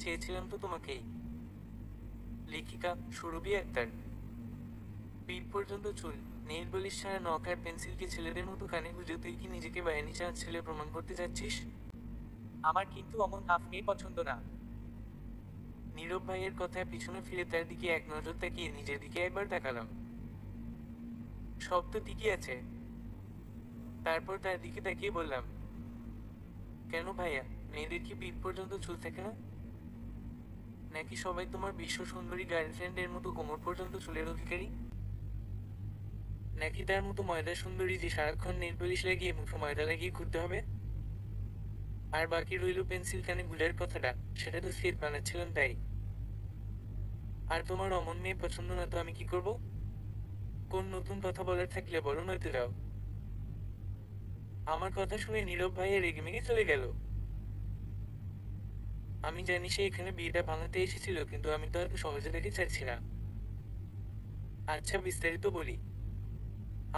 চেয়েছিলাম তো তোমাকেই। লেখিকা সুরভি আক্তার। পিঠ পর্যন্ত চুল, নেইল পলিশ ছাড়া নখ আর পেন্সিলকে ছেলেদের মতো কানে গুঁজে তুই কি নিজেকে বায়ানি চাঁদ ছেলে প্রমাণ করতে যাচ্ছিস? আমার কিন্তু অমন হাফ মেয়ে পছন্দ না। নীরব ভাইয়ের কথায় পিছনে ফিরে তার দিকে এক নজর তাকিয়ে নিজের দিকে একবার তাকালাম। সব তো ঠিকই আছে। তারপর তার দিকে তাকিয়ে বললাম, কেন ভাইয়া, মেয়েদের কি পিঠ পর্যন্ত চুল থাকে না? নাকি সবাই তোমার বিশ্ব সুন্দরী গার্লফ্রেন্ডের মতো কোমর পর্যন্ত চুলের অধিকারী? নাকি তার মতো ময়দা সুন্দরী যে সারাক্ষণ নেল পলিশ লাগিয়ে মুখে ময়দা লাগিয়ে ঘুরতে হবে? আর বাকি রইল পেন্সিল কানে গুলার কথাটা, সেটা তো স্কেচ বানাচ্ছিলাম তাই। আর তোমার অমন মেয়ে পছন্দ না তো আমি কি করব? কোন নতুন কথা বলার থাকলে বলো, নয়তো যাও। আমার কথা শুনে নীরব ভাইয়া রেগেমেগে চলে গেল। আমি জানি সে এখানে বিয়েটা ভাঙাতে এসেছিল, কিন্তু আমি তো এত সহজে দেখে চাচ্ছি না। আচ্ছা, বিস্তারিত বলি।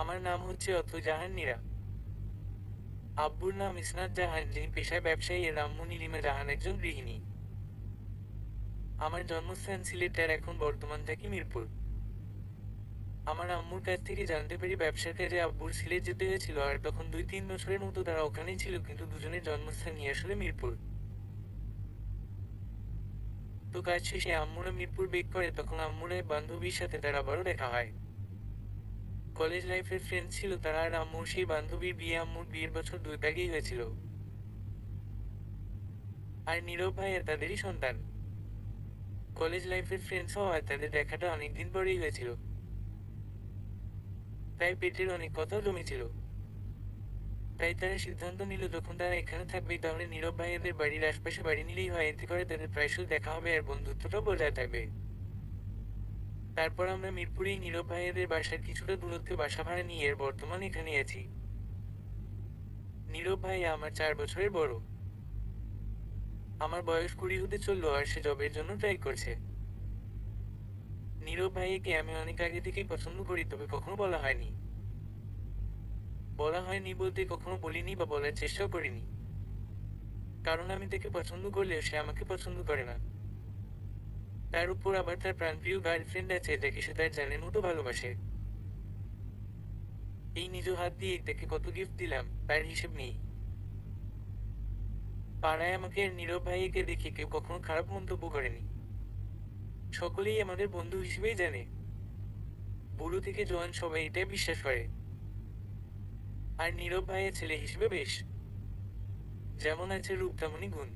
আমার নাম হচ্ছে অথৈ জাহান নীরা। আব্বুর নাম ইসনাত জাহান, যিনি পেশায় ব্যবসায়ী, এর আম্মু নীলিমা জাহান একজন গৃহিণী। আমার জন্মস্থান সিলেট, আর এখন বর্তমান থাকি মিরপুর। আমার আম্মুর কাছ থেকে জানতে পারি ব্যবসার কাজে আব্বুর সিলেট যেতে হয়েছিল, আর তখন 2-3 বছরের মতো তারা ওখানেই ছিল, কিন্তু দুজনের জন্মস্থান নিয়ে আসলে মিরপুর। তো কাজ শেষে আম্মুরা মিরপুর বেক করে, তখন আম্মুর এক বান্ধবীর সাথে তার আবারও দেখা হয়। কলেজ লাইফের ফ্রেন্ড ছিল তারা, আর আম্মুর সেই বান্ধবীর বিয়ে আম্মুর বিয়ের বছর 2 আগেই হয়েছিল। আর নীরব ভাইয়া তাদেরই সন্তান। কলেজ লাইফের ফ্রেন্ডস হওয়ায় তাদের দেখাটা অনেকদিন পরেই হয়েছিল, তাই পেটের অনেক কথাও জমেছিল। তাই তারা সিদ্ধান্ত নিল, যখন তারা এখানে থাকবে তাহলে নীরব ভাইয়াদের বাড়ির আশপাশে বাড়ি নিলেই হয়, এতে করে তাদের প্রায়শই দেখা হবে আর বন্ধুত্বটাও বজায় থাকবে। তারপর আমরা মিরপুরেই নীরব ভাইয়াদের বাসার কিছুটা দূরত্বে বাসা ভাড়া নিয়ে এর বর্তমান এখানে আছি। নীরব ভাইয়া আমার 4 বছরের বড়। আমার বয়স 20 হতে চললো, আর সে জবের জন্য ট্রাই করছে। নীরব ভাইয়াকে আমি অনেক আগে থেকেই পছন্দ করি, তবে কখনো বলা হয়নি। বলা হয়নি বলতে কখনো বলিনি বা বলার চেষ্টাও করিনি। কারণ আমি তাকে পছন্দ করলেও সে আমাকে পছন্দ করে না। তার উপর আবার তার প্রাণপ্রিয় গার্লফ্রেন্ড আছে, যাকে সে তার জানের মতো ভালোবাসে। এই নিজ হাত দিয়ে তাকে কত গিফট দিলাম, তার হিসেব নেই। পাড়ায় আমাকে আর নীরব ভাইয়াকে দেখে কেউ কখনো খারাপ মন্তব্য করেনি। সকলেই আমাদের বন্ধু হিসেবেই জানে। বুড়ো থেকে জোয়ান সবাই এটাই বিশ্বাস করে। আর নীরব ভাইয়া ছেলে হিসেবে বেশ। যেমন আছে রূপ, তেমনই গুণ।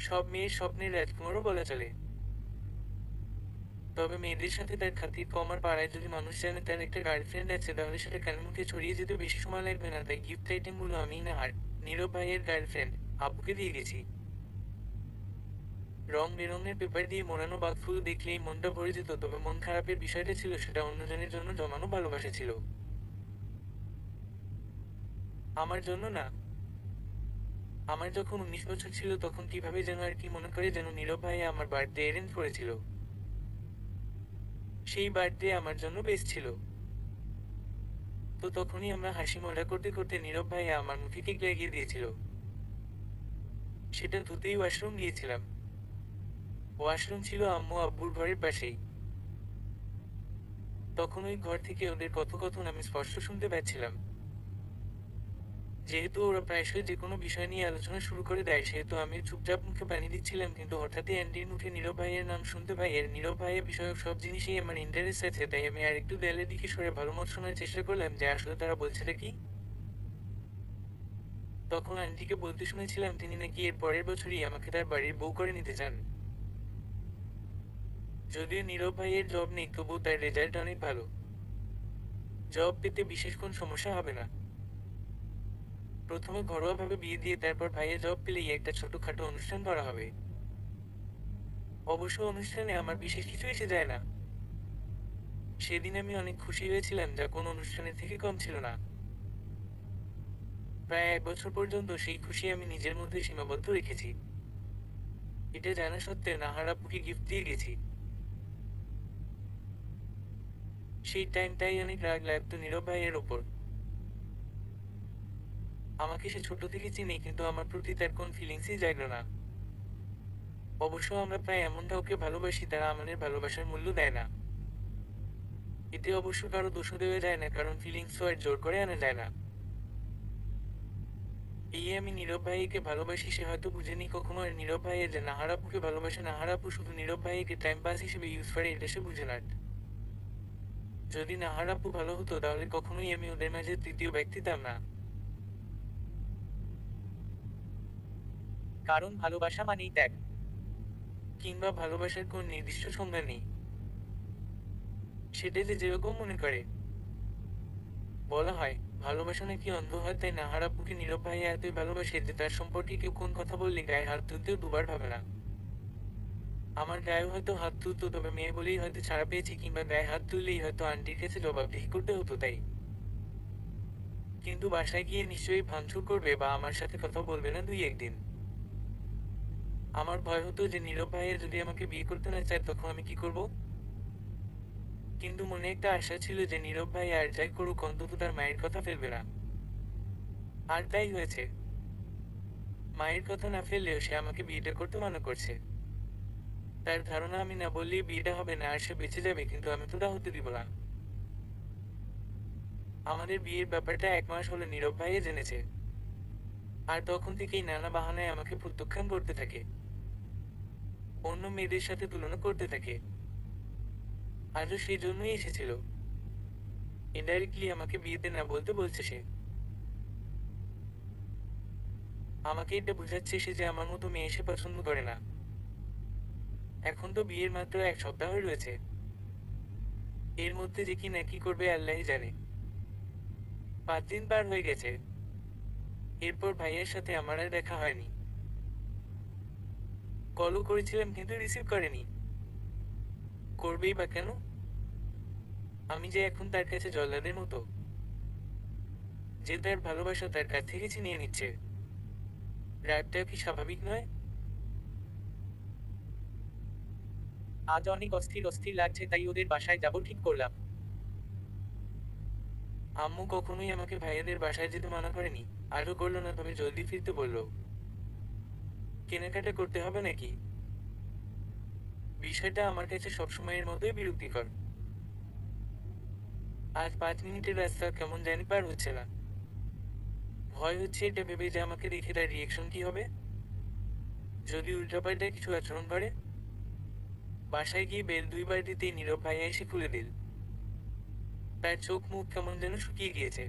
সব মেয়ের স্বপ্নের রাজকুমারও বলা চলে। তবে মেয়েদের সাথে তার খাতির কম, আর পাড়ায় যদি মানুষ জানে তার একটা গার্লফ্রেন্ড আছে, তাহলে সেটা কানে মুখে ছড়িয়ে যেতে বেশি সময় লাগবে না। তাই গিফট আইটেমগুলো আমি না আর নীরব ভাইয়ের গার্লফ্রেন্ড আব্বুকে দিয়ে গেছি। রং বেরঙের পেপার দিয়ে মোড়ানো বাক্সগুলো দেখলেই মনটা ভরে যেত, তবে মন খারাপের বিষয়টা ছিল সেটা অন্যজনের জন্য জমানো ভালোবাসা ছিল, আমার জন্য না। আমার যখন 19 বছর ছিল তখন কিভাবে যেন আর কি মনে করে যেন নীরব ভাইয়া আমার বার্থডে অ্যারেঞ্জ করেছিল। সেই বার্থডে আমার জন্য বেস্ট ছিল। তো তখনই আমরা হাসি মজা করতে করতে নীরব ভাইয়া আমার মুখে কেক লাগিয়ে দিয়েছিল। সেটা ধুতেই ওয়াশরুম গিয়েছিলাম। ওয়াশরুম ছিল আম্মু আব্বুর ঘরের পাশেই। তখন ওই ঘর থেকে ওদের কথোপকথন আমি স্পষ্ট শুনতে পাচ্ছিলাম। যেহেতু ওরা প্রায়শই যে কোনো বিষয় নিয়ে আলোচনা শুরু করে দেয়, সেহেতু আমি চুপচাপ মুখে পানি দিচ্ছিলাম, কিন্তু হঠাৎই অ্যান্ডির মুখে নীরব ভাইয়ের নাম শুনতে পাই। এর নীরব ভাইয়ের বিষয়ক সব জিনিসেই আমার ইন্টারেস্ট আছে, তাই আমি আর একটু দেয়ালের দিকে সরে ভালো মত শোনার চেষ্টা করলাম যে আসলে তারা বলছেটা কি। তখন আন্টিকে বলতে শুনেছিলাম তিনি নাকি এর পরের বছরই আমাকে তার বাড়ির বউ করে নিতে চান। যদিও নীরব ভাইয়ের জব নেই, তবুও তার রেজাল্ট অনেক ভালো। জব পেতে বিশেষ কোন সমস্যা হবে না। প্রথমে ঘরোয়াভাবে বিয়ে দিয়ে তারপর ভাইয়া জব পেলেই একটা ছোটখাটো অনুষ্ঠান করা হবে। অবশ্য অনুষ্ঠানে আমার বিশেষ কিছু এসে যায় না। সেদিন আমি অনেক খুশি হয়েছিলাম, যা কোনো অনুষ্ঠানের থেকে কম ছিল না। প্রায় 1 বছর পর্যন্ত সেই খুশি আমি নিজের মধ্যে সীমাবদ্ধ রেখেছি। এটা জানা সত্ত্বেও নাহার আপুকে গিফট দিয়ে গেছি। সেই টাইমটাই অনেক রাগ লাগতো নীরব ভাইয়ের ওপর। আমাকে সে ছোট থেকে চিনি, কিন্তু আমার প্রতি তার কোন ফিলিংসই জাগলো না। অবশ্য আমরা প্রায় এমন কাউকে ভালোবাসি তারা আমাদের ভালোবাসার মূল্য দেয় না। এতে অবশ্য কারো দোষও দেওয়া যায় না, কারণ ফিলিংস তো আর জোর করে আনা যায় না। এই আমি নীরব ভাইকে ভালোবাসি, সে হয়তো বুঝেনি কখনো আর নীরব ভাইয়ের যে নাহার আপুকে ভালোবাসে, নাহার আপু শুধু নীরব ভাইকে টাইম পাস হিসেবে ইউজ করে, এটা সে বুঝে না। যদি নাহার আপু ভালো হতো তাহলে কখনোই আমি ওদের মাঝে তৃতীয় ব্যক্তি দিতাম না। কারণ ভালোবাসা মানেই ত্যাগ। কিংবা ভালোবাসার কোন নির্দিষ্ট সংজ্ঞা নেই, সেটা যে যেরকম মনে করে। বলা হয় ভালোবাসা নাকি অন্ধ হয়, তাই নাহার আপুকে নীরব ভাইয়া এতই ভালোবাসে যে তার সম্পর্কে কেউ কোন কথা বললে গায়ে হাত তুলতেও দুবার ভাবে না। আমার গায়েও হয়তো হাত তুলতো, তবে মেয়ে বলেই হয়তো ছাড়া পেয়েছি, কিংবা গায়ে হাত তুললেই হয়তো আন্টির কাছে জবাবদিহি করতে হতো তাই। কিন্তু বাসায় গিয়ে নিশ্চয়ই ভাঙচুর করবে বা আমার সাথে কথা বলবে না দুই একদিন। আমার ভয় হতো যে নীরব ভাইয়া যদি আমাকে বিয়ে করতে না চায় তখন আমি কি করব। কিন্তু মনে একটা আশা ছিল যে নীরব ভাই আর যাই করুক অন্তত তার মায়ের কথা ফেলবে না। আর তাই হয়েছে। মায়ের কথা না ফেললেও সে আমাকে বিয়েটা করতে মানা করছে। তার ধারণা আমি না বললেই বিয়েটা হবে না আর সে বেঁচে যাবে, কিন্তু আমি তো তা হতে দিব না। আমাদের বিয়ের ব্যাপারটা 1 মাস হলো নীরব ভাইয়ে জেনেছে, আর তখন থেকেই নানা বাহানায় আমাকে প্রত্যাখ্যান করতে থাকে, অন্য মেয়েদের সাথে তুলনা করতে থাকে। আজও সেই জন্যই এসেছিল, ইনডাইরেক্টলি আমাকে বিয়েতে না বলতে বলছে সে। আমাকে এটা বুঝাচ্ছে সে যে আমার মতো মেয়ে সে পছন্দ করে না। এখন তো বিয়ের মাত্র 1 সপ্তাহ রয়েছে, এর মধ্যে যে কি না কি করবে আল্লাহই জানে। 5 দিন পার হয়ে গেছে, এরপর ভাইয়ের সাথে আমার আর দেখা হয়নি। কলও করেছিলাম কিন্তু রিসিভ করেনি। করবেই বা কেন? আমি যে এখন তার কাছে জল্লাদের মতো, যে তার ভালোবাসা তার কাছ থেকে ছিনিয়ে নিচ্ছে। রাগটা কি স্বাভাবিক নয়? আজ অনেক অস্থির অস্থির লাগছে, তাই ওদের বাসায় যাব ঠিক করলাম। আম্মু কখনোই আমাকে ভাইয়াদের বাসায় যেতে মানা করেনি, আরও করলো না, তবে জলদি ফিরতে বললো। কেনাকাটা করতে হবে নাকি? বিষয়টা আমার কাছে সবসময়ের মতোই বিরক্তিকর। আজ 5 মিনিটের রাস্তা কেমন জানি পার হচ্ছে না। ভয় হচ্ছে এটা ভেবে যে আমাকে দেখে তার রিয়েকশন কি হবে, যদি উল্টাপাল্টা কিছু আচরণ করে। বাসায় গিয়ে বেল 2বার দিতেই নীরব ভাইয়া এসে খুলে দিল। তার চোখ মুখ কেমন যেন শুকিয়ে গিয়েছে।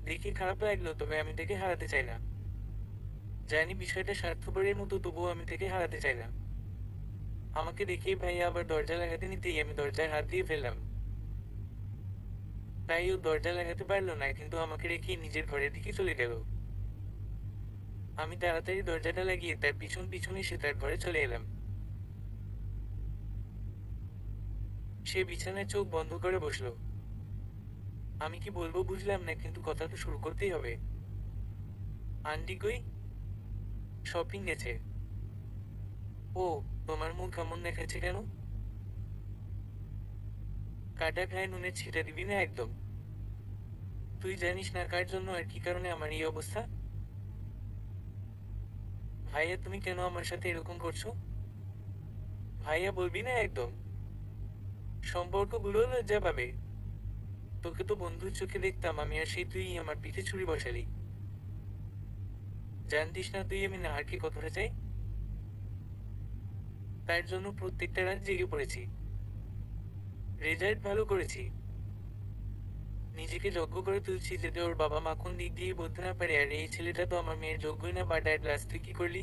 দেখে খারাপ লাগলো, তবে আমি তাকে হারাতে চাই না। জানি বিষয়টা স্বার্থপরের মতো, তবুও আমি তাকে হারাতে চাই না। আমাকে দেখেই ভাইয়া আবার দরজা লাগাতে নিতেই আমি দরজায় হাত দিয়ে ফেললাম। তাই ও দরজা লাগাতে পারলো না, কিন্তু আমাকে রেখে নিজের ঘরের দিকে চলে গেল। আমি তাড়াতাড়ি দরজাটা লাগিয়ে তার পিছন পিছন এসে তার ঘরে চলে এলাম। সে বিছানায় চোখ বন্ধ করে বসলো। আমি কি বলবো বুঝলাম না, কিন্তু কথা তো শুরু করতেই হবে। আন্টি কই? শপিং গেছে। ও, তোমার মুখ এমন দেখাচ্ছে কেন? কাটা খায় নুনের ছিটা দিবি না একদম। তুই জানিস না কার জন্য আর কি কারণে আমার এই অবস্থা। ভাইয়া তুমি কেন আমার সাথে এরকম করছো? ভাইয়া বলবি না একদম, সম্পর্কগুলো লজ্জা পাবে। তোকে তো বন্ধুর চোখে দেখতাম আমি, আর সেই তুই আমার পিঠে ছুরি বসালি। জানতিস না তুই আমি নাহারকে কতটা চাই? তার জন্য প্রত্যেকটা রাত জেগে পড়েছি, রেজাল্ট ভালো করেছি, নিজেকে যোগ্য করে তুলছি যাতে ওর বাবা মা কোন দিক দিয়ে বলতে না পারে আর এই ছেলেটা তো আমার মেয়ের যোগ্যই না, বাট অ্যাট লাস্ট তুই কি করলি?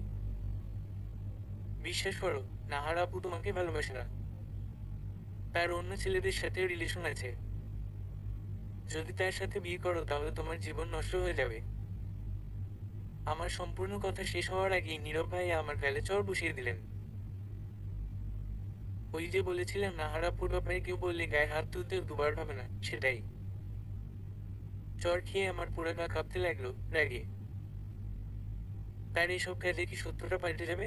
বিশ্বাস করো, নাহার আপু তোমাকে ভালোবাসে না, তার অন্য ছেলেদের সাথে রিলেশন আছে। যদি তার সাথে বিয়ে করো তাহলে তোমার জীবন নষ্ট হয়ে যাবে। আমার সম্পূর্ণ কথা শেষ হওয়ার আগেই নীরব ভাইয়া আমার গালে চড় বসিয়ে দিলেন। ওই যে বলেছিলাম নাহার আপুর ব্যাপারে কেউ বললে গায়ে হাত তুলতেও দুবার ভাবে না, সেটাই। চড় খেয়ে আমার পুরো গা কাঁপতে লাগলো রাগে। তার এসব কাজে কি সত্যটা পাল্টে যাবে?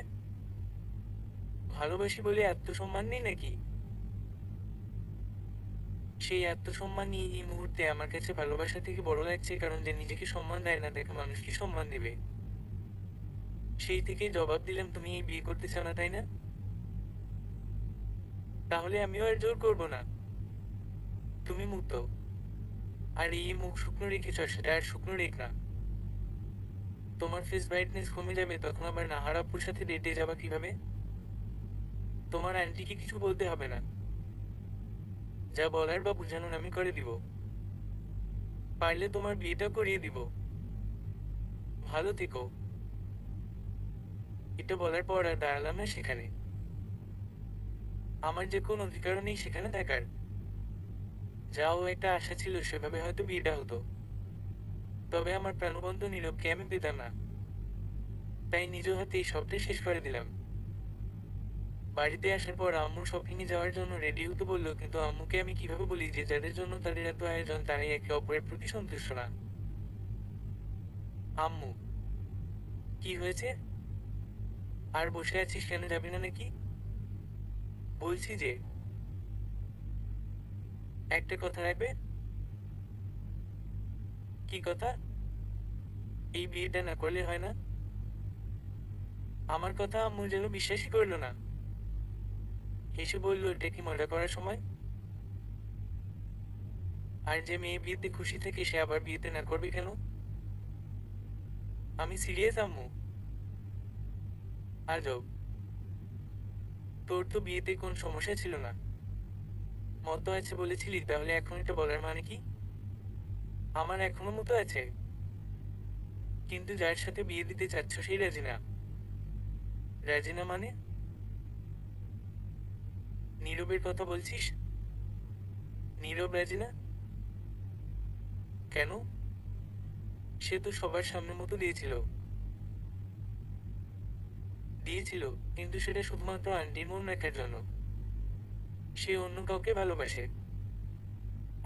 ভালোবাসি বলে আত্মসম্মান নেই নাকি? সেই আত্মসম্মান নিয়ে এই মুহূর্তে আমার কাছে ভালোবাসা থেকে বড় লাগছে, কারণ যে নিজেকে সম্মান দেয় না তাকে মানুষ কি সম্মান দিবে? সেই থেকেই জবাব দিলাম তুমি এই বিয়ে করতে চাও না, তাই না? তাহলে আমিও আর জোর করব না। তুমি মুক্ত। আর এই মুখ শুকনো রেখেছ, সেটা আর শুকনো রেখ না। তোমার ফেস ব্রাইটনেস কমে যাবে, তখন আবার নাহার আপুর সাথে ডেটে যাবা কিভাবে? তোমার আন্টিকে কিছু বলতে হবে না। যা বলার বা বোঝানোর আমি করে দিব। পারলে তোমার বিয়েটা করিয়ে দিব। ভালো থেকো। এটা বলার পর আর দাঁড়ালাম না সেখানে। আমার যে কোনো অধিকারও নেই সেখানে থাকার। যাও একটা আশা ছিল সেভাবে হয়তো বিয়েটা হতো, তবে আমার প্রাণবন্ত নীরবকে আমি পেতাম না। তাই নিজ হাতে এই সবটা শেষ করে দিলাম। বাড়িতে আসার পর আম্মু শপিং এ যাওয়ার জন্য রেডি হতে বললো, কিন্তু আম্মুকে আমি কিভাবে বলি যে যাদের জন্য তাদের এত আয়োজন তারাই একে অপরের প্রতি সন্তুষ্ট না। আম্মু, কি হয়েছে? আর বসে আছিস কেন, যাবি না নাকি? বলছি যে, একটা কথা রাখবে। কি কথা? এই বিয়েটা না করলে হয় না? আমার কথা আম্মু যেন বিশ্বাসই করলো না। হেসে বলল, এটা কি মজা করার সময়? আর যে মেয়ে বিয়েতে খুশি থেকে সে আবার বিয়েতে না করবে কেন? আমি সিরিয়াস আম্মু। আজব। তোর তো বিয়েতে কোন সমস্যা ছিল না, মতো আছে বলেছিলি, তাহলে এখন এটা বলার মানে কি? আমার এখনো মতো আছে, কিন্তু যার সাথে বিয়ে দিতে চাচ্ছ সেই রাজি না। রাজি না মানে? নীরবের কথা বলছিস? নীরব রাজি না? কেন? সে তো সবার সামনে মতো দিয়েছিল। দিয়েছিল, কিন্তু সেটা শুধুমাত্র আন্টির মন রাখার জন্য। সে অন্য কাউকে ভালোবাসে।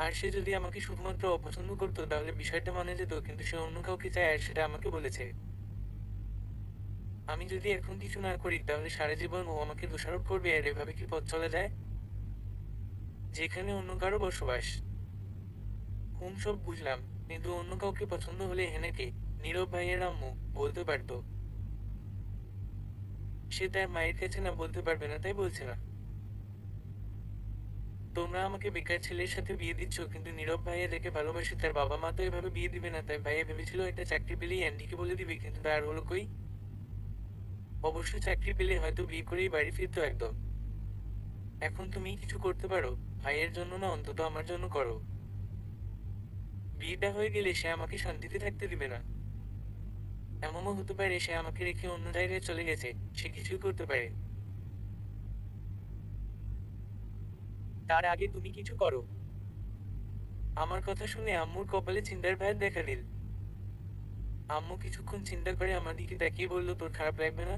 আর সে যদি আমাকে শুধুমাত্র অপছন্দ করতো তাহলে বিষয়টা মানা যেত, কিন্তু সে অন্য কাউকে চায় আর সেটা আমাকে বলেছে। আমি যদি এখন কিছু না করি তাহলে সারা জীবন ও আমাকে দোষারোপ করবে, আর এভাবে কি পথ চলা যায়? যেখানে অন্য কারো বসবাস। সব বুঝলাম, কিন্তু অন্য কাউকে পছন্দ হলে হেনেকে, নীরব ভাইয়ের আম্মু, বলতে পারতো। সে তার মায়ের কাছে না বলতে পারবে না, তাই বলছে না। তোমরা আমাকে বেকার ছেলের সাথে বিয়ে দিচ্ছ, কিন্তু নীরব ভাইয়া দেখে ভালোবাসে, তার বাবা মা তো এভাবে বিয়ে দিবে না, তাই ভাইয়া ভেবেছিল একটা চাকরি পেলেই অ্যান্ডিকে বলে দিবে, কিন্তু তার হলো কই? অবশ্য চাকরি পেলে হয়তো বিয়ে করেই বাড়ি ফিরতো একদম। এখন তুমি কিছু করতে পারো? ভাইয়ের জন্য না, অন্তত আমার জন্য করো। বিয়েটা হয়ে গেলে সে আমাকে শান্তিতে থাকতে দিবে না। এমনও হতে পারে সে আমাকে রেখে অন্য জায়গায় চলে গেছে। সে কিছুই করতে পারে। তার আগে তুমি কিছু করো। আমার কথা শুনে আম্মুর কপালে চিন্তার ভাঁজ দেখা দিল। আম্মু কিছুক্ষণ চিন্তা করে আমার দিকে তাকিয়ে বলল, তোর খারাপ লাগবে না?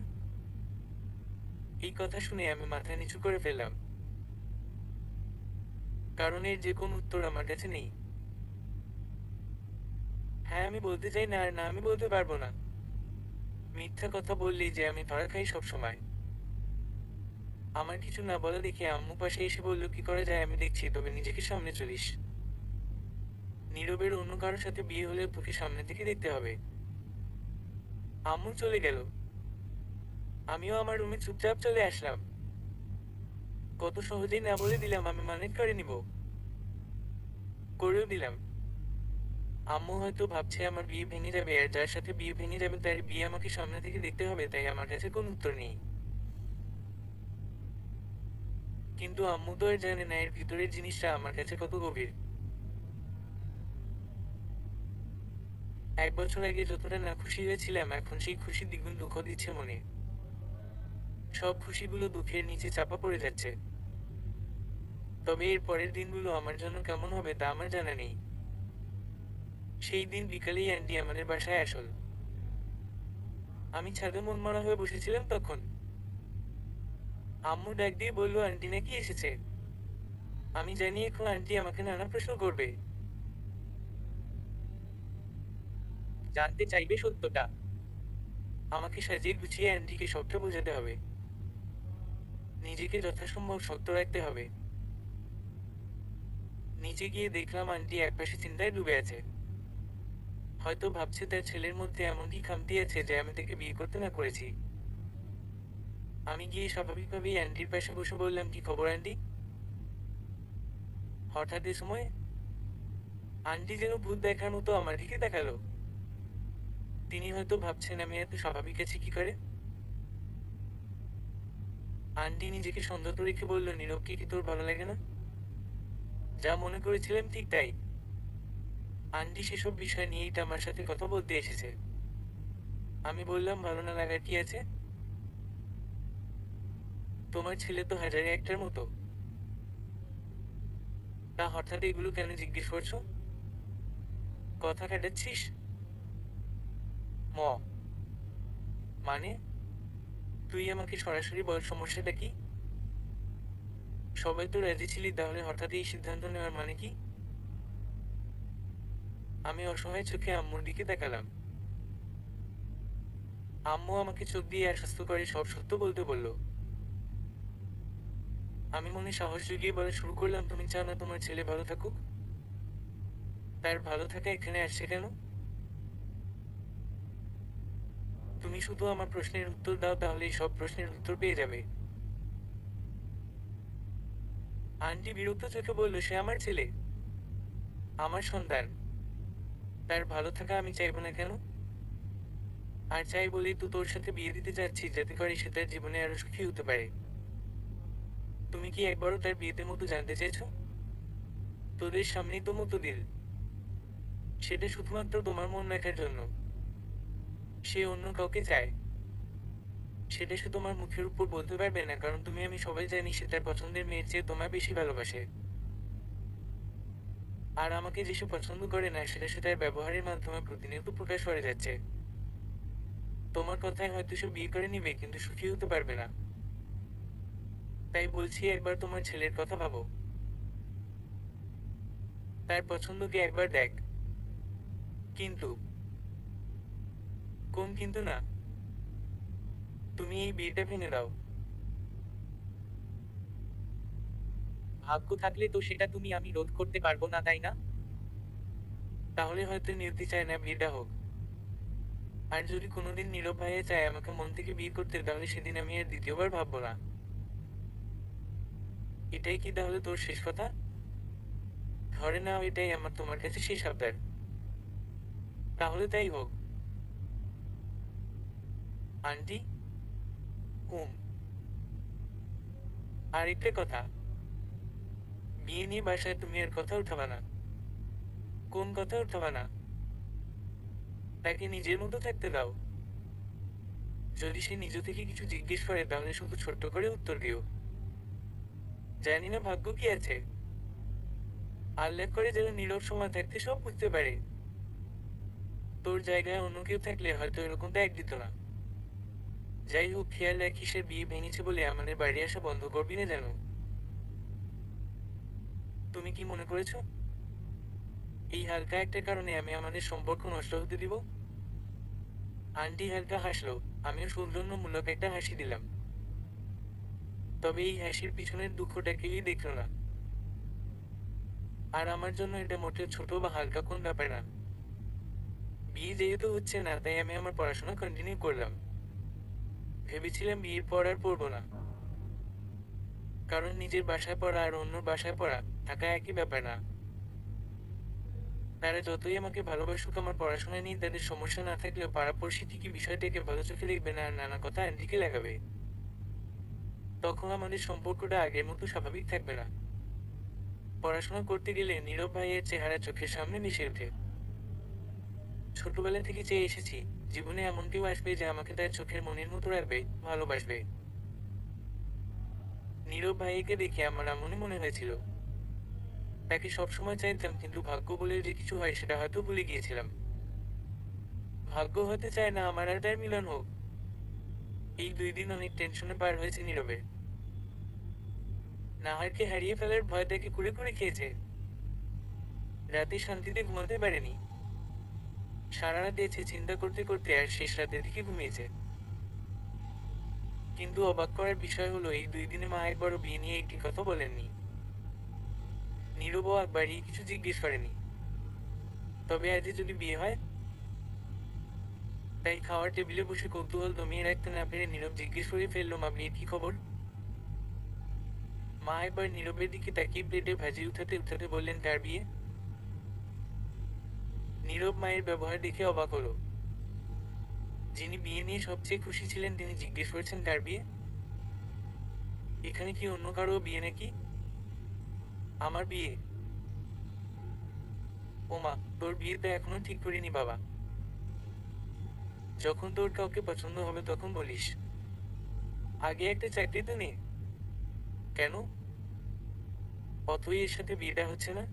এই কথা শুনে আমি মাথা নিচু করে ফেললাম, কারণ এর যে কোনো উত্তর আমার কাছে নেই। হ্যাঁ আমি বলতে চাই না, আর না আমি বলতে পারবো না। মিথ্যা কথা বললেই যে আমি ধরা খাই সব সময়। আমার কিছু না বলা দেখে আম্মু পাশে এসে বলল, কি করা যায় আমি দেখছি, তবে নিজেকে সামনে চলিস। নীরবের অন্য কারোর সাথে বিয়ে হলে তোকে সামনে থেকে দেখতে হবে। আম্মু চলে গেল। আমিও আমার রুমে চুপচাপ চলে আসলাম। কত সহজেই না বলে দিলাম আমি মানে করে নিব। করেও দিলাম। আম্মু হয়তো ভাবছে আমার বিয়ে ভেঙে যাবে, আর যার সাথে বিয়ে ভেঙে যাবে তার বিয়ে আমাকে সামনে থেকে দেখতে হবে, তাই আমার কাছে কোনো উত্তর নেই। কিন্তু আম্মু তো আর জানে না এর ভিতরের জিনিসটা আমার কাছে কত গভীর। 1 বছর আগে যতটা না খুশি হয়েছিলাম, এখন সেই খুশি দ্বিগুণ দুঃখ দিচ্ছে মনে। সব খুশিগুলো দুঃখের নিচে চাপা পড়ে যাচ্ছে। তবে এর পরের দিনগুলো আমার জন্য কেমন হবে তা আমার জানা নেই। সেই দিন বিকালেই আন্টি আমাদের বাসায় আসল। আমি ছাদে মনমরা হয়ে বসেছিলাম তখন। আম্মু ডাক দিয়ে বলল, আন্টি নাকি এসেছে। আমি জানি এখন আন্টি আমাকে নানা প্রশ্ন করবে। জানতে চাইবে সত্যটা। আমাকে সাজিয়ে গুছিয়ে আন্টিকে সবটা বোঝাতে হবে। নিজেকে যথাসম্ভব শক্ত রাখতে হবে। নিচে গিয়ে দেখলাম আন্টি একপাশে চিন্তায় ডুবে আছে। হয়তো ভাবছে তার ছেলের মধ্যে এমন কি খামতি আছে যে আমি তাকে বিয়ে করতে না করেছি। আমি গিয়ে স্বাভাবিকভাবেই আন্টির পাশে বসে বললাম, কি খবর আন্টি? হঠাৎ এ সময় আন্টি যেন ভূত দেখার মতো আমার দিকে তাকালো। তিনি হয়তো ভাবছেন আমি এত স্বাভাবিক আছি কি করে। আন্টি নিজেকে সংযত রেখে বলল, নীরবকে কি তোর ভালো লাগে না? যা মনে করেছিলাম ঠিক তাই। আন্টি সেসব বিষয় নিয়েই তো আমার সাথে কথা বলতে এসেছে। আমি বললাম, ভালো না লাগার কি আছে? তোমার ছেলে তো হাজারে একটার মতো। তা হঠাৎ এগুলো কেন জিজ্ঞেস করছো? কথা কাটাচ্ছিস? ম মানে তুই আমাকে সরাসরি বল সমস্যাটা কি? সবাই তো রাজি ছিলি, তাহলে হঠাৎ এই সিদ্ধান্ত নেওয়ার মানে কি? আমি অসহায় চোখে আম্মুর দিকে তাকালাম। আম্মু আমাকে চোখ দিয়ে আশ্বস্ত করে সব সত্য বলতে বলল। আমি মনে সাহস জুগিয়ে বলা শুরু করলাম, তুমি চাও না তোমার ছেলে ভালো থাকুক? তার ভালো থাকা এখানে আসছে কেন? তুমি শুধু আমার প্রশ্নের উত্তর দাও, তাহলেই সব প্রশ্নের উত্তর পেয়ে যাবে। আন্টি বিরক্ত চোখে বলল, সে আমার ছেলে, আমার সন্তান। তার ভালো থাকা আমি চাইবো না কেন? আর চাই বলেই তো তোর সাথে বিয়ে দিতে যাচ্ছি, যাতে করে সে তার জীবনে আরো সুখী হতে পারে। তুমি কি একবারও তার বিয়েতে মতো জানতে চেয়েছো? তোদের সামনেই তো মতো দিল। সেটা শুধুমাত্র তোমার মন রাখার জন্য। সে অন্য কাউকে চায়। সেটা সে তোমার মুখের উপর বলতে পারবে না, কারণ তুমি আমি সবাই জানি সে তার পছন্দের মেয়ের চেয়ে তোমায় বেশি ভালোবাসে। আর আমাকে যেসব পছন্দ করে না, সেটা সে তার ব্যবহারের মাধ্যমে প্রতিনিয়ত প্রকাশ করে যাচ্ছে। তোমার কথায় হয়তো সে বিয়ে করে নিবে, কিন্তু সুখী হতে পারবে না। তাই বলছি, একবার তোমার ছেলের কথা ভাবো। তার পছন্দকে একবার দেখ। কিন্তু কোন কিন্তু না? তুমি এই বিয়েটা ভেঙে দাও। ভাগ্য থাকলে তো সেটা তুমি আমি রোধ করতে পারবো না, তাই না? তাহলে হয়তো নিয়তি চায় না বিয়েটা হোক। আর যদি কোনোদিন নীরব ভাইয়া চায় আমাকে মন থেকে বিয়ে করতে, তাহলে সেদিন আমি আর দ্বিতীয়বার ভাববো না। এটাই কি তাহলে তোর শেষ কথা? ধরে নাও এটাই আমার তোমার কাছে শেষ আবদার। তাহলে তাই হোক। আন্টি। হুম। আর একটা কথা, বিয়ে নিয়ে বাসায় তুমি আর কথা উঠাবা না। কোন কথা উঠাবা না? তাকে নিজের মতো থাকতে দাও। যদি সে নিজ থেকে কিছু জিজ্ঞেস করে, তাহলে শুধু ছোট্ট করে উত্তর দিও, জানি না ভাগ্য কি আছে। আল্লাহ করে যেন নীরব সময় থাকতে সব বুঝতে পারে। তোর জায়গায় অন্য কেউ থাকলে হয়তো এরকম ত্যাগ দিত না। যাই হোক, খেয়াল রাখিস সে বিয়ে ভেঙেছে বলে আমাদের বাড়ি আসা বন্ধ করবি না যেন। তুমি কি মনে করেছো এই হালকা একটা কারণে আমি আমাদের সম্পর্ক নষ্ট হতে দিব? আন্টি হালকা হাসলো। আমিও সৌজন্যমূলক একটা হাসি দিলাম। তবে এই হাসির পিছনের দুঃখটা কেউই দেখলো না। আর আমার জন্য এটা মোটেও ছোট বা হালকা কোন ব্যাপার না। বিয়ে যেহেতু হচ্ছে না, তাই আমি আমার পড়াশোনা কন্টিনিউ করলাম। ভেবেছিলাম বিয়ের পর আর পড়বো না, কারণ নিজের বাসায় পড়া আর অন্য বাসায় পড়া থাকা একই ব্যাপার না। তারা যতই আমাকে ভালোবাসুক, আমার পড়াশোনা নিয়ে তাদের সমস্যা না থাকলেও পাড়াপড়শি ঠিকই বিষয়টাকে ভালো চোখে দেখবে না, আর নানা কথা আন্টিকে লাগাবে। তখন আমাদের সম্পর্কটা আগের মতো স্বাভাবিক থাকবে না। পড়াশোনা করতে গেলে নীরব ভাইয়ের চেহারা চোখের সামনে ভেসে ওঠে। ছোটবেলা থেকে চেয়ে এসেছি, জীবনে এমন কেউ আসবে যে আমাকে তার চোখের মনের মতো রাখবে, ভালোবাসবে। নীরব ভাইকে দেখে আমার এমনই মনে হয়েছিল। তাকে সবসময় চাইতাম, কিন্তু ভাগ্য বলে যে কিছু হয় সেটা হয়তো ভুলে গিয়েছিলাম। ভাগ্য হতে চায় না আমার আর তার মিলন হোক। এই 2 দিন অনেক টেনশনে পার হয়েছে নীরবে। নাহারকে হারিয়ে ফেলার ভয় তাকে কুড়ে কুড়ে খেয়েছে। রাতে শান্তিতে ঘুমাতে পারেনি। সারা রাত এসে চিন্তা করতে করতে আর শেষ রাতের দিকে ঘুমিয়েছে। কিন্তু অবাক করার বিষয় হলো, এই 2 দিনে মা একবারও বিয়ে নিয়ে একটি কথা বলেননি। নীরবও একবারই কিছু জিজ্ঞেস করেনি। তবে আজ যদি বিয়ে হয়, তাই খাওয়ার টেবিলে বসে কৌতূহল দমিয়ে রাখতে না পেরে নীরব জিজ্ঞেস করে ফেললো, মা বিয়ের কি খবর? মা একবার নীরবের দিকে তাকিয়ে প্লেটে ভাজি উঠাতে উঠাতে বললেন, কার বিয়ে? নীরব মায়ের ব্যবহার দেখে অবাক হলো। যিনি বিয়ে নিয়ে সবচেয়ে খুশি ছিলেন তিনি জিজ্ঞেস করেছেন কার বিয়ে? এখানে কি অন্য কারো বিয়ে নাকি? আমার বিয়ে? ওমা, তোর বিয়ে তো এখনো ঠিক করিনি বাবা। যখন তোর কাউকে পছন্দ হবে তখন বলিস। আগে একটা চাকরি তো নে। কেন? অথই এর সাথে বিয়েটা হচ্ছে না?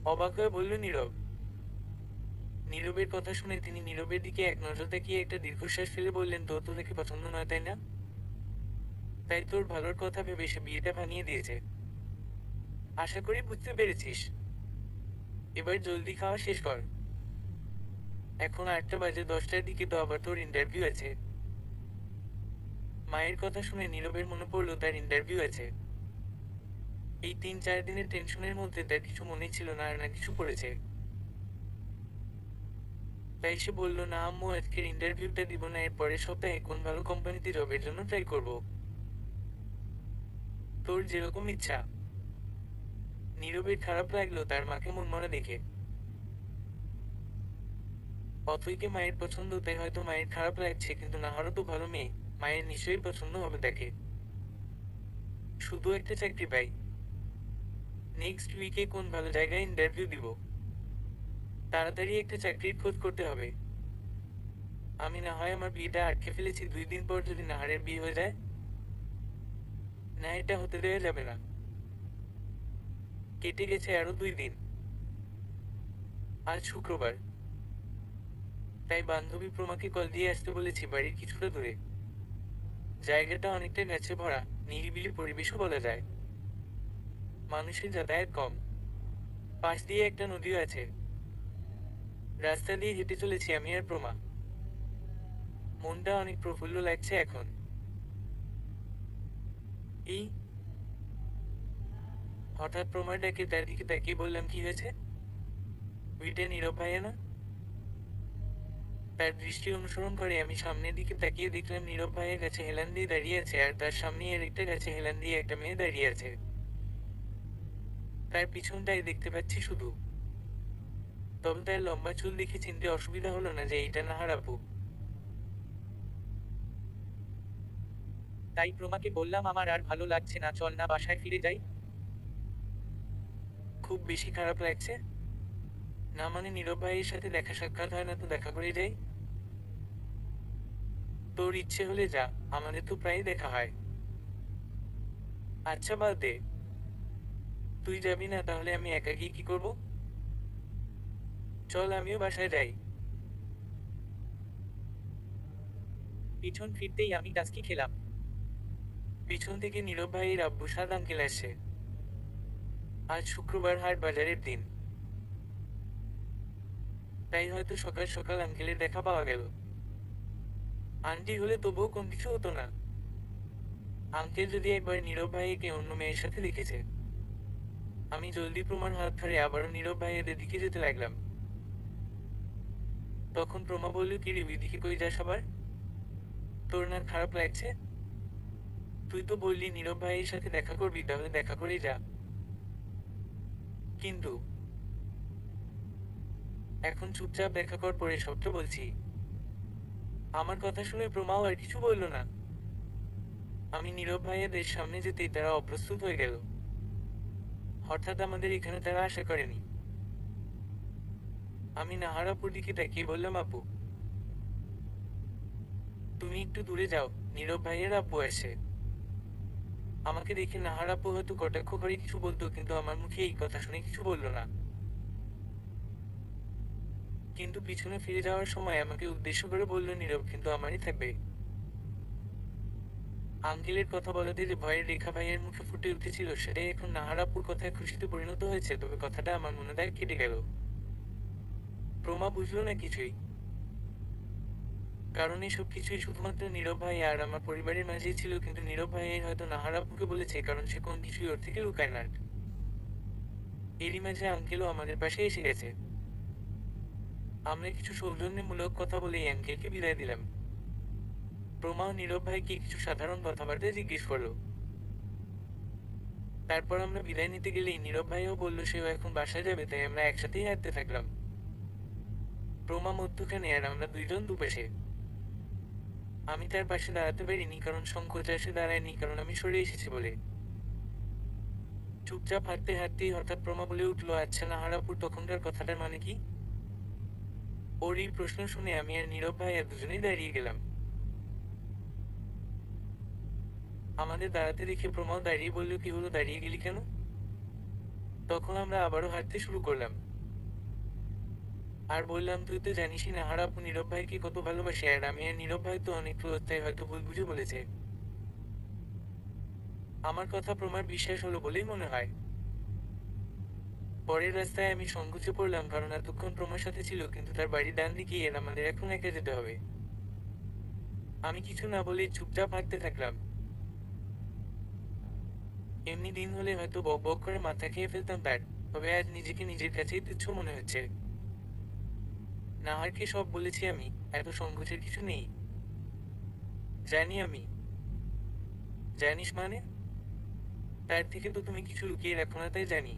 অবাক হয়ে বলল নীরব। নীরবের কথা শুনে তিনি নীরবের দিকে এক নজর তাকিয়ে একটা দীর্ঘশ্বাস ফেলে বললেন, তোর তো দেখে পছন্দ নয় তাই না? তাই তোর ভালোর কথা ভেবে সে বিয়েটা ভাঙিয়ে দিয়েছে। আশা করি বুঝতে পেরেছিস। এবার জলদি খাওয়া শেষ কর। এখন ৮টা বাজে, 10টার দিকে তো আবার তোর ইন্টারভিউ আছে। মায়ের কথা শুনে নীরবের মনে পড়লো তার ইন্টারভিউ আছে। এই ৩-৪ দিনের টেনশনের মধ্যে তার কিছু মনেই ছিল না আর না কিছু পড়েছে। তাই সে বলল, না আম্মু, আজকের ইন্টারভিউটা দিব না, এর পরের সপ্তাহে কোন ভালো কোম্পানিতে জবের জন্য ট্রাই করব। তোর যেরকম ইচ্ছা। নীরবের খারাপ লাগলো তার মাকে মনমরা দেখে। অথইকে মায়ের পছন্দ তাই হয়তো মায়ের খারাপ লাগছে, কিন্তু নাহারও তো ভালো মেয়ে, মায়ের নিশ্চয়ই পছন্দ হবে তাকে। শুধু একটা চাকরি পাই। নেক্সট উইকে কোন ভালো জায়গায় ইন্টারভিউ দিব। তাড়াতাড়ি একটা চাকরির খোঁজ করতে হবে। আমি না হয় আমার বিয়েটা আটকে ফেলেছি, 2 দিন পর যদি নাহারের বিয়ে হয়ে যায়। না, এটা হতে দেওয়া যাবে না। কেটে গেছে আরো 2 দিন। আজ শুক্রবার। তাই বান্ধবী প্রমাকে কল দিয়ে আসতে বলেছি, বাড়ির কিছুটা দূরে। জায়গাটা অনেকটা গাছে ভরা, নিরিবিলি পরিবেশও বলা যায়। মানুষের যাতায়াত কম। পাশ দিয়ে একটা নদীও আছে। রাস্তা দিয়ে হেঁটে চলেছি আমি আর প্রমা। মনটা অনেক প্রফুল্ল লাগছে এখন। এই হঠাৎ প্রমার ডাকে তার দিকে তাকিয়ে বললাম, কি হয়েছে? ওইটা নীরব ভাইয়া না? তার দৃষ্টি অনুসরণ করে আমি সামনের দিকে তাকিয়ে দেখলাম নীরব ভাইয়ের কাছে হেলান দিয়ে দাঁড়িয়ে আছে, আর তার সামনে আরেকটা গাছে হেলান দিয়ে একটা মেয়ে দাঁড়িয়ে আছে। তার পিছনটাই দেখতে পাচ্ছি শুধু। তবে তার লম্বা চুল দেখে চিনতে অসুবিধা হলো না যে এইটা নাহার আপু। তাই প্রমাকে বললাম, আমার আর ভালো লাগছে না, চল না বাসায় ফিরে যাই। খুব বেশি খারাপ লাগছে? না মানে নীরব ভাইয়ের সাথে দেখা সাক্ষাৎ হয় না তো দেখা করে যাই? তোর ইচ্ছে হলে যা, আমাদের তো প্রায় দেখা হয়। আচ্ছা বাদ দে। তুই যাবি না তাহলে আমি একা গিয়ে কি করব? চল আমিও বাসায় যাই। পিছন ফিরতেই আমি টাস্কি খেলাম। পিছন থেকে নীরব ভাইয়ের আব্বু সাদ আঙ্কেল আসছে। আজ শুক্রবার, হাট বাজারের দিন। তাই হয়তো সকাল সকাল আঙ্কেলের দেখা পাওয়া গেল। আন্টি হলে তবুও কোন কিছু হতো না। আঙ্কেল যদি একবার নীরব ভাইকে অন্য মেয়ের সাথে দেখেছে। আমি জলদি প্রমার হাত ধরে আবারও নীরব ভাইয়ের দিকে যেতে লাগলাম। তখন প্রমা বলল, কি রে, দিকে কই যাস আবার? তোর না খারাপ লাগছে? তুই তো বললি নীরব ভাইয়ের সাথে দেখা করবি, তাহলে দেখা করেই যা। কিন্তু এখন চুপচাপ দেখা কর, পরে সবটা বলছি। আমার কথা শুনে প্রমাও আর কিছু বলল না। আমি নীরব ভাইয়াদের সামনে যেতেই তারা অপ্রস্তুত হয়ে গেল। হঠাৎ আমাদের এখানে তারা আশা করেনি। আমি নাহার আপুর দিকে তাকিয়ে বললাম, আপু তুমি একটু দূরে যাও, নীরব ভাইয়ের আপু আসে। আমাকে দেখে নাহার আপু হয়তো কটাক্ষ করে কিছু বলতো, কিন্তু আমার মুখে এই কথা শুনে কিছু বলল না। কিন্তু পিছনে ফিরে যাওয়ার সময় আমাকে উদ্দেশ্য করে বলল, নীরব কিন্তু আমারই থাকবে। আঙ্কেলের কথা বলাতে যে ভয়ের রেখা ভাইয়ের মুখে ফুটে উঠেছিল সেটাই এখন নাহার আপুর কথায় খুশিতে পরিণত হয়েছে, তবে কথাটা আমার মনে দাগ কেটে গেল। প্রমা বুঝলো না কিছুই। কারণ এসব কিছুই শুধুমাত্র নীরব ভাই আর আমার পরিবারের মাঝেই ছিল, কিন্তু নীরব ভাই হয়তো নাহার আপুকে বলেছে কারণ সে কোন কিছুই ওর থেকে লুকায় না। এরই মাঝে আঙ্কেলও আমাদের পাশে এসে গেছে। আমরা কিছু সৌজন্যমূলক কথা বলে এই আঙ্কেলকে বিদায় দিলাম। প্রমা ও নীরব ভাইকে কিছু সাধারণ কথাবার্তা জিজ্ঞেস করলো। তারপর আমরা বিদায় নিতে গেলেই নীরব ভাইও বলল সেও এখন বাসায় যাবে, তাই আমরা একসাথেই হাঁটতে থাকলাম। প্রমা মধ্যখানে আর আমরা দুইজন দুপাশে। আমি তার পাশে দাঁড়াতে পারিনি কারণ সংকোচে এসে দাঁড়ায়নি, কারণ আমি সরে এসেছি বলে। চুপচাপ হাঁটতে হাঁটতেই হঠাৎ প্রমা বলে উঠলো, আচ্ছা নাহারাপুর তখনকার কথাটার মানে কি? ওর এই প্রশ্ন শুনে আমি আর নীরব ভাই আর দুজনেই দাঁড়িয়ে গেলাম। আমাদের দাঁড়াতে দেখে প্রমাও দাঁড়িয়ে বলল, কি হলো, দাঁড়িয়ে গেলি কেন? তখন আমরা আবারও হাঁটতে শুরু করলাম আর বললাম, তুই তো জানিসই নাহারাপু নীরব ভাইকে কত ভালোবাসে, আর আমি আর নীরব ভাই তো অনেক ক্লোজ, তাই হয়তো ভুল বুঝে বলেছে। আমার কথা প্রমার বিশ্বাস হলো বলেই মনে হয়। পরের রাস্তায় আমি সংকোচে পড়লাম কারণ এতক্ষণ প্রমার সাথে ছিল, কিন্তু তার বাড়ির ডান দিকে এর আমাদের এখন একা যেতে হবে। আমি কিছু না বলে চুপচাপ হাঁটতে থাকলাম। এমনি দিন হলে হয়তো বক বক করে মাথা খেয়ে ফেলতাম তার, তবে আজ নিজেকে নিজের কাছেই তুচ্ছ মনে হচ্ছে। নাহারকে সব বলেছি আমি, এত সংকোচের কিছু নেই। জানি আমি। জানিস মানে? তার থেকে তো তুমি কিছু লুকিয়ে রাখো না, তাই জানি।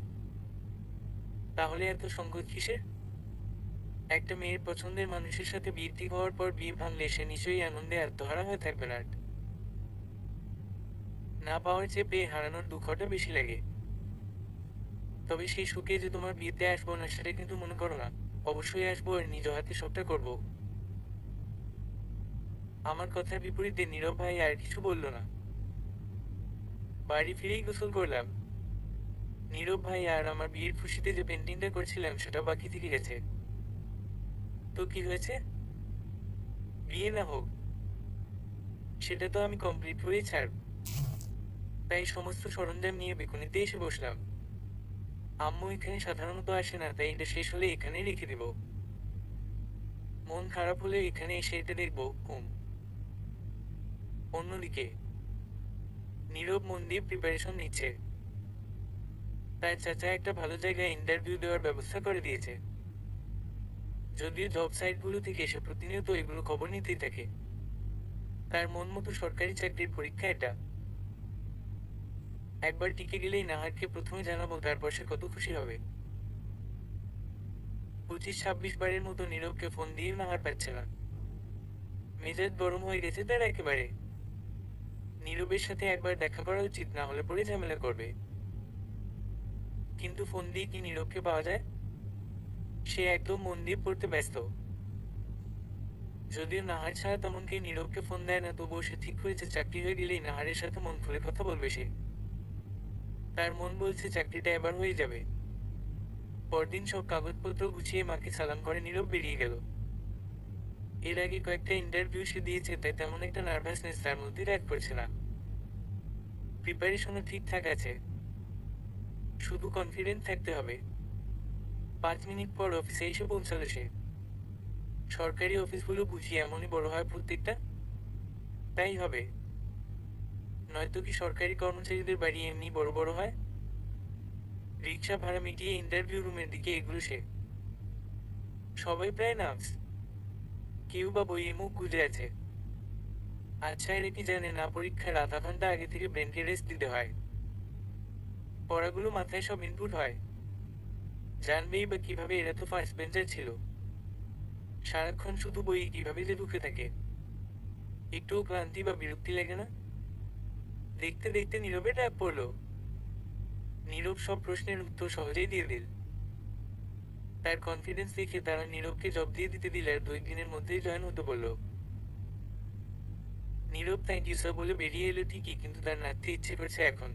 তাহলে এত সংকোচ কিসের? একটা মেয়ের পছন্দের মানুষের সাথে বিয়ে ঠিক হওয়ার পর বিয়ে ভাঙলে সে নিশ্চয়ই আনন্দে আত্মহারা হয়ে থাকবে না। না পাওয়ার চেয়ে পেয়ে হারানোর দুঃখটা বেশি লাগে। তবে সেই সুখে যে তোমার বিয়েতে আসবো না সেটা কিন্তু মনে করো না। অবশ্যই আসবো আর নিজ হাতে সবটা করব। আমার কথার বিপরীতে নীরব ভাই আর কিছু বলল না। বাড়ি ফিরেই গোসল করলাম। নীরব ভাই আর আমার বিয়ের খুশিতে যে পেন্টিংটা করছিলাম সেটা বাকি থেকে গেছে। তো কি হয়েছে? বিয়ে না হোক, সেটা তো আমি কমপ্লিট করেই ছাড়ব। তাই সমস্ত সরঞ্জাম নিয়ে বেকুনিতে এসে বসলাম। আম্মু এখানে সাধারণত আসে না, তাই এটা শেষ হলে এখানেই রেখে দেব। মন খারাপ হলে এখানে এসে এটা দেখবো। অন্যদিকে নীরব মন দিয়ে প্রিপারেশন নিচ্ছে। তার চাচা একটা ভালো জায়গায় ইন্টারভিউ দেওয়ার ব্যবস্থা করে দিয়েছে। যদিও জব সাইটগুলো থেকে এসে প্রতিনিয়ত এগুলো খবর নিতেই থাকে। তার মন মতো সরকারি চাকরির পরীক্ষা এটা। একবার টিকে গেলেই নাহারকে প্রথমে জানাবো, তারপর সে কত খুশি হবে। 25-26 বারের মতো নীরবকে ফোন দিয়ে নাহার পাচ্ছে না। মেজাজ গরম হয়ে গেছে তার একেবারে। নীরবের সাথে একবার দেখা করা উচিত, না হলে পরে ঝামেলা করবে। কিন্তু ফোন দিয়ে কি নীরবকে পাওয়া যায়? সে একদম মন দিয়ে পড়তে ব্যস্ত। যদিও নাহার ছাড়া তেমন কেউ নীরবকে ফোন দেয় না, তবুও সে ঠিক করেছে চাকরি হয়ে গেলেই নাহারের সাথে মন খুলে কথা বলবে সে। তার মন বলছে চাকরিটা এবার হয়ে যাবে। পরদিন সব কাগজপত্র গুছিয়ে মাকে সালাম করে নীরব বেরিয়ে গেল। এর আগে কয়েকটা ইন্টারভিউ সে দিয়েছে, তাই তেমন একটা নার্ভাসনেস তার মধ্যে রাগ করছে না। প্রিপারেশনও ঠিকঠাক আছে, শুধু কনফিডেন্ট থাকতে হবে। 5 মিনিট পর অফিসে এসে পৌঁছালো সে। সরকারি অফিসগুলো বুঝি এমনই বড় হয় প্রত্যেকটা? তাই হবে, নয়তো কি সরকারি কর্মচারীদের বাড়ি এমনি বড় বড় হয়? রিক্সা ভাড়া মিটিয়ে ইন্টারভিউ রুমের দিকে এগুলো সে। সবাই প্রায় নার্ভস, কেউ বা বইয়ে মুখ গুজে আছে। আচ্ছা, এরা কি জানে না পরীক্ষার আধা ঘন্টা আগে থেকে ব্রেনকে রেস্ট দিতে হয়? পড়াগুলো মাথায় সব ইনপুট হয়। জানবেই বা কিভাবে, এরা তো ফার্স্ট বেঞ্চার ছিল। সারাক্ষণ শুধু বই কিভাবে যে ঢুকে থাকে। একটুও ক্লান্তি বা বিরক্তি লাগে না? দেখতে দেখতে নীরবে ডাক পড়লো। নীরব সব প্রশ্নের উত্তর সহজেই দিয়ে দিল। তার কনফিডেন্স দেখে তারা নীরবকে জব দিয়ে দিতে দিলে আর 2 দিনের মধ্যেই জয়েন হতে বলল। নীরব থ্যাংক ইউ স্যার বলে বেরিয়ে এলো ঠিকই, কিন্তু তার নাচতে ইচ্ছে করছে এখন।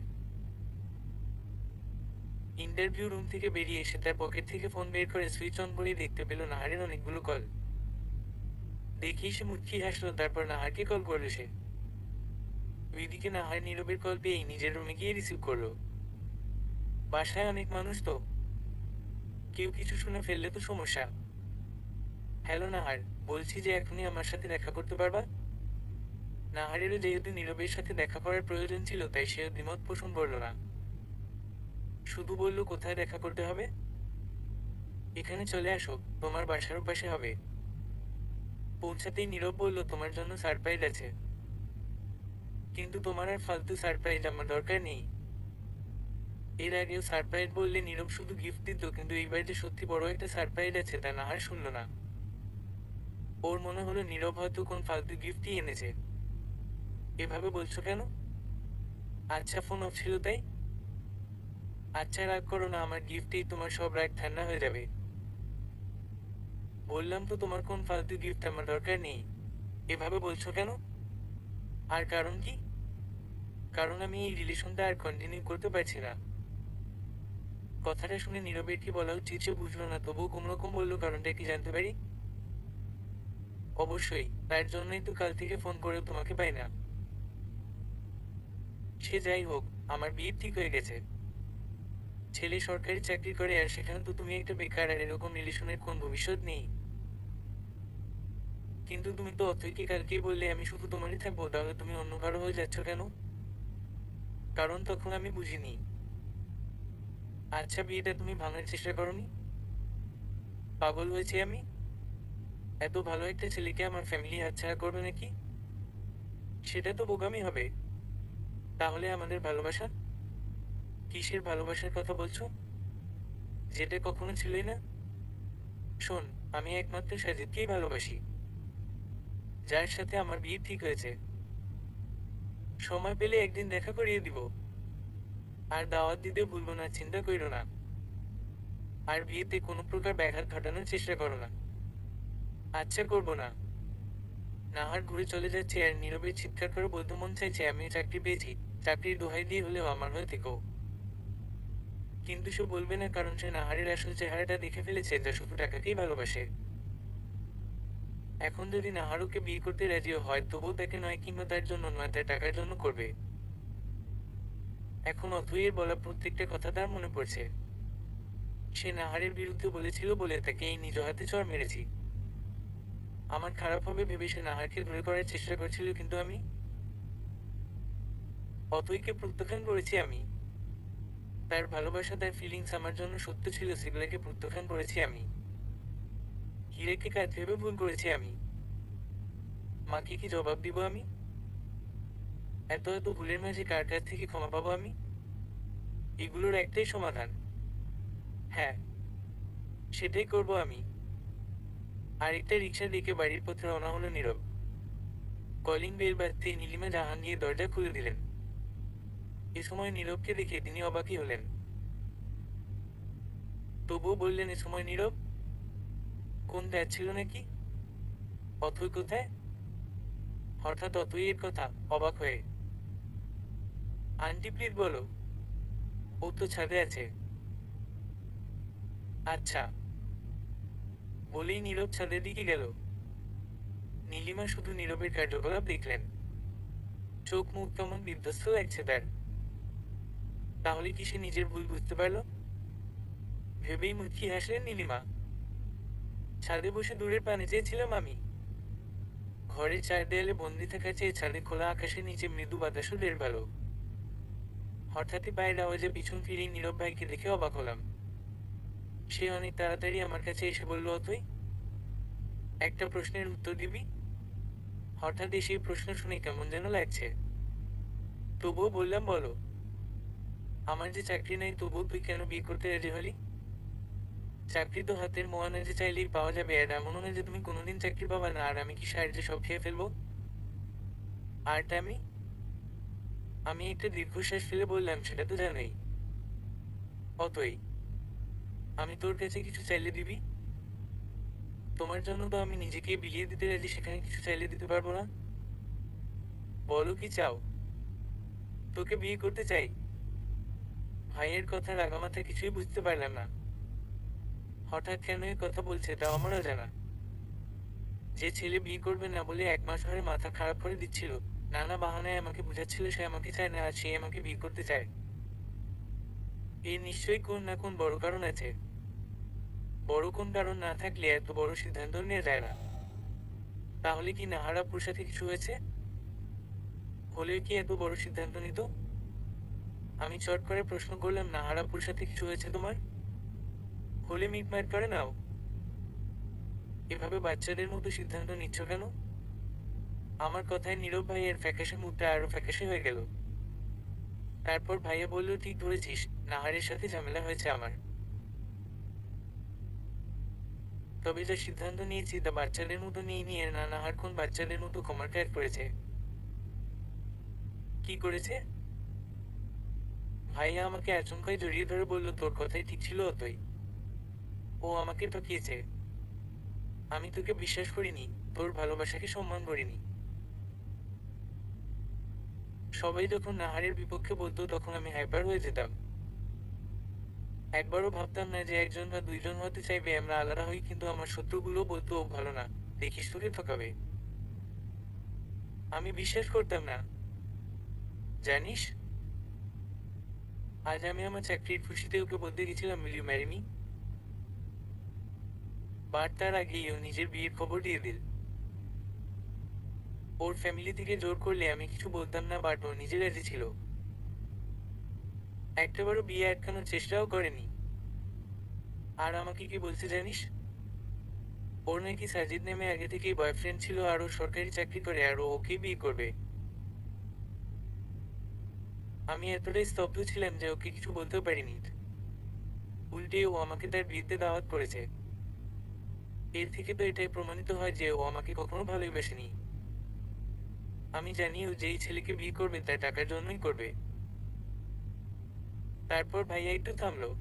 ইন্টারভিউ রুম থেকে বেরিয়ে এসে তার পকেট থেকে ফোন বের করে সুইচ অন করে দেখতে পেল নাহারের অনেকগুলো কল। দেখেই সে মুচকি হাসলো, তারপর নাহারকে কল করলো সে। ওইদিকে নাহার নীরবের কল পেয়েই নিজের রুমে গিয়ে রিসিভ করলো। বাসায় অনেক মানুষ তো, কেউ কিছু শুনে ফেললে তো সমস্যা। হ্যালো নাহার, বলছি যে এখনই আমার সাথে দেখা করতে পারবা? নাহারেরও যেহেতু নীরবের সাথে দেখা করার প্রয়োজন ছিল, তাই সেও দ্বিমত পোষণ করল না। শুধু বলল কোথায় দেখা করতে হবে। এখানে চলে আসো, তোমার বাসার পাশে হবে। পৌঁছাতেই নীরব বলল, তোমার জন্য সারপ্রাইজ আছে। কিন্তু তোমার আর ফালতু সারপ্রাইজ আমার দরকার নেই। এর আগেও সারপ্রাইজ বললে নীরব শুধু গিফট দিত, কিন্তু এইবার যে সত্যি বড় একটা সারপ্রাইজ আছে তা নাহার শুনল না। ওর মনে হলো নীরব হয়তো কোন ফালতু গিফটই এনেছে। এভাবে বলছো কেন? আচ্ছা, ফোন অফ ছিল তাই? আচ্ছা, রাগ করো না, আমার গিফটেই তোমার সব রাগ ঠান্ডা হয়ে যাবে। বললাম তো তোমার কোন ফালতু গিফট আমার দরকার নেই। এভাবে বলছো কেন? আর কারণ কি? কারণ আমি এই রিলেশনটা আর কন্টিনিউ করতে পারছি না। কথাটা শুনে নীরবের কি বলা উচিত সে বুঝলো না, তবুও কোনোরকম বললো, কারণটা কি জানতে পারি? অবশ্যই, তার জন্যই তো কাল থেকে ফোন করেও তোমাকে পাই না। সে যাই হোক, আমার বিয়ে ঠিক হয়ে গেছে। ছেলে সরকারি চাকরি করে, আর সেখানে তো তুমি একটা বেকার, আর এরকম রিলেশনের কোন ভবিষ্যৎ নেই। কিন্তু তুমি তো অথৈকে কালকেই বললে আমি শুধু তোমারই থাকবো, তাহলে তুমি অন্য কারো হয়ে যাচ্ছ কেন? কারণ তখন আমি বুঝিনি। আচ্ছা, বিয়েটা তুমি ভাঙার চেষ্টা করনি? পাগল হয়েছি আমি? এত ভালো একটা ছেলেকে আমার ফ্যামিলি হাতছাড়া করবে নাকি? সেটা তো বোকামি হবে। তাহলে আমাদের ভালোবাসা? কিসের ভালোবাসার কথা বলছো? যেটা কখনো ছিলই না। শোন, আমি একমাত্র সাজিদকেই ভালোবাসি, যার সাথে আমার বিয়ে ঠিক হয়েছে। সময় পেলে একদিন দেখা করিয়ে দিব। আর দাওয়াত দিতে ভুলবো না, চিন্তা কইরো না। আর বিয়েতে কোনো প্রকার ব্যাঘাত ঘটানোর চেষ্টা করো না। আচ্ছা, করবো না। নাহার ঘুরে চলে যাচ্ছে, আর নীরবে চিৎকার করে বলতে মন চাইছে, আমি চাকরি পেয়েছি, চাকরির দোহাই দিয়ে হলেও আমার হয়ে থেকো। কিন্তু সে বলবে না, কারণ সে নাহারের আসল চেহারাটা দেখে ফেলেছে, যা শুধু টাকাকেই ভালোবাসে। এখন যদি নাহারুকে বিয়ে করতে রাজিও হয়, তবুও তাকে নয়, কিংবা তার জন্য নয়, তার টাকার জন্য করবে। এখন অথইয়ের বলা প্রত্যেকটা কথা তার মনে পড়ছে। সে নাহারের বিরুদ্ধে বলেছিল বলে তাকে এই নিজ হাতে চড় মেরেছি। আমার খারাপ হবে ভেবে সে নাহারকে দূরে করার চেষ্টা করছিল, কিন্তু আমি অতইকে প্রত্যাখ্যান করেছি। আমি তার ভালোবাসা, তার ফিলিংস আমার জন্য সত্য ছিল, সেগুলোকে প্রত্যাখ্যান করেছি আমি। হিরেকে কাজ ভেবে ভুল করেছি আমি। মাকে কি জবাব দিব আমি? এত এত ভুলের মাঝে কার কাছ থেকে ক্ষমা পাবো আমি? এগুলোর একটাই সমাধান। হ্যাঁ, সেটাই করব আমি। আরেকটা রিক্সা ডেকে বাড়ির পথে রওনা হলো নীরব। কলিং বেল বাজতেই নীলিমা জাহাঙ্গীর দরজা খুলে দিলেন। এ সময় নীরবকে দেখে তিনি অবাকই হলেন। তবুও বললেন, এ সময় নীরব? কোন কাজ ছিল নাকি? অথই কোথায়? হঠাৎ অথইয়ের কথা, অবাক হয়ে। আন্টি, প্লিজ বলো। ও তো ছাদে আছে। আচ্ছা, বলেই নীরব ছাদের দিকে গেল। নীলিমা শুধু নীরবের কার্যকলাপ দেখলেন। চোখ মুখ কেমন বিধ্বস্ত লাগছে তার। তাহলে কি সে নিজের ভুল বুঝতে পারল? ভেবেই মুচকি হাসলেন নীলিমা। ছাদে বসে দূরের পানে চেয়েছিলাম আমি। ঘরের চার দেয়ালে বন্দি থাকার চেয়ে ছাদে খোলা আকাশের নিচে মৃদু বাতাসও ঢের ভালো। হঠাৎই পায়ের আওয়াজে পিছন ফিরেই নীরব ভাইকে দেখে অবাক হলাম। সে অনেক তাড়াতাড়ি আমার কাছে এসে বলল, অথই, একটা প্রশ্নের উত্তর দিবি? হঠাৎ সেই প্রশ্ন শুনে কেমন যেন লাগছে। তবুও বললাম, বলো। আমার যে চাকরি নাই, তবুও তুই কেন বিয়ে করতে রাজি হলি? চাকরি তো হাতের মোয়ানা, যে চাইলেই পাওয়া যাবে, আর এমনও না যে তুমি কোনোদিন চাকরি পাবা না। আর আমি কি সাহায্যে সব খেয়ে ফেলবো? আরটা আমি আমি একটা দীর্ঘশ্বাস ফেলে বললাম, সেটা তো জানোই। অতই, আমি তোর কাছে কিছু চাইলে দিবি? তোমার জন্য তো আমি নিজেকে বিলিয়ে দিতে রাজি, সেখানে কিছু চাইলে দিতে পারবো না? বলো, কি চাও? তোকে বিয়ে করতে চাই। ভাইয়ের কথার আগামাথা কিছুই বুঝতে পারলাম না। হঠাৎ কেন এই কথা বলছে তাও আমারও জানা। যে ছেলে বিয়ে করবে না বলে 1 মাস ধরে মাথা খারাপ করে দিচ্ছিল, নানা বাহানায় আমাকে বুঝাচ্ছিল সে আমাকে চায় না, আর সে আমাকে বিয়ে করতে চায়। এর নিশ্চয়ই কোন না কোন বড় কারণ আছে। বড় কোন কারণ না থাকলে এত বড় সিদ্ধান্ত নিয়ে যায় না। তাহলে কি নাহারাপুর সাথে কিছু হয়েছে? হলেও কি এত বড় সিদ্ধান্ত নিত? আমি চট করে প্রশ্ন করলাম, নাহারাপুর সাথে কিছু হয়েছে তোমার? হলে মিটমাট করে নাও। এভাবে বাচ্চাদের মতো সিদ্ধান্ত নিচ্ছ কেন? আমার কথায় নীরব ভাইয়ের ফ্যাকাশে মুখটা আরো ফ্যাকাশে হয়ে গেল। তারপর ভাইয়া বলল, ঠিক ধরেছিস, নাহারের সাথে ঝামেলা হয়েছে আমার। তবে যা সিদ্ধান্ত নিয়েছি তা বাচ্চাদের মতো নিয়ে না। নাহার কোন বাচ্চাদের মতো কমার ক্যাট করেছে। কি করেছে? ভাইয়া আমাকে আচমকাই জড়িয়ে ধরে বলল, তোর কথাই ঠিক ছিল অতই। ও আমাকে ঠকিয়েছে। আমি তোকে বিশ্বাস করিনি, তোর ভালোবাসাকে সম্মান করিনি। সবাই যখন নাহারের বিপক্ষে বলতো তখন আমি হাইপার হয়ে যেতাম। একবারও ভাবতাম না যে একজন বা দুইজন হতে চাইবে আমরা আলাদা হই, কিন্তু আমার শত্রুগুলো বলতো ও ভালো না, দেখিস তোকে ঠকাবে। আমি বিশ্বাস করতাম না। জানিস, আজ আমি আমার চাকরির খুশিতে ওকে বলতে গেছিলাম, will you marry me? But তার আগেই ও নিজের বিয়ের খবর দিয়ে দিল। ওর ফ্যামিলি থেকে জোর করলে আমি কিছু বলতাম না, বাট ও নিজে রাজি ছিল। একটাবারও বিয়ে আটকানোর চেষ্টাও করেনি। আর আমাকে কি বলছে জানিস? ওর নাকি সাজিদ নামে আগে থেকেই বয়ফ্রেন্ড ছিল, আর ও সরকারি চাকরি করে, আর ও ওকে বিয়ে করবে। আমি এতটাই স্তব্ধ ছিলাম যে ওকে কিছু বলতেও পারিনি। উল্টে ও আমাকে তার বিয়েতে দাওয়াত করেছে। এর থেকে তো এটাই প্রমাণিত হয় যে ও আমাকে কখনো ভালোবাসেনি। আমি জানি ও যেই ছেলেকে বিয়ে করবে তার টাকার জন্যই করবে। তারপর ভাইয়া একটু থামলো।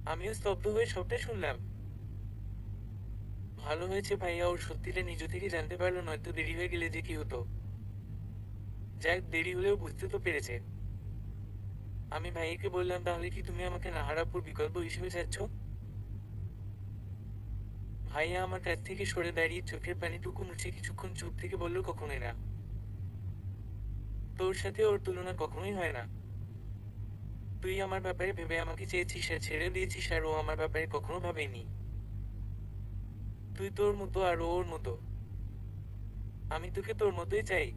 আমিও স্তব্ধ হয়ে সবটা শুনলাম। ভালো হয়েছে ভাইয়া ওর সত্যিটা নিজ থেকে জানতে পারলো, নয়তো দেরি হয়ে গেলে যে কি হতো। যাক, দেরি হলেও বুঝতে তো পেরেছে। আমি ভাইয়াকে বললাম, তাহলে কি তুমি আমাকে নাহারাপুর বিকল্প হিসেবে চাচ্ছ? ভাইয়া আমার কাছ থেকে সরে দাঁড়িয়ে চোখের পানিটুকু মুছে কিছুক্ষণ চুপ থেকে বলল, কখনোই না। তোর সাথে ওর তুলনা কখনোই হয় না। তুই আমার ব্যাপারে ভেবে আমাকে চেয়েছিস আর ছেড়ে দিয়েছিস, আর ও আমার ব্যাপারে কখনো ভাবেনি। তুই তোর মতো আর ও ওর মতো। আমি তোকে তোর মতোই চাই।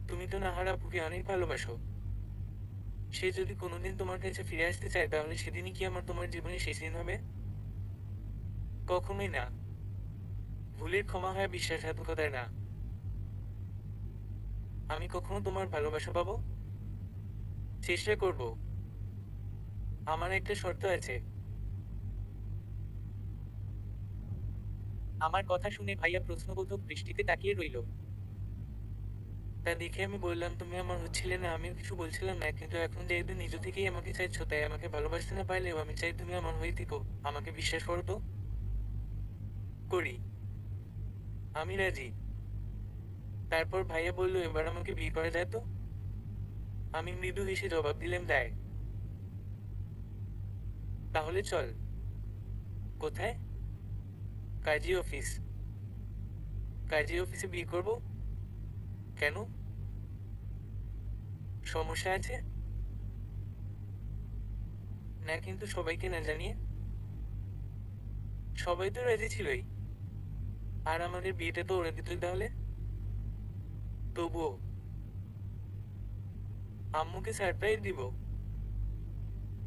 তুমি তো নাহারাপুকে অনেক ভালোবাসো। সে যদি কোনোদিন তোমার কাছে ফিরে আসতে চায় তাহলে সেদিনই কি আমার তোমার জীবনে শেষ দিন হবে? কখনোই না। ভুলের ক্ষমা হয় বিশ্বাসঘাতকতার না। আমি কখনো তোমার ভালোবাসা পাবো? চেষ্টা করব। আমার একটা শর্ত আছে। আমার কথা শুনে ভাইয়া প্রশ্নবোধক দৃষ্টিতে তাকিয়ে রইল। তা দেখে আমি বললাম, তুমি আমার হচ্ছিলে না। আমিও কিছু বলছিলাম না, কিন্তু এখন যেহেতু নিজ থেকেই আমাকে চাইছো, তাই আমাকে ভালোবাসতে না পারলেও আমি চাই তুমি আমার হয়ে থেকো। আমাকে বিশ্বাস করো তো? করি। আমি রাজি। তারপর ভাইয়া বলল, এবার আমাকে বিয়ে করা যায় তো? আমি মৃদু হেসে জবাব দিলাম, দেয়। তাহলে চল। কোথায়? কাজী অফিস। কাজী অফিসে বিয়ে করব? কেন? সমস্যা আছে? না, কিন্তু সবাইকে না জানিয়ে। সবাই তো রাজি ছিলই। আর আমাদের বিয়েটা তো ওরা দিতই তাহলে। তবুও আম্মুকে সারপ্রাইজ দিব।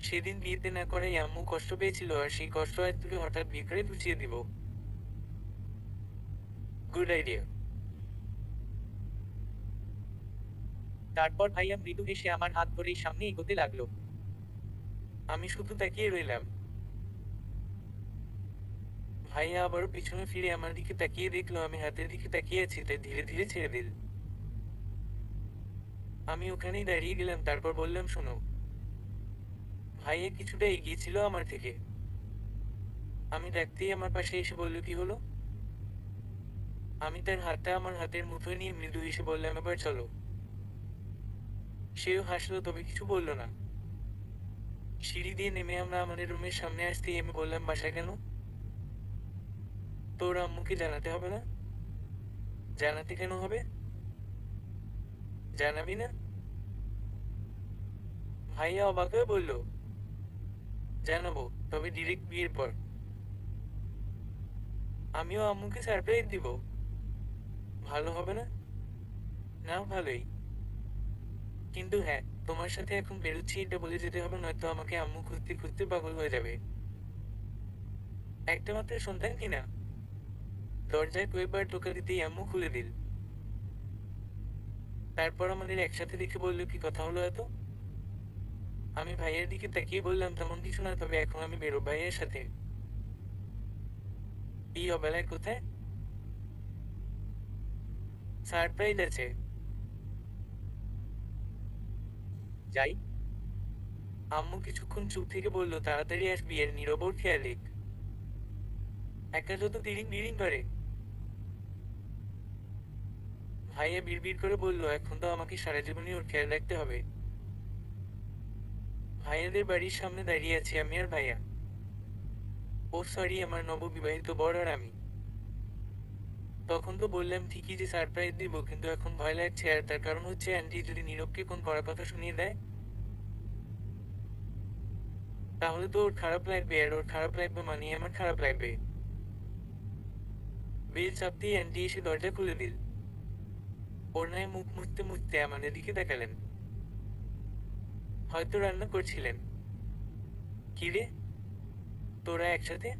সেদিন বিয়েতে না করাই আম্মু কষ্ট পেয়েছিল, আর সেই কষ্ট আজ তোকে হঠাৎ বিয়ে করে বুঝিয়ে দিব। Good idea. তারপর ভাইয়া মৃদু হেসে আমার হাত ধরেই সামনে এগোতে লাগলো। আমি শুধু তাকিয়ে রইলাম। ভাইয়া আবারও পিছনে ফিরে আমার দিকে তাকিয়ে দেখলো আমি হাতের দিকে তাকিয়ে আছি, তাই ধীরে ধীরে ছেড়ে দিল। আমি ওখানেই দাঁড়িয়ে গেলাম। তারপর বললাম, শোনো। ভাইয়া কিছুটা এগিয়ে ছিল আমার থেকে। আমি ডাকতেই আমার পাশে এসে বলল, কি হলো? আমি তার হাতটা আমার হাতের মুঠোয় নিয়ে মৃদু হেসে বললাম, এবার চলো। সেও হাসলো, তবে কিছু বলল না। সিঁড়ি দিয়ে নেমে আমরা আমাদের রুমের সামনে আসতেই আমি বললাম, বাসা কেন? তোর আম্মুকে জানাতে হবে না? জানাতে কেন হবে? জানাবি না? ভাইয়া অবাক হয়ে বলল, জানাবো, তবে ডিরেক্ট বিয়ের পর। আমিও আম্মুকে সারপ্রাইজ দিব। ভালো হবে না? না, ভালোই। কিন্তু হ্যাঁ, তোমার সাথে এখন বেরোচ্ছি এটা বলে যেতে হবে, নয়তো আমাকে আম্মু খুঁজতে খুঁজতে পাগল হয়ে যাবে। একটা মাত্র সন্তান কিনা। দরজায় কয়েকবার টোকা দিতেই আম্মু খুলে দিল। তারপর আমাদের একসাথে দেখে বলল, কি কথা হলো এত? আমি ভাইয়ের দিকে তাকিয়ে বললাম, তেমন কিছু না, তবে এখন আমি বেরো ভাইয়ের সাথে। এই অবেলায় কোথায়? সারপ্রাইজ আছে। যাই। আম্মু কিছুক্ষণ চুপ থেকে বলল, তাড়াতাড়ি আসবি, এর নীরব ওর খেয়াল রেখ। একা যত তিরিং বিরিং করে। ভাইয়া বিড়বিড় করে বলল, এখন তো আমাকে সারা জীবনই ওর খেয়াল রাখতে হবে। ভাইয়াদের বাড়ির সামনে দাঁড়িয়ে আছি আমি আর ভাইয়া। ও সরি, আমার নববিবাহিত বর আর আমি। তখন তো বললাম ঠিকই যে সারপ্রাইজ দিব, কিন্তু এখন ভয় লাগছে। আর তার কারণ হচ্ছে, আন্টি যদি নীরবকে কোন কড়া কথা শুনিয়ে দেয়, তাহলে তো ওর খারাপ লাগবে, আর ওর খারাপ লাগবে মানে আমার খারাপ লাগবে। বেল চাপতেই আন্টি এসে দরজা খুলে দিল। ওড়নায় মুখ মুছতে মুছতে আমাদের দিকে তাকালেন। হয়তো রান্না করছিলেন। কিরে, তোরা একসাথে?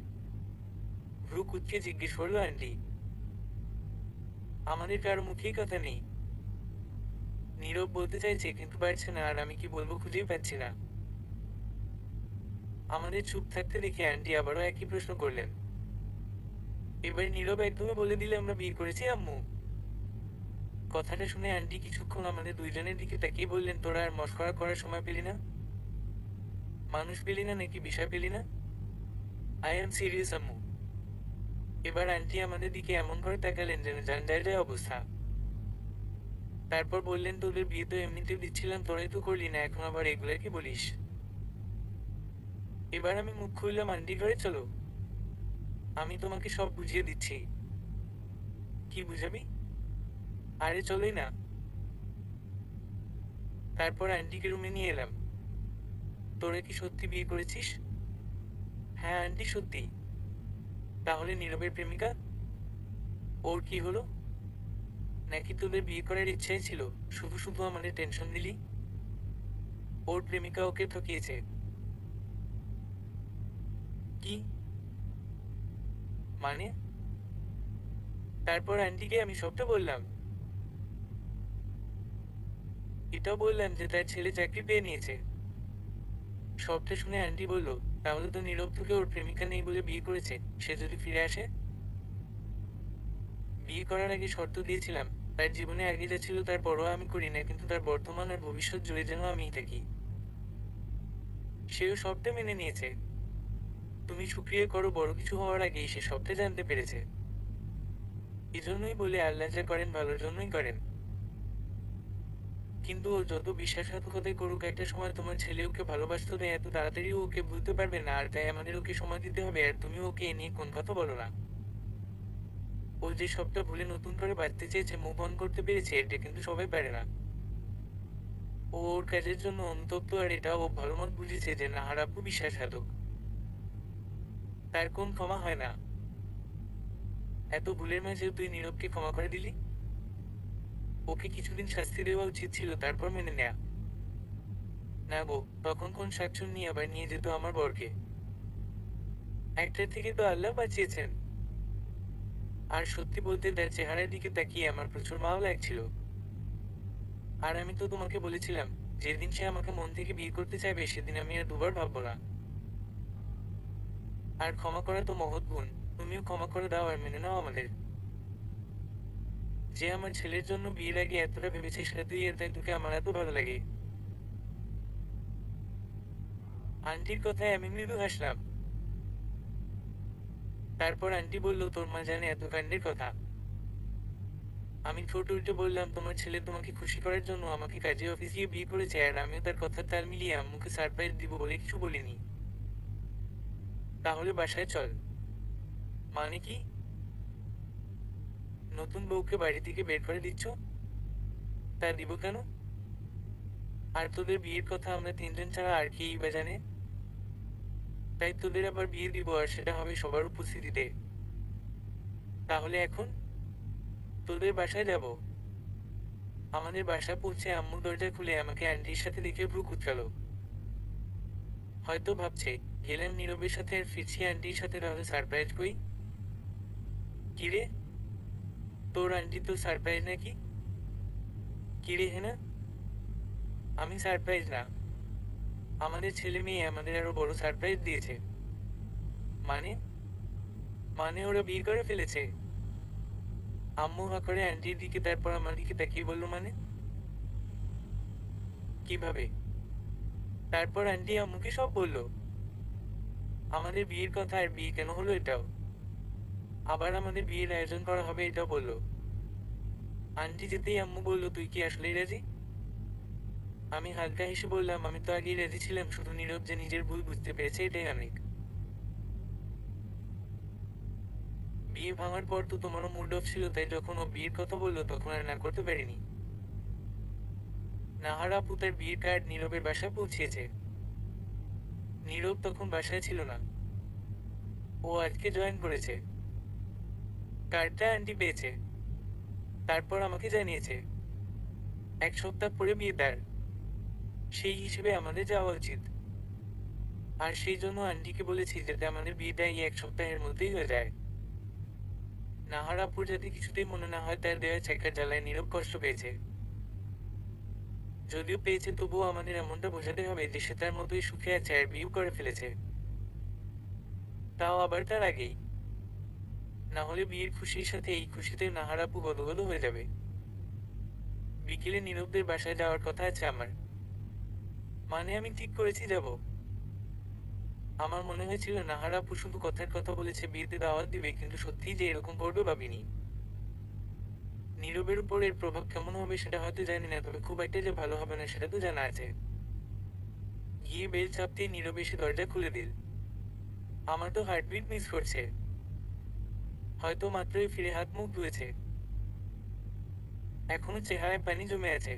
ভ্রু কুঁচকে জিজ্ঞেস করলো আন্টি। আমাদের কারো মুখেই কথা নেই। নীরব বলতে চাইছে কিন্তু পারছে না, আর আমি কি বলবো খুঁজেই পাচ্ছি না। আমাদের চুপ থাকতে দেখে আন্টি আবারও একই প্রশ্ন করলেন। এবার নীরব একদমই বলে দিলে, আমরা বিয়ে করেছি আম্মু। কথাটা শুনে আন্টি কিছুক্ষণ আমাদের দুইজনের দিকে তাকিয়ে বললেন, তোরা আর মশকরা করার সময় পেলি না? মানুষ পেলি না নাকি বিষয় পেলি না? আই এম সিরিয়াস আম্মু। এবার আন্টি আমাদের দিকে এমন করে তাকালেন যেন জানজাইলের অবস্থা। তারপর বললেন, তোদের বিয়ে তো এমনিতেও দিচ্ছিলাম, তোরাই তো করলি না, এখন আবার এগুলা কি বলিস? এবার আমি মুখ খুললাম, আন্টি ঘরে চলো, আমি তোমাকে সব বুঝিয়ে দিচ্ছি। কি বুঝাবি? আরে চলোই না। তারপর আন্টিকে রুমে নিয়ে এলাম। তোরা কি সত্যি বিয়ে করেছিস? হ্যাঁ আন্টি, সত্যি। তাহলে নীরবের প্রেমিকা? ওর কি হলো? নাকি তোদের বিয়ে করার ইচ্ছাই ছিল, শুধু শুধু আমাদের টেনশন দিলি? ওর প্রেমিকা ওকে ঠকিয়েছে। কি মানে? তারপর আন্টিকে আমি সবটা বললাম। এটাও বললাম যে তার ছেলে চাকরি পেয়ে নিয়েছে। সবটা শুনে আন্টি বলল, তাহলে তো নীরব তোকে ওর প্রেমিকা নেই বলে বিয়ে করেছে, সে যদি ফিরে আসে? বিয়ে করার আগে শর্ত দিয়েছিলাম, তার জীবনে আগে যা ছিল তার পরোয়া আমি করি না, কিন্তু তার বর্তমান আর ভবিষ্যৎ জুড়ে যেন আমিই থাকি। সেও সবটা মেনে নিয়েছে। তুমি শুক্রিয়া করো, বড় কিছু হওয়ার আগেই সে সবটা জানতে পেরেছে। এজন্যই বলে, আল্লাহ যা করেন ভালোর জন্যই করেন। কিন্তু ও যত বিশ্বাসঘাতকতাই করুক, একটা সময় তোমার ছেলে ওকে ভালোবাসতো না, এত তাড়াতাড়ি ও ওকে ভুলতে পারবে না, আর তাই আমাদের ওকে সময় দিতে হবে। আর তুমি ওকে এ নিয়ে কোন কথা বলো না। ও যে সবটা ভুলে নতুন করে বাঁচতে চেয়েছে, মুভ অন করতে পেরেছে, এটা কিন্তু সবাই পারে না। ও ওর কাজের জন্য অনুতপ্ত, আর এটাও ও ভালোমত বুঝেছে যে নাহার আপু বিশ্বাসঘাতক। তার কোন ক্ষমা হয় না। এত ভুলের মাঝেও তুই নীরবকে ক্ষমা করে দিলি? ওকে কিছুদিন শাস্তি দেওয়া উচিত ছিল, তারপর মেনে নেয়া। না গো, তখন কোন শাকচুন নিয়ে আবার নিয়ে যেত আমার বরকে। একটার থেকে তো আল্লাহ বাঁচিয়েছেন। আর সত্যি বলতে, তার চেহারার দিকে তাকিয়ে আমার প্রচুর মাও লাগছিল। আর আমি তো তোমাকে বলেছিলাম, যেদিন সে আমাকে মন থেকে বিয়ে করতে চাইবে, সেদিন আমি আর দুবার ভাববো না। আর ক্ষমা করা তো মহৎ গুণ। তুমিও ক্ষমা করে দাও আর মেনে নাও আমাদের। যে আমার ছেলের জন্য বিয়ের আগে এতটা ভেবেছে, সেটা তুই, আর তাই তোকে আমার এত ভালো লাগে। আন্টির কথায় আমি মৃদু হাসলাম। তারপর আন্টি বলল, তোর মা জানে এত কাণ্ডের কথা? আমি ঠোঁট উল্টে বললাম, তোমার ছেলে তোমাকে খুশি করার জন্য আমাকে কাজে অফিস গিয়ে বিয়ে করেছে, আর আমিও তার কথার তাল মিলিয়ে আম্মুকে সারপ্রাইজ দিব বলে কিছু বলিনি। তাহলে বাসায় চল। মানে কি? নতুন বউকে বাড়ি থেকে বের করে দিচ্ছ? তা দিব কেন? আর তোদের বিয়ের কথা আমরা তিনজন ছাড়া আর কেই বা জানে? তাই তোদের আবার বিয়ে দিব, আর সেটা হবে সবার উপস্থিতিতে। তাহলে এখন তোদের বাসায় যাব। আমাদের বাসায় পৌঁছে আম্মু দরজা খুলে আমাকে আন্টির সাথে দেখে ভ্রু কুঁচকালো। হয়তো ভাবছে, গেলাম নীরবের সাথে আর ফিরছি আন্টির সাথে, তাহলে সারপ্রাইজ কই? কিরে, তোর আন্টি তো সারপ্রাইজ নাকি? কিরে হেনা, আমি সারপ্রাইজ না। আমাদের ছেলে মেয়ে আমাদের আরো বড় সারপ্রাইজ দিয়েছে। মানে? মানে ওরা বিয়ে করে ফেলেছে। আম্মু হা করে আন্টির দিকে, তারপর আমার দিকে তাকিয়ে বলল, মানে কিভাবে? তারপর আন্টি আম্মুকে সব বলল, আমাদের বিয়ের কথা আর বিয়ে কেন হলো এটাও। আবার আমাদের বিয়ের আয়োজন করা হবে এটাও বলল। আন্টি যেতেই আম্মু বলল, তুই কি আসলেই রাজি? আমি হালকা হেসে বললাম, আমি তো আগেই রাজি ছিলাম, শুধু নীরব যে নিজের ভুল বুঝতে পেরেছে এটাই অনেক। বিয়ে ভাঙার পর তো তোমারও মুড অফ ছিল, তাই যখন ও বিয়ের কথা বললো তখন আর না করতে পারিনি। নাহার আপু তার বিয়ের কার্ড নীরবের বাসায় পৌঁছিয়েছে। নীরব তখন বাসায় ছিল না, ও আজকে জয়েন করেছে। কার্ডটা আন্টি পেয়েছে, তারপর আমাকে জানিয়েছে 1 সপ্তাহ পরে বিয়ে তার। সেই হিসেবে আমাদের যাওয়া উচিত। আর সেই জন্য আন্টিকে বলেছি যাতে আমাদের বিয়েটা এই 1 সপ্তাহের মধ্যেই হয়ে যায়। নাহার আপুর যাতে কিছুতেই মনে না হয় তার দেওয়া চেকার জ্বালায় নীরব কষ্ট পেয়েছে। যদিও পেয়েছে, তবুও আমাদের এমনটা বোঝাতে হবে যে সে তার মতোই সুখে আছে আর বিয়ে করে ফেলেছে, তাও আবার তার আগেই। না হলে বিয়ের খুশির সাথে এই খুশিতে নাহার আপু গদগদ হয়ে যাবে। বিকেলে নীরবদের বাসায় যাওয়ার কথা আছে আমার। মানে আমি ঠিক করেছি যাব। আমার মনে হয়েছিল নাহার আপু শুধু কথার কথা বলেছে বিয়েতে দাওয়াত দিবে, কিন্তু সত্যিই যে এরকম করবে ভাবিনি। নীরবের উপর এর প্রভাব কেমন হবে সেটা হয়তো জানি না, তবে খুব একটা যে ভালো হবে না সেটা তো জানা আছে। গিয়ে বেল চাপতেই নীরব এসে দরজা খুলে দিল। আমার তো হার্টবিট মিস করছে। হয়তো মাত্রই ফিরে হাত মুখ ধুয়েছে, এখনো চেহারায় পানি জমে আছে।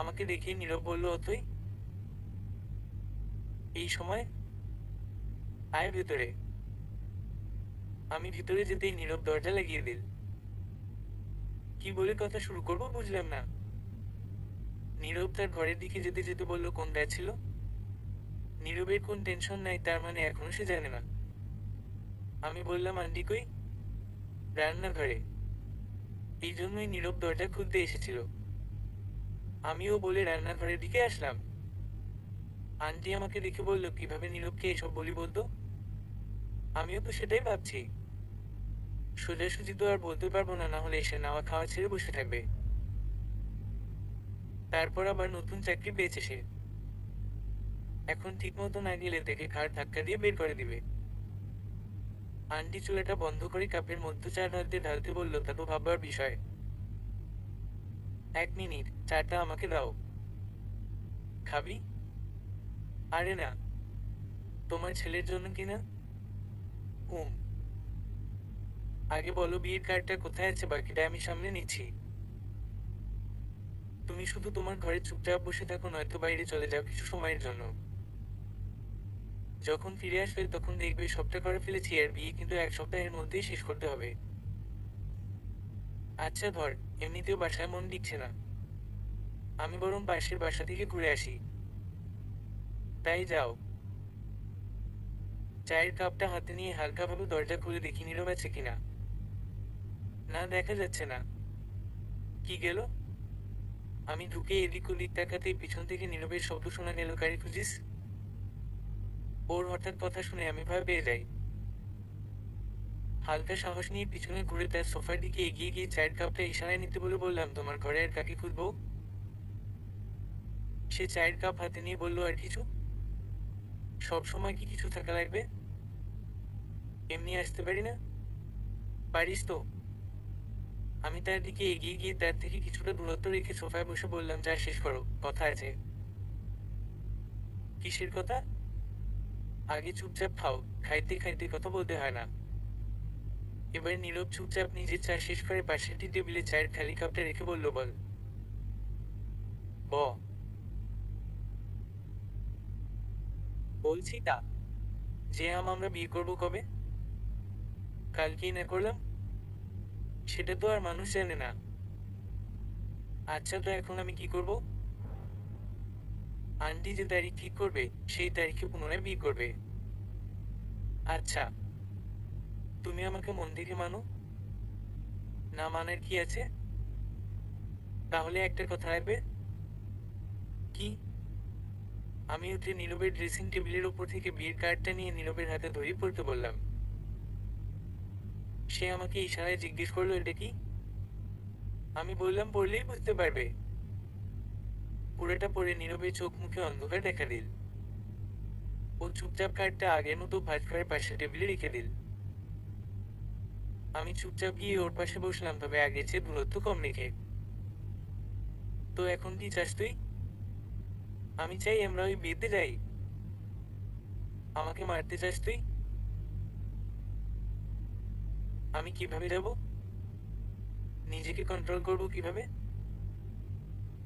আমাকে দেখে নীরব বলল, অতই এই সময়, আয় ভেতরে। আমি ভিতরে যেতেই নীরব দরজা লাগিয়ে দিল। কি বলে কথা শুরু করবো বুঝলাম না। নীরব তার ঘরের দিকে যেতে যেতে বলল, কোন ব্যাচ ছিল? নীরবের কোন টেনশন নাই, তার মানে এখনো সে জানে না। আমি বললাম, আন্টি কই? রান্নাঘরে। এই জন্যই নীরব দরজা খুলতে এসেছিল। আমিও বলে রান্নাঘরের দিকে আসলাম। আন্টি আমাকে দেখে বলল, কিভাবে নীরবকে এসব বলি বলতো? আমিও তো সেটাই ভাবছি। সোজাসুজি তো আর বলতে পারবো না, না হলে এসে নাওয়া খাওয়া ছেড়ে বসে থাকবে। তারপর আবার নতুন চাকরি পেয়েছে সে, এখন ঠিক মতো না গেলে তাকে ঘাড় ধাক্কা দিয়ে বের করে দিবে। আন্টি চুলাটা বন্ধ করে কাপের মধ্যে চা ঢালতে ঢালতে বলল, তা তো ভাববার বিষয়। 1 মিনিট, চাটা আমাকে দাও। খাবি? আরে না, তোমার ছেলের জন্য কিনা। হুম। আগে বলো বিয়ের কার্ডটা কোথায় আছে, বাকিটা আমি সামলে নিচ্ছি। তুমি শুধু তোমার ঘরে চুপচাপ বসে থাকো, নয়তো বাইরে চলে যাও কিছু সময়ের জন্য। যখন ফিরে আসবে তখন দেখবে সবটা করে ফেলেছি, আর বিয়ে কিন্তু 1 সপ্তাহের মধ্যেই শেষ করতে হবে। আচ্ছা ধর, এমনিতেও বাসায় মন দিচ্ছে না, আমি বরং পাশের বাসা থেকে ঘুরে আসি। তাই যাও। চায়ের কাপটা হাতে নিয়ে হালকাভাবে দরজা খুলে দেখি নীরব আছে কিনা। না, দেখা যাচ্ছে না। কি গেল? আমি ঢুকে এদিক ওদিক তাকাতেই পিছন থেকে নীরবের শব্দ শোনা গেল, গাড়ি খুঁজিস? ওর হঠাৎ কথা শুনে আমি ভয় পেয়ে যাই। হালকা সাহস নিয়ে পিছনে ঘুরে তার সোফার দিকে এগিয়ে গিয়ে চায়ের কাপটা ইশারায় নিতে বলে বললাম, তোমার ঘরে আর কাকে খুঁজবো? সে চায়ের কাপ হাতে নিয়ে বলল, আর কিছু? সব সময় কি কিছু থাকা লাগবে? এমনি আসতে পারি না? পারিস তো। আমি তার দিকে এগিয়ে গিয়ে তার থেকে কিছুটা দূরত্ব রেখে সোফায় বসে বললাম, চা শেষ করো, কথা আছে। কিসের কথা? আগে চুপচাপ খাও, খাইতে খাইতে কথা বলতে হয় না। এবার নীরব চুপচাপ নিজের চা শেষ করে পাশের টেবিলে চায়ের খালি কাপটা রেখে বলল, বল। ব। বলছি তা, যে আমরা বিয়ে করবো কবে? কালকেই না করলাম? সেটা তো আর মানুষ জানে না। আচ্ছা, তো এখন আমি কি করব? আন্টি যে তারিখ ঠিক করবে সেই তারিখে পুনরায় বিয়ে করবে। আচ্ছা, তুমি আমাকে মন থেকে মানো? না মানার কি আছে? তাহলে একটা কথা রাখবে? কি? আমি উঠে নীরবের ড্রেসিং টেবিলের উপর থেকে বিয়ের কার্ডটা নিয়ে নীরবের হাতে ধরিয়ে পড়তে বললাম। সে আমাকে ইশারায় জিজ্ঞেস করলো, এটা কি? আমি বললাম, পড়লেই বুঝতে পারবে। পুরোটা পড়ে নীরবের চোখ মুখে অন্ধকার দেখা দিল। ও চুপচাপ কার্ডটা আগের মতো ভাঁজ করে পাশে টেবিলে রেখে দিল। আমি চুপচাপ গিয়ে ওর পাশে বসলাম, তবে আগের চেয়ে দূরত্ব কম রেখে। তো এখন কি চাস তুই? আমি চাই আমরা ওই বিয়েতে যাই। আমাকে মারতে চাস তুই? আমি কিভাবে যাব? নিজেকে কন্ট্রোল করব কিভাবে?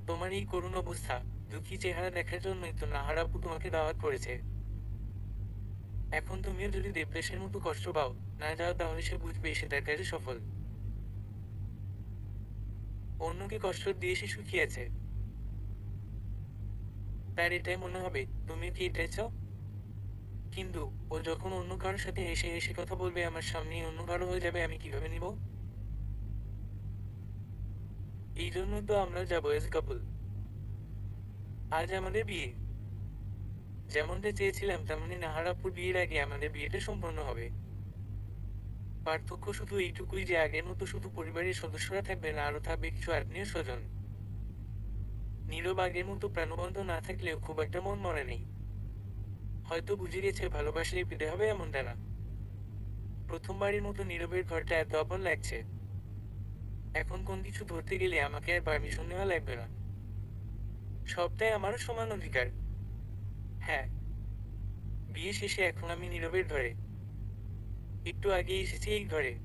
তোমার এই করুণ অবস্থা, দুঃখী চেহারা দেখার জন্যই তো নাহার আপু তোমাকে দাওয়াত করেছে। এখন তুমিও যদি দেবদাসের মতো কষ্ট পাও, না যাও, তাহলে সে বুঝবে সে তার কাজে সফল। অন্যকে কষ্ট দিয়ে সে সুখী আছে। তার এটাই মনে হবে। তুমি কি এটাই চাও? কিন্তু ও যখন অন্য কারোর সাথে হেসে হেসে কথা বলবে, আমার সামনেই অন্য কারো হয়ে যাবে, আমি কিভাবে নিব? এই জন্য তো আমরা যাবো এজ কাপল। আজ আমাদের বিয়ে। যেমনটা চেয়েছিলাম তেমনি নাহার আপুর বিয়ের আগে আমাদের বিয়েটা সম্পন্ন হবে। পার্থক্য শুধু এইটুকুই যে আগের মতো শুধু পরিবারের সদস্যরা থাকবে না, আরো থাকবে কিছু আত্মীয় স্বজন। নীরব আগের মতো প্রাণবন্ত না থাকলেও খুব একটা মন মনে নেই। হয়তো বুঝে গেছে ভালোবাসলেই পেতে হবে এমনটা না। প্রথমবারের মতো নীরবের ঘরটা এত আপন লাগছে। এখন কোন কিছু ধরতে গেলে আমাকে আর পারমিশন নেওয়া লাগবে না। সবটাই আমারও সমান অধিকার। হ্যাঁ, বিয়ে শেষে এখন আমি নীরবের ঘরে। একটু আগে এসেছি এই ঘরে।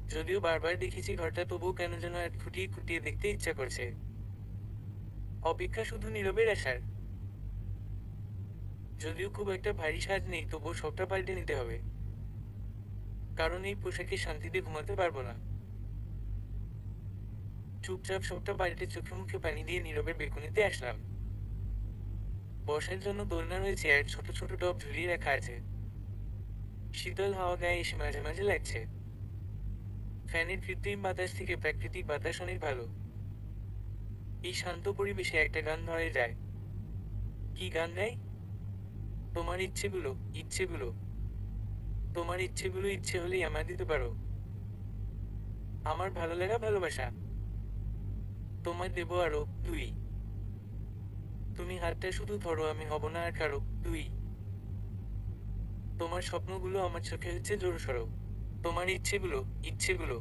যদিও বারবার দেখেছি ঘরটা, তবুও কেন যেন এক খুঁটিয়ে খুঁটিয়ে দেখতে ইচ্ছা করছে। অপেক্ষা শুধু নীরবের আসার। যদিও খুব একটা ভারী সাজ নেই, তবুও সবটা পাল্টে নিতে হবে। কারণ এই পোশাকে শান্তিতে ঘুমাতে পারবো না। চুপচাপ সবটা পাল্টে চোখে মুখে পানি দিয়ে নীরবের বেকুনিতে আসলাম। বসার জন্য দোলনা রয়েছে আর ছোট ছোট টব ঝুলিয়ে রাখা আছে। শীতল হাওয়া গায়ে এসে মাঝে মাঝে লাগছে। ফ্যানের কৃত্রিম বাতাস থেকে প্রাকৃতিক বাতাস অনেক ভালো। এই শান্ত পরিবেশে একটা গান ধরা যায়। কি গান গায়? তোমার ইচ্ছেগুলো, ইচ্ছেগুলো, তোমার ইচ্ছেগুলো ইচ্ছে হলেই আমায় দিতে পারো। আমার ভালো লাগা ভালোবাসা তোমায় দেবো আরো। দুই। তুমি হাতটা শুধু ধরো, আমি হব না আর কারো। দুই। তোমার স্বপ্নগুলো আমার চোখে হচ্ছে জোরসড়ো। তোমার ইচ্ছেগুলো, ইচ্ছেগুলো।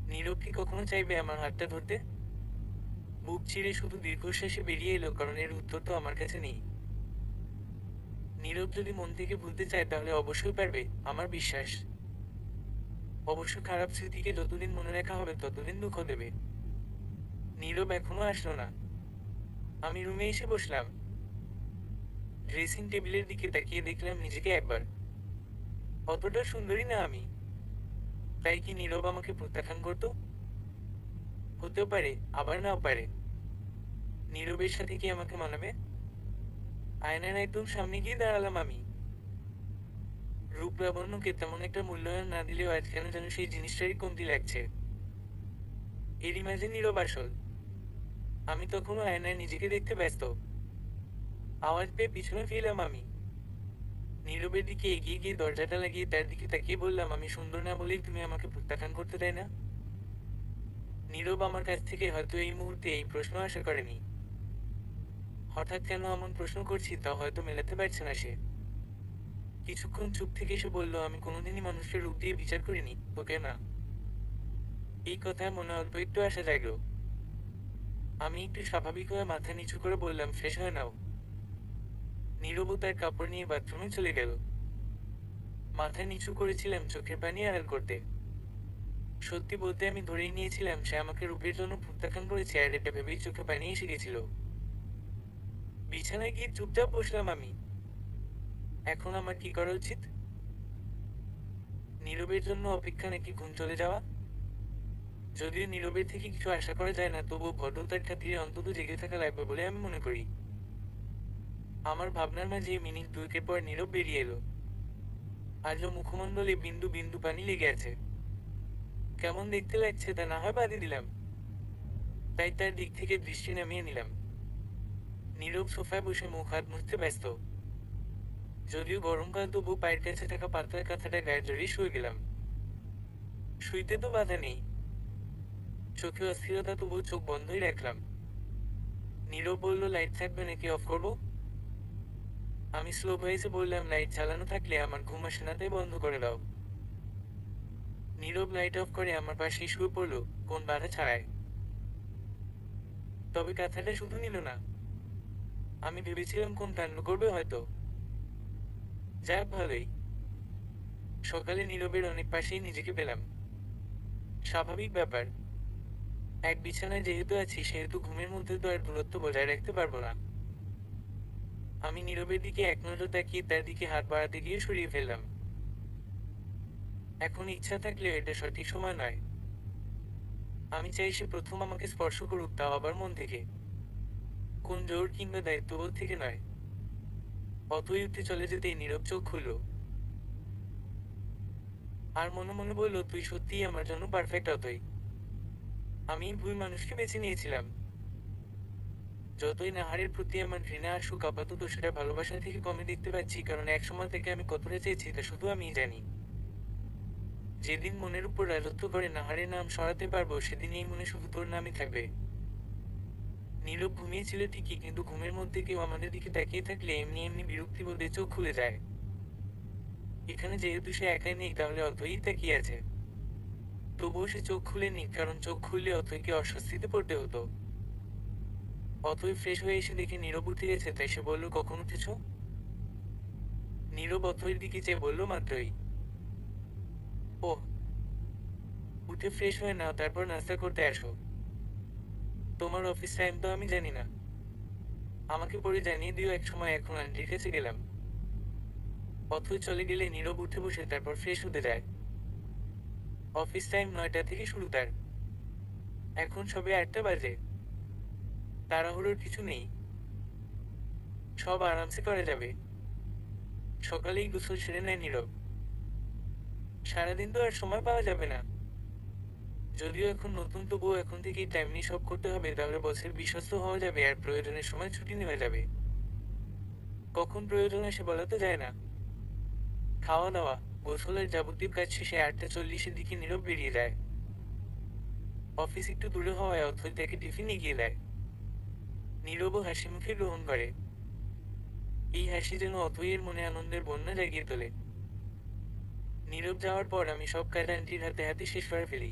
নীরব কি কখনো চাইবে আমার হাতটা ধরতে? বুক চিরে শুধু দীর্ঘশ্বাসে বেরিয়ে এলো, কারণ এর উত্তর তো আমার কাছে নেই। নীরব যদি মন থেকে ভুলতে চায় তাহলে অবশ্যই পারবে, আমার বিশ্বাস। অবশ্য খারাপ স্মৃতিকে যতদিন মনে রাখা হবে ততদিন দুঃখ দেবে। নীরব এখনো আসলো না। আমি রুমে এসে বসলাম। ড্রেসিং টেবিলের দিকে তাকিয়ে দেখলাম নিজেকে একবার। অতটা সুন্দরী না আমি। তাই কি নীরব আমাকে প্রত্যাখ্যান করতো? হতেও পারে, আবার নাও পারে। নীরবের সাথে কি আমাকে মানাবে? আয়নার একদম সামনে গিয়ে দাঁড়ালাম আমি। রূপ লাবণ্যকে তেমন একটা মূল্যায়ন না দিলেও আজ কেন যেন সেই জিনিসটারই কমতি লাগছে। এরই মাঝে নীরব আসল। আমি তখনও আয়নায় নিজেকে দেখতে ব্যস্ত। আওয়াজ পেয়ে পিছনে ফিরলাম আমি। নীরবের দিকে এগিয়ে গিয়ে দরজাটা লাগিয়ে তার দিকে তাকিয়ে বললাম, আমি সুন্দর না বলেই তুমি আমাকে প্রত্যাখ্যান করতে দেয় না? নীরব আমার কাছ থেকে হয়তো এই মুহূর্তে এই প্রশ্ন আশা করেনি। হঠাৎ কেন এমন প্রশ্ন করছি তা হয়তো মেলাতে পারছে না সে। কিছুক্ষণ চুপ থেকে এসে বলল, আমি কোনোদিনই মানুষের রূপ দিয়ে বিচার করিনি, তোকে না। এই কথায় মনে অল্প একটু আশা জাগলো। আমি একটু স্বাভাবিক হয়ে মাথা নিচু করে বললাম, ফ্রেশ হয়ে নাও। নীরব তার কাপড় নিয়ে বাথরুমে চলে গেল। মাথা নিচু করেছিলাম চোখের পানি আড়াল করতে। সত্যি বলতে আমি ধরেই নিয়েছিলাম সে আমাকে রূপের জন্য প্রত্যাখ্যান করেছে, আর এটা ভেবেই চোখে পানি এসে গেছিল। বিছানায় গিয়ে চুপচাপ বসলাম আমি। এখন আমার কি করা উচিত? নীরবের জন্য অপেক্ষা নাকি ঘুম চলে যাওয়া? যদিও নীরবের থেকে কিছু আশা করা যায় না, তবুও ভদ্রতার খাতিরে অন্তত জেগে থাকা লাগবে বলে আমি মনে করি। আমার ভাবনার মাঝে মিনিট দুয়েকের পর নীরব বেরিয়ে এলো। আজও মুখমণ্ডলে বিন্দু বিন্দু পানি লেগে আছে। কেমন দেখতে লাগছে তা না হয় বাদই দিলাম, তাই তার দিক থেকে দৃষ্টি নামিয়ে নিলাম। নীরব সোফায় বসে মুখ হাত মুছতে ব্যস্ত। যদিও গরমকাল, তবু পায়ের কাছে থাকা পাতলা কাঁথাটা গায়ে জড়িয়ে শুয়ে গেলাম। শুইতে তো বাধা নেই, চোখে অস্থিরতা, তবু চোখ বন্ধই রাখলাম। নীরব বলল, লাইট থাকবে নাকি অফ করবো? আমি স্লো ভয়েসে বললাম, লাইট চালানো থাকলে আমার ঘুম আসে না, তাই বন্ধ করে দাও। নীরব লাইট অফ করে আমার পাশেই শুয়ে পড়লো, কোন বাধা ছাড়ায়। তবে কাঁথাটা শুধু নিল না, আমি ভেবেছিলাম কোন কাণ্ড করবে হয়তো। যাক, ভালোই। সকালে নীরবের অনেক পাশেই নিজেকে পেলাম। স্বাভাবিক ব্যাপার, এক বিছানায় যেহেতু আছি সেহেতু ঘুমের মধ্যে তো আর দূরত্ব বজায় রাখতে পারবো না। আমি নীরবের দিকে এক নজর তাকিয়ে তার দিকে হাত বাড়াতে গিয়ে সরিয়ে ফেললাম। এখন ইচ্ছা থাকলেও এটা সঠিক সময় নয়। আমি চাই সে প্রথম আমাকে স্পর্শ করুক, তাও আবার মন থেকে, কোন জোর কিংবা দায়িত্ববোধ থেকে নয়। অতই উঠে চলে যেতেই নীরব চোখ খুলল, আর মনে মনে বলল, তুই সত্যিই আমার জন্য পারফেক্ট। অতই আমি ভুল মানুষকে বেছে নিয়েছিলাম। যতই নাহারের প্রতি আমার ঘৃণা আসুক, আপাতত সেটা ভালোবাসা থেকে কমে দেখতে পাচ্ছি, কারণ একসময় থেকে আমি কতটা চেয়েছি তা শুধু আমিই জানি। যেদিন মনের উপর রাজত্ব করে নাহারের নাম সরাতে পারবো, সেদিন এই মনে শুধু তোর নামই থাকবে। নীরব ঘুমিয়েছিল ঠিকই, কিন্তু ঘুমের মধ্যে কেউ আমাদের দিকে তাকিয়ে থাকলে এমনি এমনি বিরক্তি বোধে চোখ খুলে যায়। এখানে যেহেতু সে একাই নেই, তাহলে অথই তাকিয়ে আছে। তবুও সে চোখ খুলেনি, কারণ চোখ খুললে অথইকে অস্বস্তিতে পড়তে হতো। অথই ফ্রেশ হয়ে এসে দেখে নীরব উঠে গেছে, তাই সে বলল, কখন উঠেছ? নীরব অথইর দিকে চেয়ে বলল মাত্রই। ও, উঠে ফ্রেশ হয়ে নাও, তারপর নাস্তা করতে আসো। তোমার অফিস টাইম তো আমি জানি না, আমাকে পরে জানিয়ে দিও এক সময়। এখন আন্টির কাছে গেলাম। অথই চলে গেলে নীরব উঠে বসে তারপর ফ্রেশ হতে যায়। অফিস টাইম 9টা থেকে শুরু তার, এখন সবে 8টা বাজে। তাড়াহুড়োর কিছু নেই, সব আরামসে করা যাবে। সকালেই গোসল সেরে নেয় নীরব। সারাদিন তো আর সময় পাওয়া যাবে না, যদিও এখন নতুন, তবুও এখন থেকেই টাইম নিয়ে সব করতে হবে, তাহলে বসের বিশ্বস্ত হওয়া যাবে আর প্রয়োজনের সময় ছুটি নেওয়া যাবে। কখন প্রয়োজন আসে বলা তো যায় না। খাওয়া দাওয়া, গোসলের যাবতীয় কাজ শেষে 8টা 40-এর দিকে নীরব বেরিয়ে যায়। অফিস একটু দূরে হওয়ায় অথই তাকে টিফিন এগিয়ে দেয়। নীরবও হাসি মুখে গ্রহণ করে। এই হাসি যেন অথইয়ের মনে আনন্দের বন্যা জাগিয়ে তোলে। নীরব যাওয়ার পর আমি সব কাজ আন্টির হাতে হাতে শেষ করে ফেলি।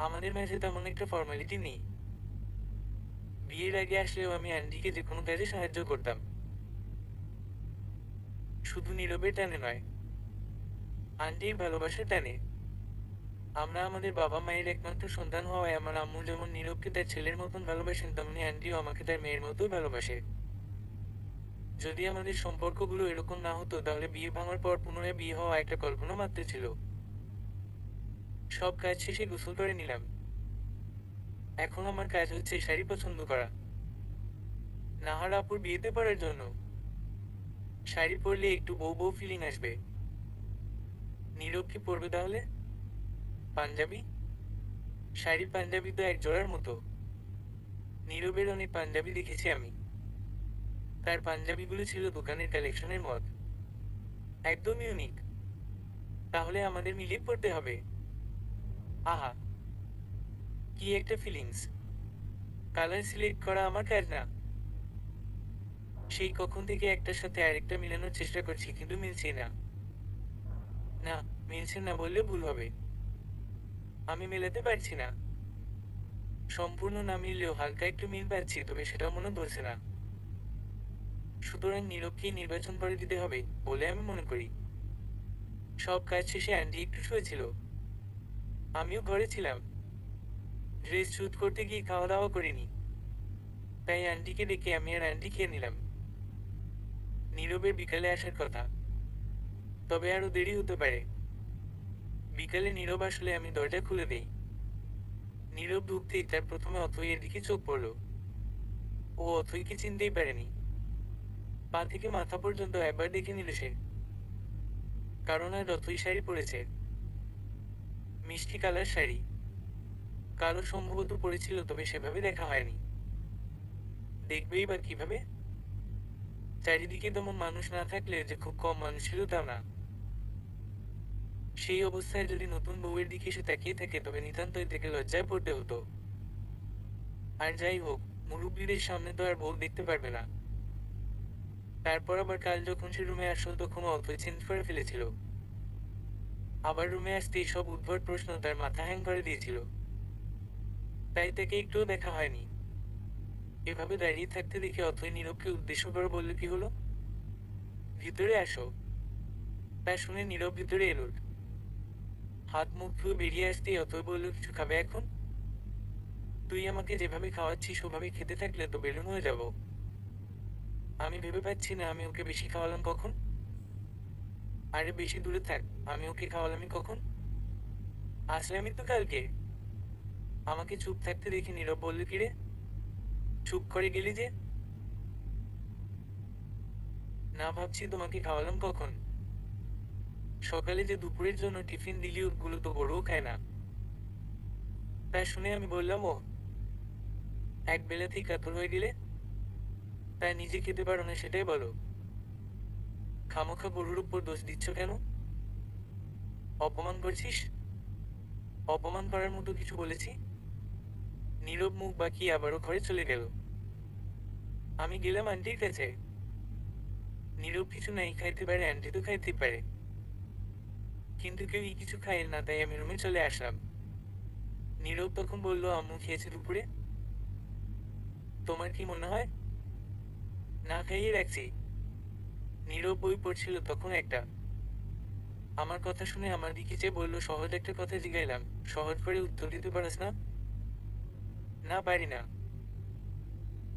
আমাদের মাঝে তেমন একটা ফর্মালিটি নেই। বিয়ের আগে আসলেও আমি আন্টিকে যে কোনো কাজে সাহায্য করতাম, শুধু নীরবের টানে নয়, আন্টির ভালোবাসার টানে। আমরা আমাদের বাবা মায়ের একমাত্র সন্তান হওয়ায় আমার আম্মু যেমন নীরবকে তার ছেলের মতন ভালোবাসেন, তেমনি আন্টিও আমাকে তার মেয়ের মতোই ভালোবাসে। যদি আমাদের সম্পর্কগুলো এরকম না হতো, তাহলে বিয়ে ভাঙার পর পুনরায় বিয়ে হওয়া একটা কল্পনা মাত্র ছিল। সব কাজ শেষে গোসল করে নিলাম। এখন আমার কাজ হচ্ছে শাড়ি পছন্দ করা, নাহার আপুর বিয়েতে পরার জন্য। শাড়ি পরলে একটু বউ বউ ফিলিং আসবে। নীরব কি পরবে তাহলে? পাঞ্জাবি? শাড়ি পাঞ্জাবি তো এক জোড়ার মতো। নীরবের অনেক পাঞ্জাবি দেখেছি আমি, তার পাঞ্জাবিগুলো ছিল দোকানের কালেকশনের মত, একদম ইউনিক। তাহলে আমাদের মিলিয়ে পড়তে হবে। আহা, কি একটা ফিলিংস! কালার সিলেক্ট করা আমার কাজ না। সেই কখন থেকে একটার সাথে আরেকটা মিলানোর চেষ্টা করছি, কিন্তু মিলছে না। না, মিলছে না বললে ভুল হবে, আমি মেলাতে পারছি না। সম্পূর্ণ না মিললেও হালকা একটু মিল পাচ্ছি, তবে সেটাও মনে ধরছে না। সুতরাং নীরবকেই নির্বাচন করে দিতে হবে বলে আমি মনে করি। সব কাজ শেষে আন্টি একটু শুয়েছিল, আমিও ঘরে ছিলাম। ড্রেস শুট করতে গিয়ে খাওয়া দাওয়া করিনি, তাই আন্টিকে ডেকে আমি আর আন্টি খেয়ে নিলাম। নীরবের বিকালে আসার কথা, তবে আরো দেরি হতে পারে। বিকালে নীরব আসলে আমি দরজা খুলে দেই। নীরব ঢুকতেই তার প্রথমে অথইয়ের দিকে চোখ পড়ল। ও অথইকে চিনতেই পারেনি। পা থেকে মাথা পর্যন্ত একবার দেখে নিল সে। কারণ আর অথই শাড়ি পরেছে, মিষ্টি কালার শাড়ি। কালো সম্ভবত পরেছিল, তবে সেভাবে দেখা হয়নি। দেখবেই বা কিভাবে? চারিদিকে তেমন মানুষ না থাকলে যে খুব কম মানুষ ছিল তাও না। সেই অবস্থায় যদি নতুন বউয়ের দিকে সে তাকিয়ে থাকে তবে নিতান্তই থেকে লজ্জায় পড়তে হতো। আর যাই হোক, মুরব্বীদের সামনে তো আর বউ দেখতে পারবে না। তারপর আবার কাল যখন সে রুমে আসলো তখন অথই চেঞ্জ করে ফেলেছিল। আবার রুমে আসতেই সব উদ্ভট প্রশ্ন তার মাথা হ্যাং করে দিয়েছিল। তাই তাকে একটুও দেখা হয়নি। এভাবে দাঁড়িয়ে থাকতে দেখে অথই নীরবকে উদ্দেশ্য করে বলল, কি হলো? ভিতরে আসো। তা শুনে নীরব ভিতরে এলো। হাত মুখ ধুয়ে বেরিয়ে আসতেই অথই বলল, কিছু খাবে এখন? তুই আমাকে যেভাবে খাওয়াচ্ছিস ওভাবে খেতে থাকলে তো বেলুন হয়ে যাব। আমি ভেবে পাচ্ছি না আমি ওকে বেশি খাওয়ালাম কখন। আরে বেশি দূরে থাক, আমি ওকে খাওয়ালামই কখন? আসলে আমি তো কালকে। আমাকে চুপ থাকতে দেখে নীরব বলল, কিরে চুপ করে গেলি যে? না, ভাবছি তোমাকে খাওয়ালাম কখন। সকালে যে দুপুরের জন্য টিফিন দিলি ওগুলো তো বড়ও খায় না। তা শুনে আমি বললাম, ও এক বেলাতেই কাতর হয়ে গেলে? তাই নিজে খেতে পারো না সেটাই বলো। খামোখা গরুর উপর দোষ দিচ্ছ কেন? অপমান করছিস? অপমান করার মতো কিছু বলেছি? নীরব মুখ বাঁকিয়ে আবারও ঘরে চলে গেল। আমি গেলাম আন্টির কাছে। নীরব কিছু নাই খাইতে পারে, আন্টি তো খাইতে পারে, কিন্তু কেউই কিছু খায় না, তাই আমি রুমে চলে আসলাম। নীরব তখন বলল, আম্মু খেয়েছে দুপুরে? তোমার কি মনে হয়? না খাইয়ে রাখছি। নীরব বই পড়ছিল তখন একটা। আমার কথা শুনে আমার দিকে চেয়ে বলল, সহজ একটা কথা জিগাইলাম, সহজ করে উত্তর দিতে পারস না? না পারি না।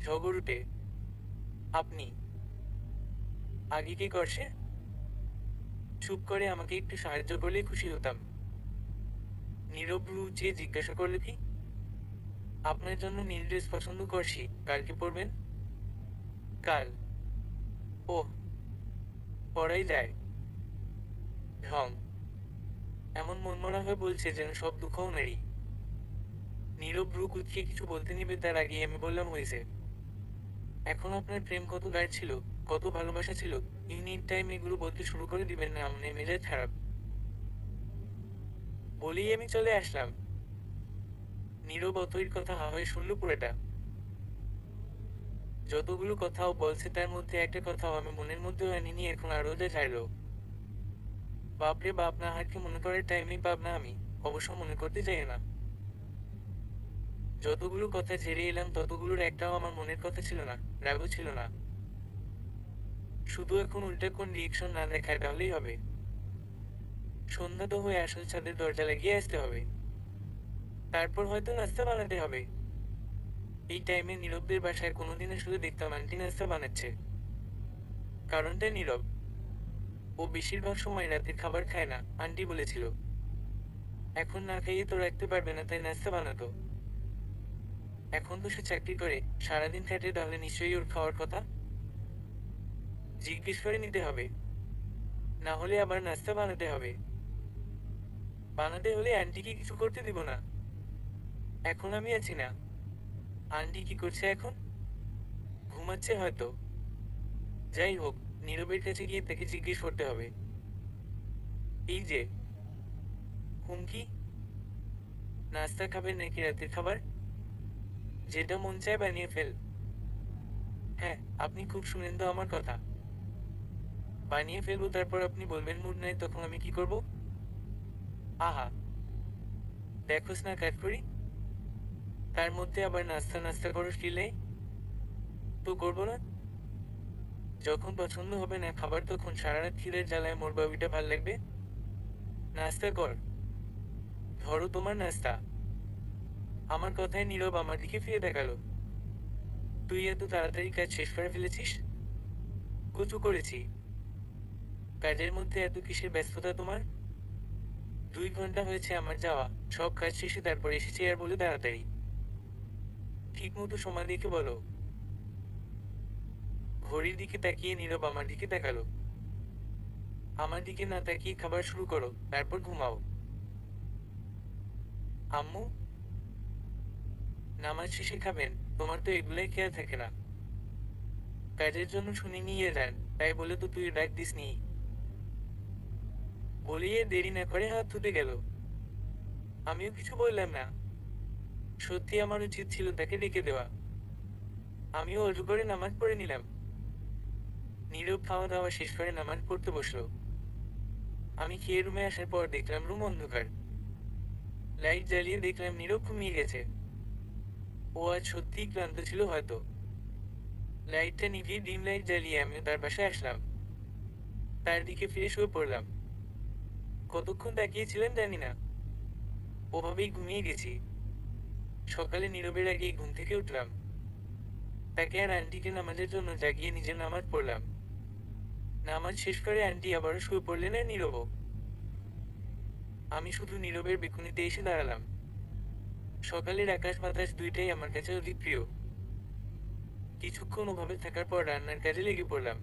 ঝগড় উঠে। আপনি আগে কি করছে? চুপ করে আমাকে একটু সাহায্য করলে খুশি হতাম। নীরব ভ্রু উঁচিয়ে জিজ্ঞাসা করলে, কি? আপনার জন্য নীল ড্রেস পছন্দ করছি, কালকে পরবেন। কাল? ওহ, পরাই যায়। ঢং। এমন মনমরা হয়ে বলছে যেন সব দুঃখ ওনারই। নীরব ভ্রু কুঁচকে কিছু বলতে নিবে তার আগে আমি বললাম, হয়েছে। এখন আপনার প্রেম কত গাঢ় ছিল, কত ভালোবাসা ছিল, ইউনিট টাইম এগুলো বলতে শুরু করে দিবেন না, আমনে মেজাজ খারাপ। বলেই আমি চলে আসলাম। নীরব অতইর কথা হা হয়ে শুনল পুরোটা। যতগুলো কথাও বলছে তার মধ্যে একটা কথাও আমি মনের মধ্যেও আনিনি, এখন আরো যা চাইলো। বাপরে বাপ, না হারকে মনে করার টাইমই পাব না আমি। অবশ্য মনে করতে চাই না। যতগুলো কথা ছেড়ে এলাম ততগুলোর একটাও আমার মনের কথা ছিল না, রাগও ছিল না। শুধু এখন উল্টে কোন রিয়েকশন না দেখায় তাহলেই হবে। সন্ধ্যা তো হয়ে আসল ছাদের দরজা লাগিয়ে আসতে হবে। তারপর হয়তো নাস্তা বানাতে হবে। এই টাইমে নীরবদের বাসায় কোনোদিন শুধু দেখতাম আন্টি নাস্তা বানাচ্ছে। কারণটা নীরব। ও বেশিরভাগ সময় রাতের খাবার খায় না, আন্টি বলেছিল। এখন না খাইয়ে তো রাখতে পারবে না, তাই নাস্তা বানাতো। এখন তো সে চাকরি করে, সারাদিন খাটে, তাহলে নিশ্চয়ই ওর খাওয়ার কথা। জিজ্ঞেস করে নিতে হবে, না হলে আবার নাস্তা বানাতে হবে। বানাতে হলে আন্টিকে কিছু করতে দিব না। এখন আমি আছি না। আন্টি কি করছে এখন? ঘুমাচ্ছে হয়তো। যাই হোক, নীরবের কাছে গিয়ে তাকে জিজ্ঞেস করতে হবে। এই যে হুমকি, নাস্তা খাবেন নাকি রাতের খাবার? যেটা মন চায় বানিয়ে ফেল। হ্যাঁ, আপনি খুব শুনেন তো আমার কথা। বানিয়ে ফেলবো, তারপর আপনি বলবেন মুড নাই, তখন আমি কি করব? আহা, দেখোস না কাজ করি, তার মধ্যে আবার নাস্তা নাস্তা করো স্টিলে। তো করবো না? যখন পছন্দ হবে না খাবার তখন সারা রাত খিদের জ্বালায় মোর বাবিটা ভাল লাগবে। নাস্তা কর, ধরো তোমার নাস্তা। আমার কথায় নীরব আমার দিকে ফিরে দেখালো। তুই এত তাড়াতাড়ি কাজ শেষ করে ফেলেছিস? কচু করেছি। কাজের মধ্যে এত কিসের ব্যস্ততা তোমার? 2 ঘন্টা হয়েছে আমার যাওয়া, সব কাজ শেষে তারপর এসেছি আর বলে তাড়াতাড়ি। ঠিক মতো সময় দেখে বলো। ঘড়ির দিকে তাকিয়ে নীরব আমার দিকে তাকালো। আমার দিকে না তাকিয়ে খাবার শুরু করো, তারপর ঘুমাও। আম্মু, নামাজ শেষে খাবেন? তোমার তো এগুলাই খেয়াল থাকে না। কাজের জন্য শুনে নিয়ে যান, তাই বলে তো তুই ডাক দিসনি। বলিয়ে দেরি না করে হাত ধুতে গেল। আমিও কিছু বললাম না। সত্যি আমার উচিত ছিল তাকে ডেকে দেওয়া। আমিও অজু করে নামাজ পড়ে নিলাম। নীরব খাওয়া দাওয়া শেষ করে নামাজ পড়তে বসলো। আমি খেয়ে রুমে আসার পর দেখলাম রুম অন্ধকার। লাইট জ্বালিয়ে দেখলাম নীরব ঘুমিয়ে গেছে। ও আজ সত্যিই ক্লান্ত ছিল হয়তো। লাইটটা নিভিয়ে ডিম লাইট জ্বালিয়ে আমিও তার বাসায় আসলাম। তার দিকে ফিরে শুয়ে পড়লাম। কতক্ষণ তাকিয়েছিলাম জানি না, ওভাবেই ঘুমিয়ে গেছি। সকালে নীরবের আগেই ঘুম থেকে উঠলাম। তাকে আর আন্টিকে নামাজের জন্য জাগিয়ে নিজের নামাজ পড়লাম। নামাজ শেষ করে আন্টি আবারও শুয়ে পড়লেন আর নীরবও। আমি শুধু নীরবের বেকুনিতে এসে দাঁড়ালাম। সকালের আকাশ বাতাস দুইটাই আমার কাছে অধিক প্রিয়। কিছুক্ষণ ওভাবে থাকার পর রান্নার কাজে লেগে পড়লাম।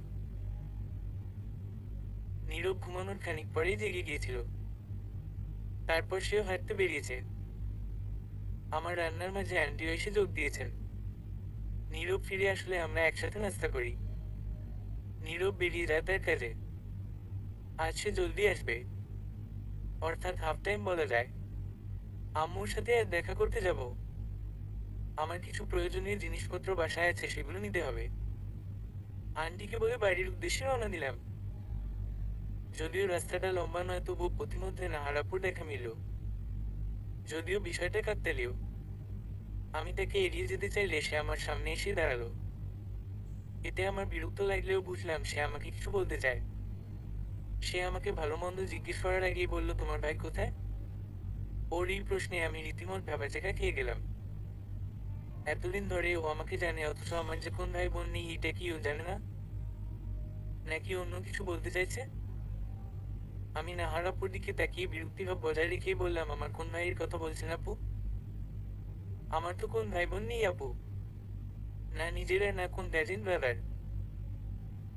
নীরব ঘুমানোর খানিক পরেই জেগে গিয়েছিল। তারপর সেও হাঁটতে বেরিয়েছে। আমার রান্নার মাঝে আন্টিও এসে যোগ দিয়েছেন। নীরব ফিরে আসলে আমরা একসাথে নাস্তা করি। নীরব বেরিয়ে যায় তার কাজে। আজ সে জলদি আসবে, অর্থাৎ হাফ টাইম বলা যায়। আম্মুর সাথে আজ দেখা করতে যাব। আমার কিছু প্রয়োজনীয় জিনিসপত্র বাসায় আছে, সেগুলো নিতে হবে। আন্টিকে বলে বাড়ির উদ্দেশ্যে রওনা দিলাম। যদিও রাস্তাটা লম্বা নয়, তবু পথিমধ্যে নাহারাপুর দেখা মিলল। যদিও বিষয়টা কাকতালীয়। আমি তাকে এড়িয়ে যেতে চাইলে সে আমার সামনে এসে দাঁড়ালো। এতে আমার বিরক্ত লাগলেও বুঝলাম সে আমাকে কিছু বলতে চায়। সে আমাকে ভালো মন্দ জিজ্ঞেস করার আগেই বলল, তোমার ভাই কোথায়? ওর এই প্রশ্নে আমি রীতিমত ভ্যাবাচ্যাকা খেয়ে গেলাম। এতদিন ধরে ও আমাকে জানে, অথচ আমার যে কোন ভাই বোন নেই এটা কি ও জানে না? নাকি অন্য কিছু বলতে চাইছে? আমি নাহারাপুর দিকে তাকিয়ে বিরক্তিভাব বজায় রেখেই বললাম, আমার কোন ভাইয়ের কথা বলছেন আপু? আমার তো কোন ভাই বোন নেই আপু। না নিজেরা, না কোন কাজিন ব্রাদার।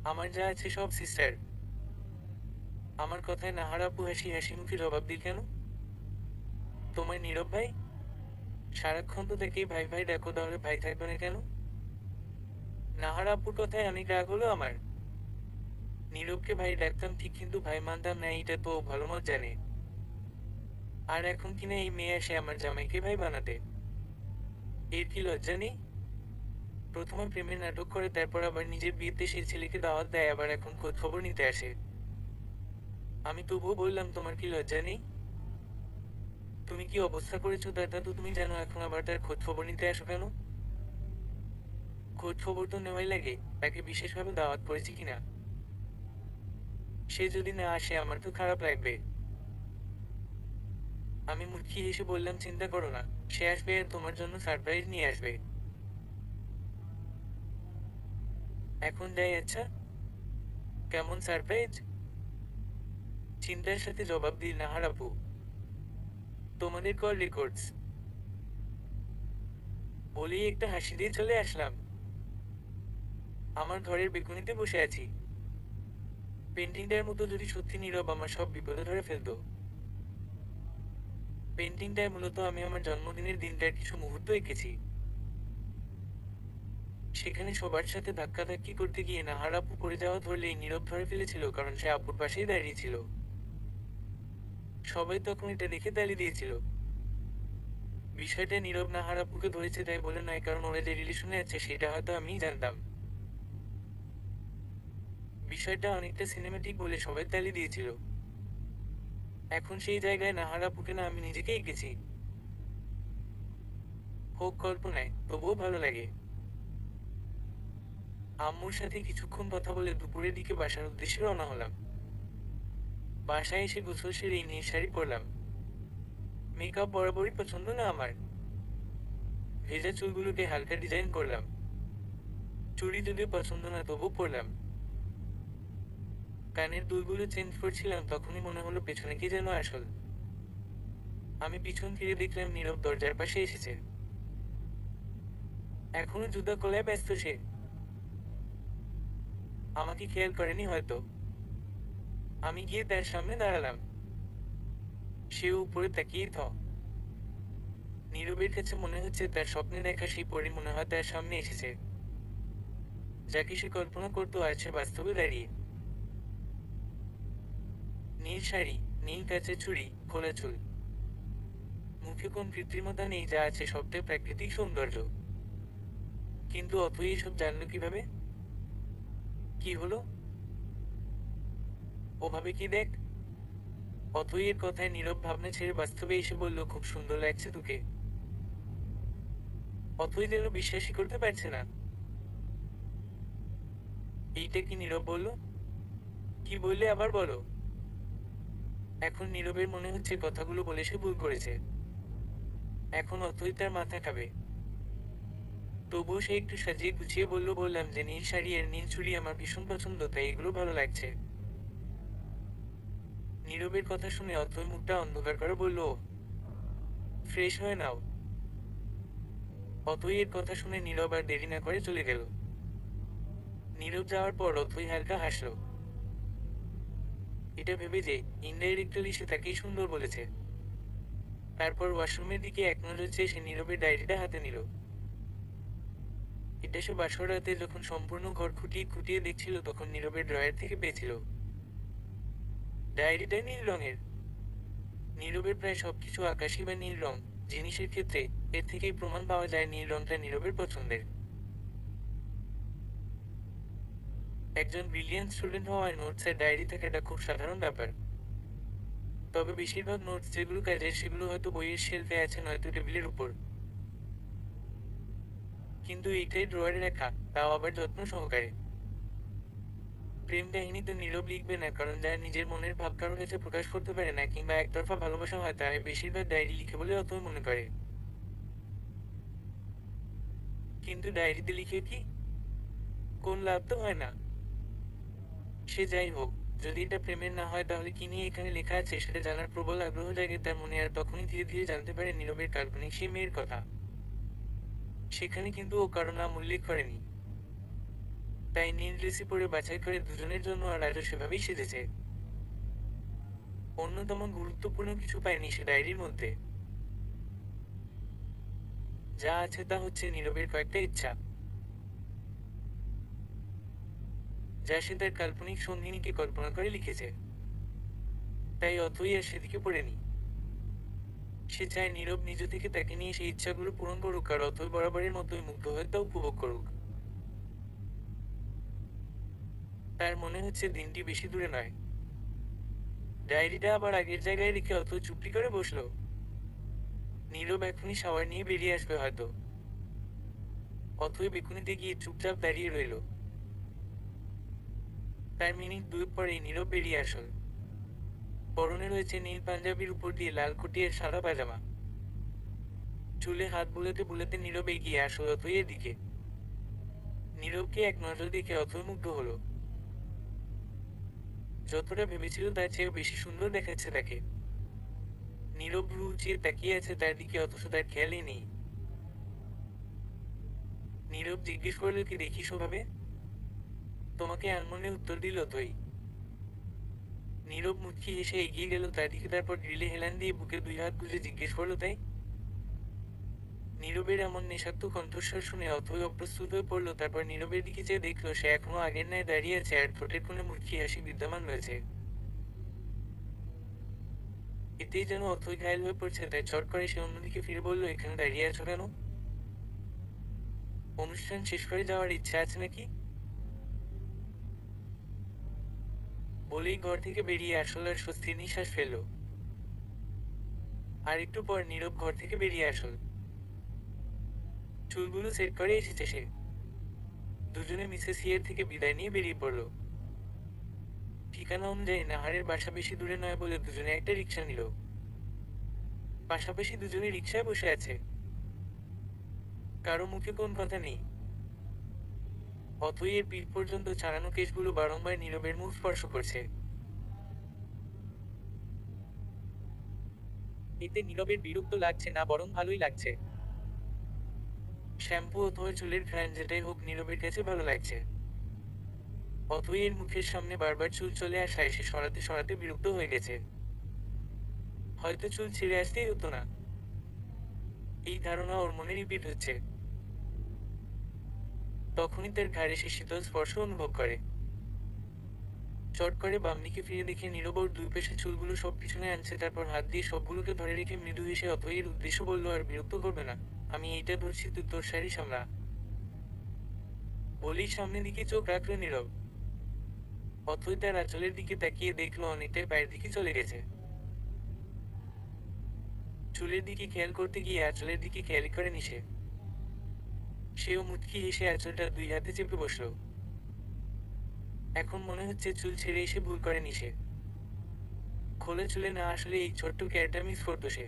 আমার যা আছে সব সিস্টার। আমার কথায় নাহারাপু হাসি হাসি মুখে জবাব দিল, কেন? তোমার নীরব ভাই? সারাক্ষণ তো তাকেই ভাই ভাই ডাকো, তাহলে ভাই থাকবে না কেন? নাহারাপুর কথায় অনেক রাগ হলো আমার। নীরবকে ভাই ডাকতাম ঠিক, কিন্তু ভাই মানতাম না, এটা তো ও ভালো মত জানে। আর এখন কিনা এই মেয়ে আসে আমার জামাইকে ভাই বানাতে। এর কি লজ্জা নেই? প্রথমে প্রেমের নাটক করে, তারপর আবার নিজের বিয়েতে সেই ছেলেকে দাওয়াত দেয়, আবার এখন খোঁজ খবর নিতে আসে। আমি তবুও বললাম, তোমার কি লজ্জা নেই? তুমি কি অবস্থা করেছো দাদা, তো তুমি জানো, এখন আবার তার খোঁজ খবর নিতে আসো কেন? খোঁজ খবর তো নেওয়াই লাগে, তাকে বিশেষভাবে দাওয়াত করেছি কিনা। সে যদি না আসে আমার তো খারাপ লাগবে। আমি মুচকি হেসে বললাম, চিন্তা করো না, সে আসবে আর তোমার জন্য সারপ্রাইজ নিয়ে আসবে। এখন যাই। আচ্ছা, কেমন সারপ্রাইজ? চিন্তার সাথে জবাব দিল নাহার আপু। তোমাদের কল রেকর্ডস। বলেই একটা হাসি দিয়ে চলে আসলাম। আমার ঘরের বেকুনিতে বসে আছি। পেন্টিংটার মতো যদি সত্যি নীরব আমার সব বিপদে ধরে ফেলতো। পেন্টিংটায় মূলত আমি আমার জন্মদিনের দিনটার কিছু মুহূর্ত এঁকেছি। সেখানে সবার সাথে ধাক্কাধাক্কি করতে গিয়ে নাহার আপু পড়ে যাওয়া ধরলেই নীরব ধরে ফেলেছিল, কারণ সে আপুর পাশেই দাঁড়িয়ে ছিল। সবাই তখন এটা দেখে তালি দিয়েছিল। বিষয়টা নীরব নাহার আপুকে ধরেছে তাই বলে নয়, কারণ ওরা যে রিলেশনে আছে সেটা হয়তো আমিই জানতাম। বিষয়টা অনেকটা সিনেমেটিক বলে সবাই তালি দিয়েছিল। এখন সেই জায়গায় নাহার আপুকে না আমি নিজেকে এঁকেছি। হোক কল্পনায়, তবুও ভালো লাগে। আম্মুর সাথে কিছুক্ষণ কথা বলে দুপুরের দিকে বাসার উদ্দেশ্যে রওনা হলাম। বাসায় এসে গোসল সেরে নীল শাড়ি পরলাম। মেকআপ বরাবরই পছন্দ না আমার। ভেজা চুলগুলোকে হালকা ডিজাইন করলাম। চুড়ি যদিও পছন্দ না, তবু পরলাম। কানের দুলগুলো চেঞ্জ করছিলাম, তখনই মনে হলো পেছনে কি যেন আসল। আমি পিছন ফিরে দেখলাম নীরব দরজার পাশে এসেছে। এখনো জুতা খোলায় ব্যস্ত সে। আমাকে খেয়াল করেনি হয়তো। আমি গিয়ে তার সামনে দাঁড়ালাম। সে উপরে তাকিয়ে নীরবের কাছে মনে হচ্ছে তার স্বপ্নে দেখা সেই পরী মনে হয় তার সামনে এসেছে, যাকে সে কল্পনা করতো আর সে বাস্তবে দাঁড়িয়ে। নীল শাড়ি, নীল কাচের চুড়ি, খোলা চুল, মুখে কোন কৃত্রিমতা নেই, যা আছে সবটাই প্রাকৃতিক সৌন্দর্য। কিন্তু অথই এসব জানলো কিভাবে? কি হলো? ওভাবে কি দেখ। অথই এর কথায় নীরব ভাবনা ছেড়ে বাস্তবে এসে বলল, খুব সুন্দর লাগছে তোকে। অথই যেন বিশ্বাসই করতে পারছে না। এইটা কি নীরব বলল? কি বললে আবার বলো। এখন নীরবের মনে হচ্ছে কথাগুলো বলে সে ভুল করেছে। এখন অথই তার মাথা খাবে। তবুও সে একটু সাজিয়ে গুছিয়ে বলল, বললাম যে নীল শাড়ি আর নীল চুড়ি আমার ভীষণ পছন্দ, তাই এগুলো ভালো লাগছে। নীরবের কথা শুনে অথই মুখটা অন্ধকার করে বলল, ফ্রেশ হয়ে নাও। অথই এর কথা শুনে নীরব আর দেরি না করে চলে গেল। নীরব যাওয়ার পর অথই হালকা হাসল। এটা ভেবে যে ইনডাইরেক্টলি সে তাকেই সুন্দর বলেছে। তারপর ওয়াশরুমের দিকে এক নজর চেয়ে সে নীরবের ডায়েরিটা হাতে নিল। এটা সে বাসর রাতে যখন সম্পূর্ণ ঘর খুঁটিয়ে খুঁটিয়ে দেখছিল তখন নীরবের ড্রয়ার থেকে পেয়েছিল। ডায়েরিটা নীল রঙের। নীরবের প্রায় সবকিছু আকাশি বা নীল রং জিনিসের ক্ষেত্রে এর থেকেই প্রমাণ পাওয়া যায় নীল রংটা নীরবের পছন্দের। একজন ব্রিলিয়ান্ট স্টুডেন্ট হওয়ায় নোটসের ডায়েরি থাকাটা খুব সাধারণ ব্যাপার। তবে বেশিরভাগ নোটস যেগুলো কাজের সেগুলো হয়তো বইয়ের শেলফে আছে, নয়তো টেবিলের উপর। কিন্তু এইটাই ড্রয়ারে রাখা, তাও আবার যত্ন সহকারে। প্রেম কাহিনী তো নীরব লিখবে না, কারণ যারা নিজের মনের ভাব কারোর কাছে প্রকাশ করতে পারে না কিংবা একতরফা ভালোবাসা হয় তারা বেশিরভাগ ডায়েরি লিখে বলে অত মনে করে। কিন্তু ডায়েরিতে লিখে কি কোন লাভ? তো হয় না। সে যাই হোক, যদি এটা প্রেমের না হয় তাহলে কি নিয়ে এখানে লেখা আছে সেটা জানার প্রবল আগ্রহ জাগে তার মনে। আর তখনই ধীরে ধীরে জানতে পারে নীরবের কাল্পনিক সেই মেয়ের কথা। সেখানে কিন্তু ও কারো নাম উল্লেখ করেনি। তাই নীল ড্রেসে পরে বাছাই করে দুজনের জন্য, আর আজও সেভাবেই সেজেছে। অন্যতম গুরুত্বপূর্ণ কিছু পায়নি সে ডায়েরির মধ্যে। যা আছে তা হচ্ছে নীরবের কয়েকটা ইচ্ছা, যা সে তার কাল্পনিক সঙ্গিনীকে কল্পনা করে লিখেছে। তাই অথই আর সেদিকে পড়েনি। সে চায় নীরব নিজ থেকে তাকে নিয়ে সেই ইচ্ছাগুলো পূরণ করুক, আর অথই বরাবরের মতোই মুগ্ধ হয়ে তা উপভোগ করুক। তার মনে হচ্ছে দিনটি বেশি দূরে নয়। ডায়েরিটা আবার আগের জায়গায় রেখে অথই চুপটি করে বসলো। নীরব এখনই শাওয়ার নিয়ে বেরিয়ে আসবে হয়তো। অথই বেকুনিতে গিয়ে চুপচাপ দাঁড়িয়ে রইল। তার মিনিট দুই পরেই নীরব বেরিয়ে আসল। পরনে রয়েছে নীল পাঞ্জাবির উপর দিয়ে লাল কোটি আর সাদা পাজামা। চুলে হাত বুলাতে বুলাতে নীরব এগিয়ে আসল অথইয়ের দিকে। নীরবকে এক নজর দেখে অথই মুগ্ধ হলো। যতটা ভেবেছিল তার চেয়েও বেশি সুন্দর দেখাচ্ছে তাকে। নীরব ভ্রু উঁচিয়ে তাকিয়ে আছে তার দিকে, অথচ তার খেয়ালই নেই। নীরব জিজ্ঞেস করলো, কি দেখিস ওভাবে? তোমাকে আনমনে উত্তর দিল অথই। নীরব মুচকি হেসে এগিয়ে গেল তার দিকে, তারপর গ্রিলে হেলান দিয়ে বুকে দুই হাত গুজে জিজ্ঞেস করলো, তাই? নীরবের এমন নেশাক্ত কণ্ঠস্বর শুনে অথই অপ্রস্তুত হয়ে পড়লো। তারপর নীরবের দিকে চেয়ে দেখলো সে এখনো আগের ন্যায় দাঁড়িয়ে আছে আর ঠোঁটের কোণে মুচকি হাসি বিদ্যমান রয়েছে। এতেই যেন অথই ঘায়েল হয়ে পড়ছে, তাই চট করে সে অন্যদিকে ফিরে বলল, এখানে দাঁড়িয়ে আছো কেন? অনুষ্ঠান শেষ করে যাওয়ার ইচ্ছা আছে নাকি? বলেই ঘর থেকে বেরিয়ে আসল আর স্বস্তির নিঃশ্বাস ফেলল। আর একটু পর নীরব ঘর থেকে বেরিয়ে আসল। চুলগুলো সেট করে এসেছে সে। দুজনে মিসেস হিয়ার থেকে বিদায় নিয়ে বেরিয়ে পড়ল। ঠিকানা অনুযায়ী নাহারের বাসা বেশি দূরে নয় বলে দুজনে একটা রিক্সা নিল। পাশাপাশি দুজনে রিক্সায় বসে আছে। কারো মুখে কোন কথা নেই। অথইয়ের পিঠ পর্যন্ত ছাড়ানো কেশগুলো বারংবার নীরবের মুখ স্পর্শ করছে। এতে নীরবের বিরক্ত লাগছে না, বরং ভালোই লাগছে। শ্যাম্পু অথবা চুলের ঘ্রাণ যেটাই হোক নীরবের কাছে ভালো লাগছে। অথই এর মুখের সামনে বারবার চুল চলে আসায় সে সরাতে সরাতে বিরক্ত হয়ে গেছে। হয়তো চুল ছিঁড়ে আসতেই হতো না, এই ধারণা ওর মনে রিপিট হচ্ছে। তখনই তার ঘাড়ে সে শীতল স্পর্শ অনুভব করে। চট করে বাম দিকে ফিরে দেখে নীরব ওর দুই পাশে চুলগুলো সব পিছনে আনছে, তারপর হাত দিয়ে সবগুলোকে ধরে রেখে মৃদু হেসে অথইয়ের উদ্দেশ্য বলল, আর বিরক্ত করবে না, আমি এইটা ধরছি, তুই তোর শাড়ি সামলা। বলেই সামনের দিকে চোখ রাখলো নীরব। অথই তার আঁচলের দিকে তাকিয়ে দেখলো অনেকটাই পায়ের দিকে চলে গেছে। চুলের দিকে খেয়াল করতে গিয়ে আঁচলের দিকে খেয়াল করেনি সে। সেও মুচকি হেসে আঁচলটা দুই হাতে চেপে বসলো। এখন মনে হচ্ছে চুল ছেড়ে এসে ভুল করেনি সে। খোলা চুলে না আসলে এই ছোট্ট কেয়ারটা মিস করতো সে।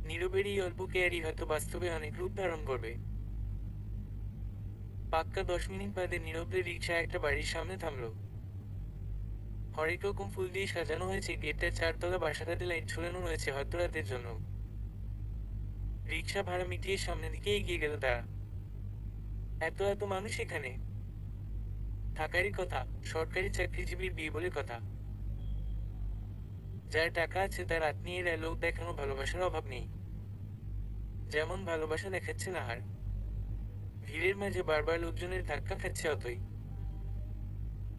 নীরবের এই অল্প কেয়ারই হয়তো বাস্তবে অনেক রূপ ধারণ করবে। পাক্কা 10 মিনিট বাদে নীরবের রিক্সা একটা বাড়ির সামনে থামলো। হরেক রকম ফুল দিয়ে সাজানো হয়েছে, গেটটার 4 তলা বাসাটাতে লাইট ঝুলানো রয়েছে হয়তো রাতের জন্য। রিক্সা ভাড়া মিটিয়ে সামনের দিকে এগিয়ে গেল তারা। এত এত মানুষ এখানে, থাকারই কথা, সরকারি চাকরিজীবীর বিয়ে বলে কথা। যার টাকা আছে তার আত্মীয়েরা লোক দেখানো ভালোবাসার অভাব নেই। যেমন ভালোবাসা দেখাচ্ছে নাহার। ভিড়ের মাঝে বারবার লোকজনের ধাক্কা খাচ্ছে অতই।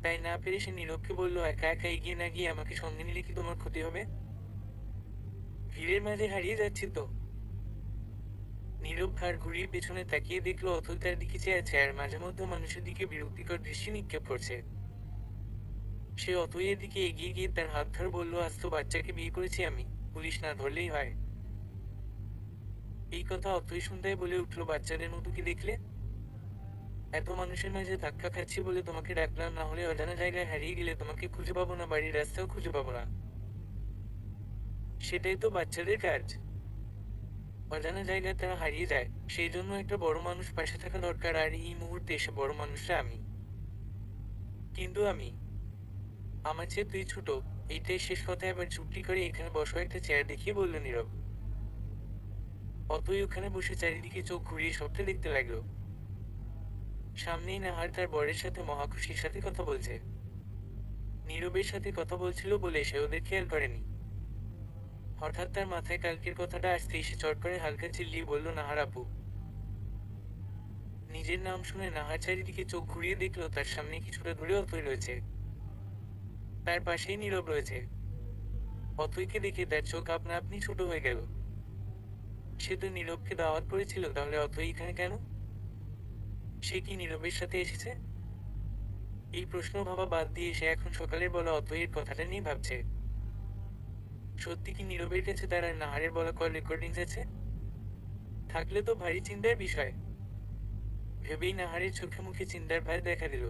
তাই না পেরে সে নীরবকে বলল, একা একা এগিয়ে না গিয়ে আমাকে সঙ্গে নিলে কি তোমার ক্ষতি হবে? ভিড়ের মাঝে হারিয়ে যাচ্ছি তো। নীরব ঘাড় ঘুরিয়ে পেছনে তাকিয়ে দেখলো অথই তার দিকে চেয়ে আছে আর মাঝে মধ্যে মানুষের দিকে বিরক্তিকর দৃষ্টি নিক্ষেপ করছে। সে অথইয়ের দিকে এগিয়ে গিয়ে তার হাত ধরে বলল, আজ তো বাচ্চাকে বিয়ে করেছি আমি, পুলিশ না ধরলেই হয়। এই কথা অথই শুনতেই বলে উঠলো, বাচ্চাদের মতো কি দেখলে? এত মানুষের মাঝে ধাক্কা খাচ্ছি বলে তোমাকে ডাকলাম, না হলে অজানা জায়গায় হারিয়ে গেলে তোমাকে খুঁজে পাবো না, বাড়ির রাস্তাও খুঁজে পাবো না। সেটাই তো বাচ্চাদের কাজ। অজানা জায়গায় তারা হারিয়ে যায়, সেই জন্য একটা বড় মানুষ পাশে থাকা দরকার, আর এই মুহূর্তে এসে বড় মানুষটা আমি। কিন্তু আমি, আমার চেয়ে তুই ছোট। এইটাই শেষ কথা। এবার চুপটি করে এখানে বসো, একটা চেয়ার দেখিয়ে বলল নীরব। অতই ওখানে বসে চারিদিকে চোখ ঘুরিয়ে সবটা দেখতে লাগলো। সামনেই নাহার তার বরের সাথে মহাখুশির সাথে কথা বলছে। নীরবের সাথে কথা বলছিল বলে সে ওদের খেয়াল করেনি। হঠাৎ তার মাথায় কালকের কথাটা আসতেই সে চট করে হালকা চিল্লিয়ে বলল, নাহার আপু। নিজের নাম শুনে নাহার চারিদিকে চোখ ঘুরিয়ে দেখলো তার সামনে কিছুটা দূরে অথই রয়েছে। তার পাশেই নীরব রয়েছে। অথইকে দেখে তার চোখ আপনা আপনি ছোট হয়ে গেল। সে তো নীরবকে দাওয়াত করেছিল, তাহলে অথই এখানে কেন? সে কি নীরবের সাথে এসেছে? এই প্রশ্ন ভাবা বাদ দিয়ে সে এখন সকালের বলা অথইয়ের কথাটা নিয়ে ভাবছে। সত্যি কি নীরবের কাছে তার আর নাহারের বলা কল রেকর্ডিংস আছে? থাকলে তো ভারী চিন্তার বিষয়। ভেবেই নাহারের চোখে মুখে চিন্তার ভার দেখা দিল।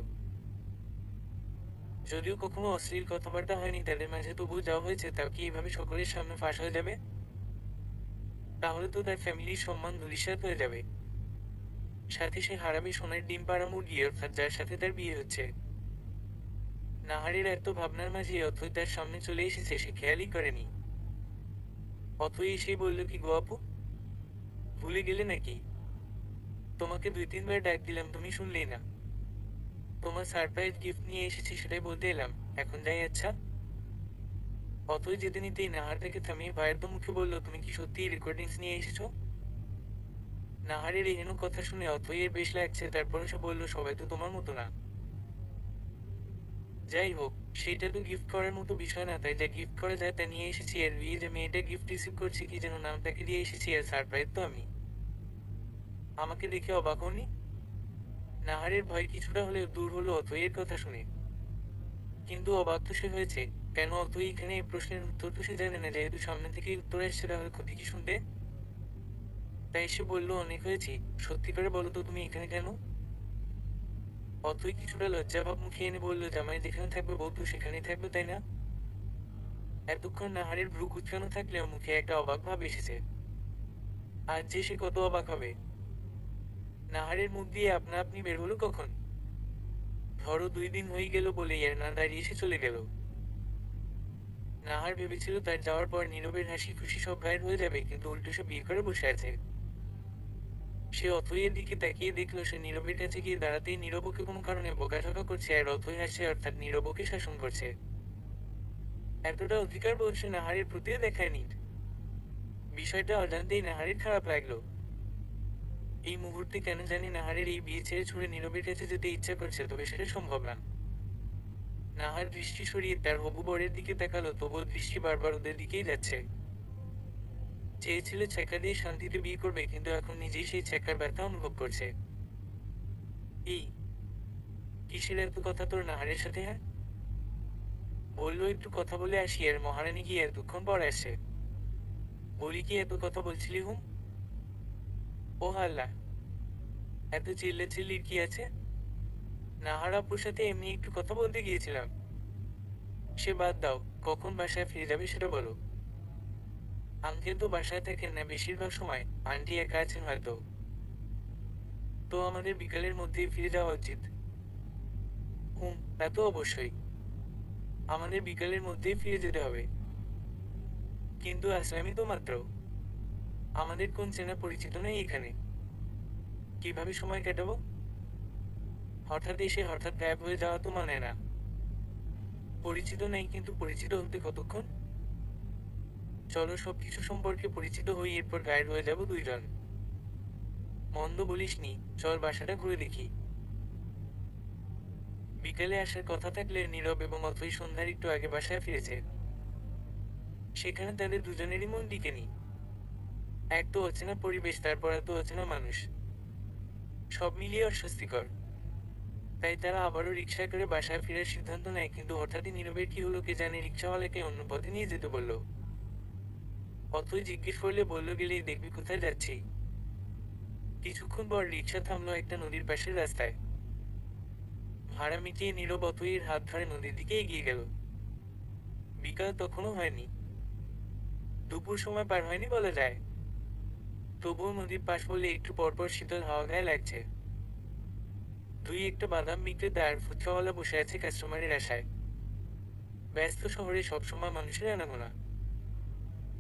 যদিও কখনো অশ্লীল কথাবার্তা হয়নি তাদের মাঝে, তবুও যা হয়েছে তা কি এভাবে সকলের সামনে ফাঁস হয়ে যাবে? তাহলে তো তার ফ্যামিলির সম্মান ধূলিসাৎ হয়ে যাবে। সাথে সে হারাবে সোনার ডিম পাড়া মুরগি, অর্থাৎ যার সাথে তার বিয়ে হচ্ছে। নাহারের এত ভাবনার মাঝে অথই তার সামনে চলে এসেছে, সে খেয়ালই করেনি। অথই এসেই বলল, কি গো আপু, ভুলে গেলে নাকি? তোমাকে 2-3 বার ডাক দিলাম, তুমি শুনলেই না। তোমার সারপ্রাইজ গিফট নিয়ে এসেছি, সেটাই বলতে এলাম। এখন যাই, আচ্ছা? অথই যেতে নিতেই নাহার তাকে থামিয়ে ভয়ার্ত মুখে বলল, তুমি কি সত্যি রেকর্ডিংস নিয়ে এসেছো? নাহারের এহেন কথা শুনে অথইয়ের বেশ লাগছে, তারপরে সে বলল, সবাই তো তোমার মতো না। যাই হোক, সেটা তো গিফট করার মতো বিষয় না, তাই যা গিফট করা যায় তা নিয়ে এসেছি। আর বিয়ে যে মেয়েটা গিফট রিসিভ করছে কি যেন নাম, তাকে দিয়ে এসেছি। আর সারপ্রাইজ তো আমি। আমাকে দেখে অবাক হনি? নাহারের ভয় কিছুটা হলেও দূর হলো অথইয়ের কথা শুনে। কিন্তু অবাক তো সে হয়েছে। কেন অথই এখানে? এই প্রশ্নের উত্তর তো সে জানে না, যেহেতু সামনে থেকেই উত্তর আসছে, তাহলে ক্ষতি কি শুনতে? তাই সে বলল, অনেক হয়েছি, সত্যি করে বলো তো তুমি এখানে কেন? অথই কিছুটা লজ্জাভাব মুখে এনে বলল, জামাই যেখানে থাকবে বউ তো সেখানেই থাকবে, তাই না? এতক্ষণ নাহারের ভ্রু কুঁচকানো থাকলেও মুখে একটা অবাক ভাব এসেছে। আজ যে সে কত অবাক হবে। নাহারের মুখ দিয়ে আপনা আপনি বের হলো কখন? ধরো 2 দিন হয়ে গেল বলেই আর না দাঁড়িয়ে সে চলে গেল। নাহার ভেবেছিল তার যাওয়ার পর নীরবের হাসি খুশি সব গায়েব হয়ে যাবে, কিন্তু উল্টো সে বিয়ে করে বসে আছে। সে অথইয়ের দিকে তাকিয়ে দেখলো সে নীরবের কাছে গিয়ে দাঁড়াতেই নীরব ওকে কোনো কারণে বকাঝকা করছে, আর অথই হাসছে, অর্থাৎ নীরব ওকে শাসন করছে। এতটা অধিকার বোধ সে নাহারের প্রতিও দেখায়নি। বিষয়টা অজান্তেই নাহারের খারাপ লাগলো। এই মুহূর্তে কেন জানি নাহারের এই বিয়ে ছেড়ে ছুড়ে নীরবের কাছে যেতে ইচ্ছা করছে, তবে সেটা সম্ভব না। নাহার দৃষ্টি সরিয়ে তার হবু বরের দিকে তাকালো, তবুও দৃষ্টি বারবার ওদের দিকেই যাচ্ছে। চেয়েছিল ছ্যাঁকা দিয়ে শান্তিতে বিয়ে করবে, কিন্তু এখন নিজেই সেই ছ্যাঁকার ব্যথা অনুভব করছে। এই কিসের এত কথা তোর নাহারের সাথে? হ্যাঁ, বললো একটু কথা বলে আসি, আর মহারানী গিয়ে এতক্ষণ পর আসে। বলি কি এত কথা বলছিলি হুম? ও আল্লাহ, এত চিল্লাচিল্লির কি আছে? নাহার আপুর সাথে এমনি একটু কথা বলতে গিয়েছিলাম। সে বাদ দাও, কখন বাসায় ফিরে যাবে সেটা বলো। আঙ্কেল তো বাসায় থাকেন না বেশিরভাগ সময়, আন্টি একা আছেন হয়তো। তো আমাদের বিকালের মধ্যেই ফিরে যাওয়া উচিত। হুম, তা তো অবশ্যই। আমাদের বিকালের মধ্যেই ফিরে যেতে হবে। কিন্তু আসলামই তো মাত্র। আমাদের কোন চেনা পরিচিত নেই এখানে। কিভাবে সময় কাটাবো? হঠাৎ এসে হঠাৎ গায়েব হয়ে যাওয়া তো মানে না। পরিচিত নেই, কিন্তু পরিচিত হতে কতক্ষণ? চলো সবকিছু সম্পর্কে পরিচিত হই, এরপর গায়েব হয়ে যাব দুইজন। মন্দ বলিসনি, চল বাসাটা ঘুরে দেখি। বিকেলে আসার কথা থাকলে নীরব এবং অথই সন্ধ্যার একটু আগে বাসায় ফিরেছে। সেখানে তাদের দুজনেরই মন টিকেনি। এক তো অচেনা পরিবেশ, তারপর এত অচেনা মানুষ, সব মিলিয়ে অস্বস্তিকর। তাই তারা আবারও রিক্সা করে বাসায় ফেরার সিদ্ধান্ত নেয়, কিন্তু হঠাৎই নীরবের কি হলো কে জানে, রিক্সাওয়ালাকে অন্য পথে নিয়ে যেতে বলল। অথই জিজ্ঞেস করলে বলল, গেলেই দেখবি কোথায় যাচ্ছি। কিছুক্ষণ পর রিক্সা থামলো একটা নদীর পাশের রাস্তায়। ভাড়া মিটিয়ে নীরব অথইয়ের হাত ধরে নদীর দিকে এগিয়ে গেল। বিকাল তখনও হয়নি, দুপুর সময় পার হয়নি বলা যায়। তবুও নদীর পাশ বলে একটু পরপর শীতল হাওয়া গায়ে লাগছে। দুই একটা বাদাম বিক্রেতা আর ফুচকাওয়ালা বসে আছে কাস্টমারের আশায়। ব্যস্ত শহরে সবসময় মানুষের আনাগোনা।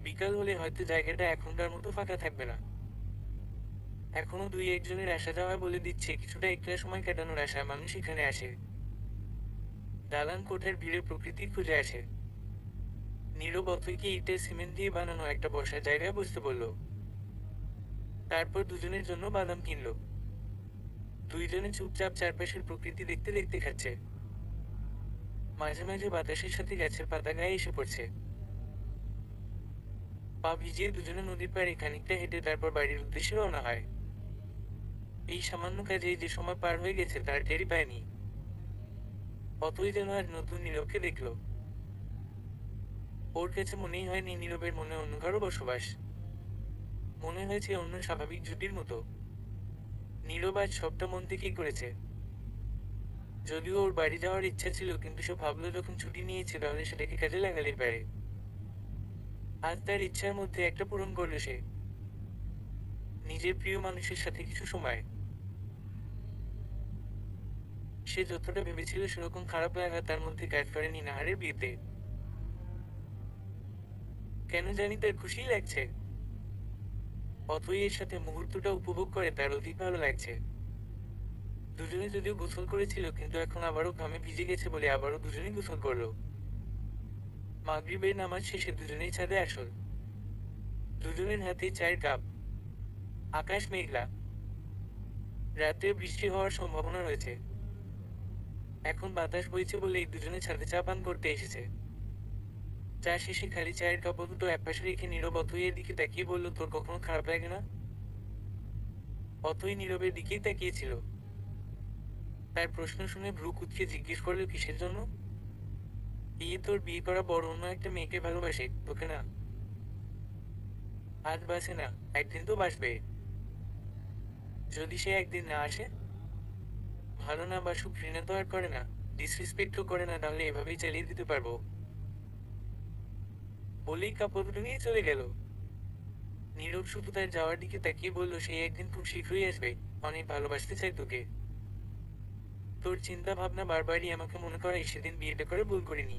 বিকাল হলে হয়তো জায়গাটা এখনকার মতো ফাঁকা থাকবে না। এখনো দুই একজনের আসা যাওয়া বলে দিচ্ছে কিছুটা একলা সময় কাটানোর আশায় মানুষ এখানে আসে। দালান কোঠার ভিড়ে প্রকৃতি খুঁজে আসে। নীরব অথইকে ইটের সিমেন্ট দিয়ে বানানো একটা বসার জায়গায় বসতে বলল। তারপর দুজনের জন্য বাদাম কিনলো। দুইজনে চুপচাপ চারপাশের প্রকৃতি দেখতে দেখতে খাচ্ছে। মাঝে মাঝে বাতাসের সাথে গাছের পাতা গায়ে এসে পড়ছে। পা ভিজিয়ে দুজনে নদীর পাড়ে খানিকটা হেঁটে তারপর বাড়ির উদ্দেশ্যে রওনা হয়। এই সামান্য কাজেই যে সময় পার হয়ে গেছে তার টেরই পায়নি। অতই যেন আজ নতুন নীরবকে দেখল। ওর কাছে মনেই হয়নি নীরবের মনে অন্য কারো বসবাস। মনে হয়েছে অন্য স্বাভাবিক জুটির মতো। নীরব আজ সবটা মন থেকেই করেছে। যদিও ওর বাড়ি যাওয়ার ইচ্ছা ছিল, কিন্তু সে ভাবলো যখন ছুটি নিয়েছে তাহলে সেটাকে কাজে লাগালেই পারে। আজ তার ইচ্ছার মধ্যে একটা পূরণ করলো সে। নিজের প্রিয় মানুষের সাথে কিছু সময়। সে যতটা ভেবেছিল সেরকম খারাপ লাগা তার মধ্যে কাজ করেনি নাহারের বিয়েতে। কেন জানি তার খুশিই লাগছে। অথই এর সাথে মুহূর্তটা উপভোগ করে তার অধিক ভালো লাগছে। দুজনে যদিও গোসল করেছিল, কিন্তু এখন আবারও ঘামে ভিজে গেছে বলে আবারও দুজনেই গোসল করলো। মাগরিবের নামাজ শেষে দুজনেই ছাদে আসল। দুজনের হাতে চায়ের কাপ। আকাশ মেঘলা। রাতে বৃষ্টি হওয়ার সম্ভাবনা রয়েছে। এখন বাতাস বইছে বলেই দুজনে ছাদে চা পান করতে এসেছে। চা শেষে খালি চায়ের কাপ দুটো একপাশে রেখে নীরব অথইয়ের দিকে তাকিয়ে বলল, তোর কখনো খারাপ লাগে না? অথই নীরবের দিকেই তাকিয়েছিল। তার প্রশ্ন শুনে ভ্রু কুঁচকে জিজ্ঞেস করলো, কিসের জন্য? এই তোর বিয়ে করা বড় অন্য একটা মেয়েকে ভালোবাসে, তোকে না। আজ বাসে না, একদিন তো বাসবে। যদি সে একদিন না আসে? ভালো না বাসুক, ঘৃণা তো আর করে না, ডিসরেসপেক্টও করে না, তাহলে এভাবেই চালিয়ে দিতে পারবো। বলেই কাপড় দুটো নিয়ে চলে গেল। নীরব শুধু তার যাওয়ার দিকে তাকিয়ে বলল, সে একদিন খুব শীঘ্রই আসবে, অনেক ভালোবাসতে চাই তোকে। তোর চিন্তা ভাবনা বারবারই আমাকে মনে করাই সেদিন বিয়েটা করে ভুল করিনি।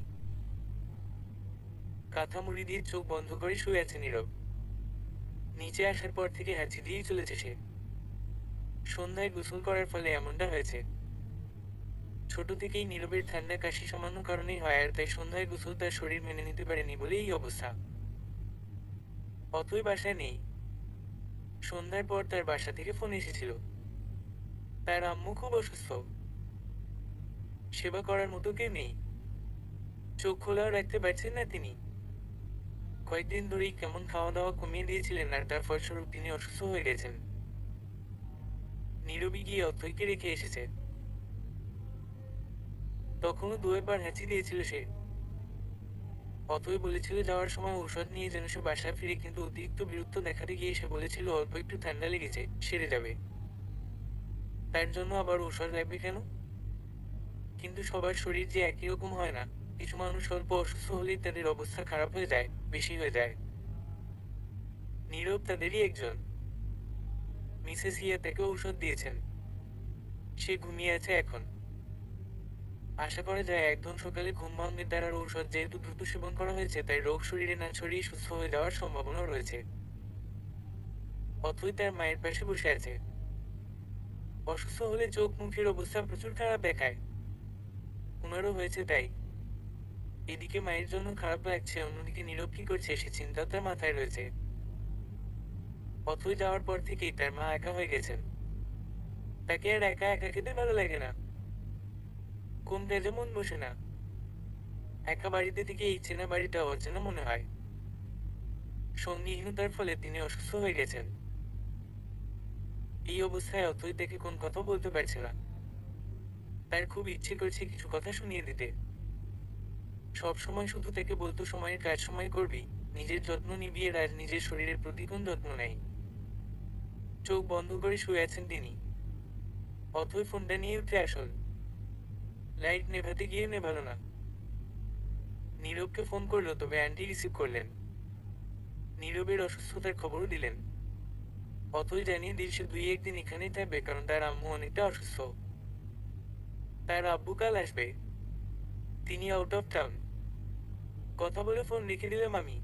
কাঁথা মুড়ি দিয়ে চোখ বন্ধ করে শুয়ে আছে নীরব। নিচে আসার পর থেকে হাঁচি দিয়েই চলেছে সে। সন্ধ্যায় গোসল করার ফলে এমনটা হয়েছে। ছোট থেকেই নীরবের ঠান্ডা কাশি সামান্য কারণেই হয়, আর তাই সন্ধ্যায় গোসল তার শরীর মেনে নিতে পারেনি বলে এই অবস্থা। অথই বাসায় নেই। সন্ধ্যার পর তার বাসা থেকে ফোন এসেছিল। তার আম্মু খুব অসুস্থ, সেবা করার মতো কেউ নেই। চোখ খোলাও রাখতে পারছেন না তিনি। কয়েকদিন ধরেই কেমন খাওয়া দাওয়া কমিয়ে দিয়েছিলেন, আর তার ফলস্বরূপ তিনি অসুস্থ হয়ে গেছেন। নীরবই গিয়ে অথইকে রেখে এসেছে। তখনও দু একবার হ্যাঁচি দিয়েছিল সে। অথই বলেছিল যাওয়ার সময় ঔষধ নিয়ে যেন সে বাসায় ফিরে, কিন্তু অতিরিক্ত বিরক্ত দেখাতে গিয়ে সে বলেছিল অল্প একটু ঠান্ডা লেগেছে, সেরে যাবে। তার জন্য আবার ঔষধ লাগবে কেন? কিন্তু সবার শরীর যে একই রকম হয় না। কিছু মানুষ অল্প অসুস্থ হলেই তাদের অবস্থা খারাপ হয়ে যায়, বেশি হয়ে যায়। নীরব তাদেরই একজন। মিসেস হিয়া তাকে ঔষধ দিয়েছেন। সে ঘুমিয়ে আছে এখন। আশা করা যায় একদম সকালে ঘুম ভাঙবে তার, আর ঔষধ যেহেতু দ্রুত সেবন করা হয়েছে তাই রোগ শরীরে না ছড়িয়ে সুস্থ হয়ে যাওয়ার সম্ভাবনা রয়েছে। অথই তার মায়ের পাশে বসে আছে। অসুস্থ হলে চোখ মুখের অবস্থা প্রচুর খারাপ দেখায়। ওনারও হয়েছে তাই। এদিকে মায়ের জন্য খারাপ লাগছে, অন্যদিকে নীরব কি করছে সে চিন্তা তার মাথায় রয়েছে। অথই যাওয়ার পর থেকেই তার মা একা হয়ে গেছেন। তাকে আর একা একা খেতে ভালো লাগে না। কোন কাজে মন বসে না। একা বাড়িতে থেকে এই চেনা বাড়িটা অচেনা মনে হয়। সঙ্গীহীনতার ফলে তিনি অসুস্থ হয়ে গেছেন। এই অবস্থায় অথই তাকে কোন কথা বলতে পারছে না। তার খুব ইচ্ছে করছে কিছু কথা শুনিয়ে দিতে। সব সময় শুধু তাকে বলতো সময়ের কাজ সময় করবি, নিজের যত্ন নিবি, আর নিজের শরীরের প্রতি কোন যত্ন নেই। চোখ বন্ধ করে শুয়ে আছেন তিনি। অথই ফোনটা নিয়ে উঠে আসল। লাইট নেভাতে গিয়ে নেভালো না। নীরবকে ফোন করলো, তবে আন্টি রিসিভ করলেন। নীরবের অসুস্থতার খবরও দিলেন। অথই জানিয়ে দিল সে 2-1 দিন এখানেই থাকবে, কারণ তার আম্মু অনেকটা অসুস্থ। তার আব্বু কাল আসবে। তিনি আউট অফ টাউন। কথা বলে ফোন রেখে দিলাম আমি।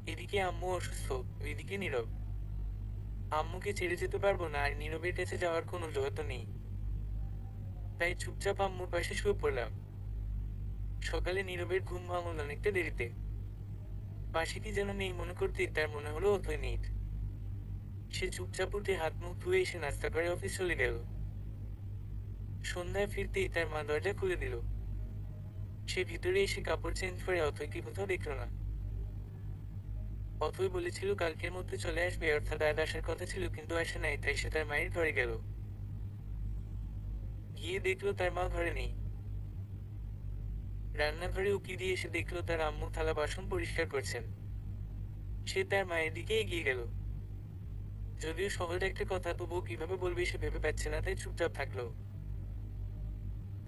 এদিকে আম্মু অসুস্থ, ওইদিকে নীরব। আম্মুকে ছেড়ে যেতে পারবো না, আর নীরবের কাছে যাওয়ার কোনো অজুহাত নেই। তাই চুপচাপ আম্মুর পাশে শুয়ে পড়লাম। সকালে নীরবের ঘুম ভাঙল অনেকটা দেরিতে। পাশে কি যেন নেই মনে করতেই তার মনে হলো অথই নেই। সে চুপচাপ উঠে হাত মুখ ধুয়ে এসে নাস্তা করে অফিস চলে গেল। সন্ধ্যায় ফিরতেই তার মা দরজা খুলে দিল। সে ভিতরে এসে কাপড় চেঞ্জ করে অথইকে কোথাও দেখল না। অথই বলেছিল কালকের মধ্যে চলে আসবে, অর্থাৎ আজ আসার কথা ছিল, কিন্তু আসে নাই, তাই সে তার মায়ের ঘরে গেল। গিয়ে দেখলো তার মা ঘরে নেই। রান্নাঘরে উকি দিয়ে এসে দেখলো তার আম্মু থালা বাসন পরিষ্কার করছেন। সে তার মায়ের দিকে এগিয়ে গেল। যদিও সহজ একটা কথা, তবুও কিভাবে বলবে সে ভেবে পাচ্ছে না, তাই চুপচাপ থাকলো।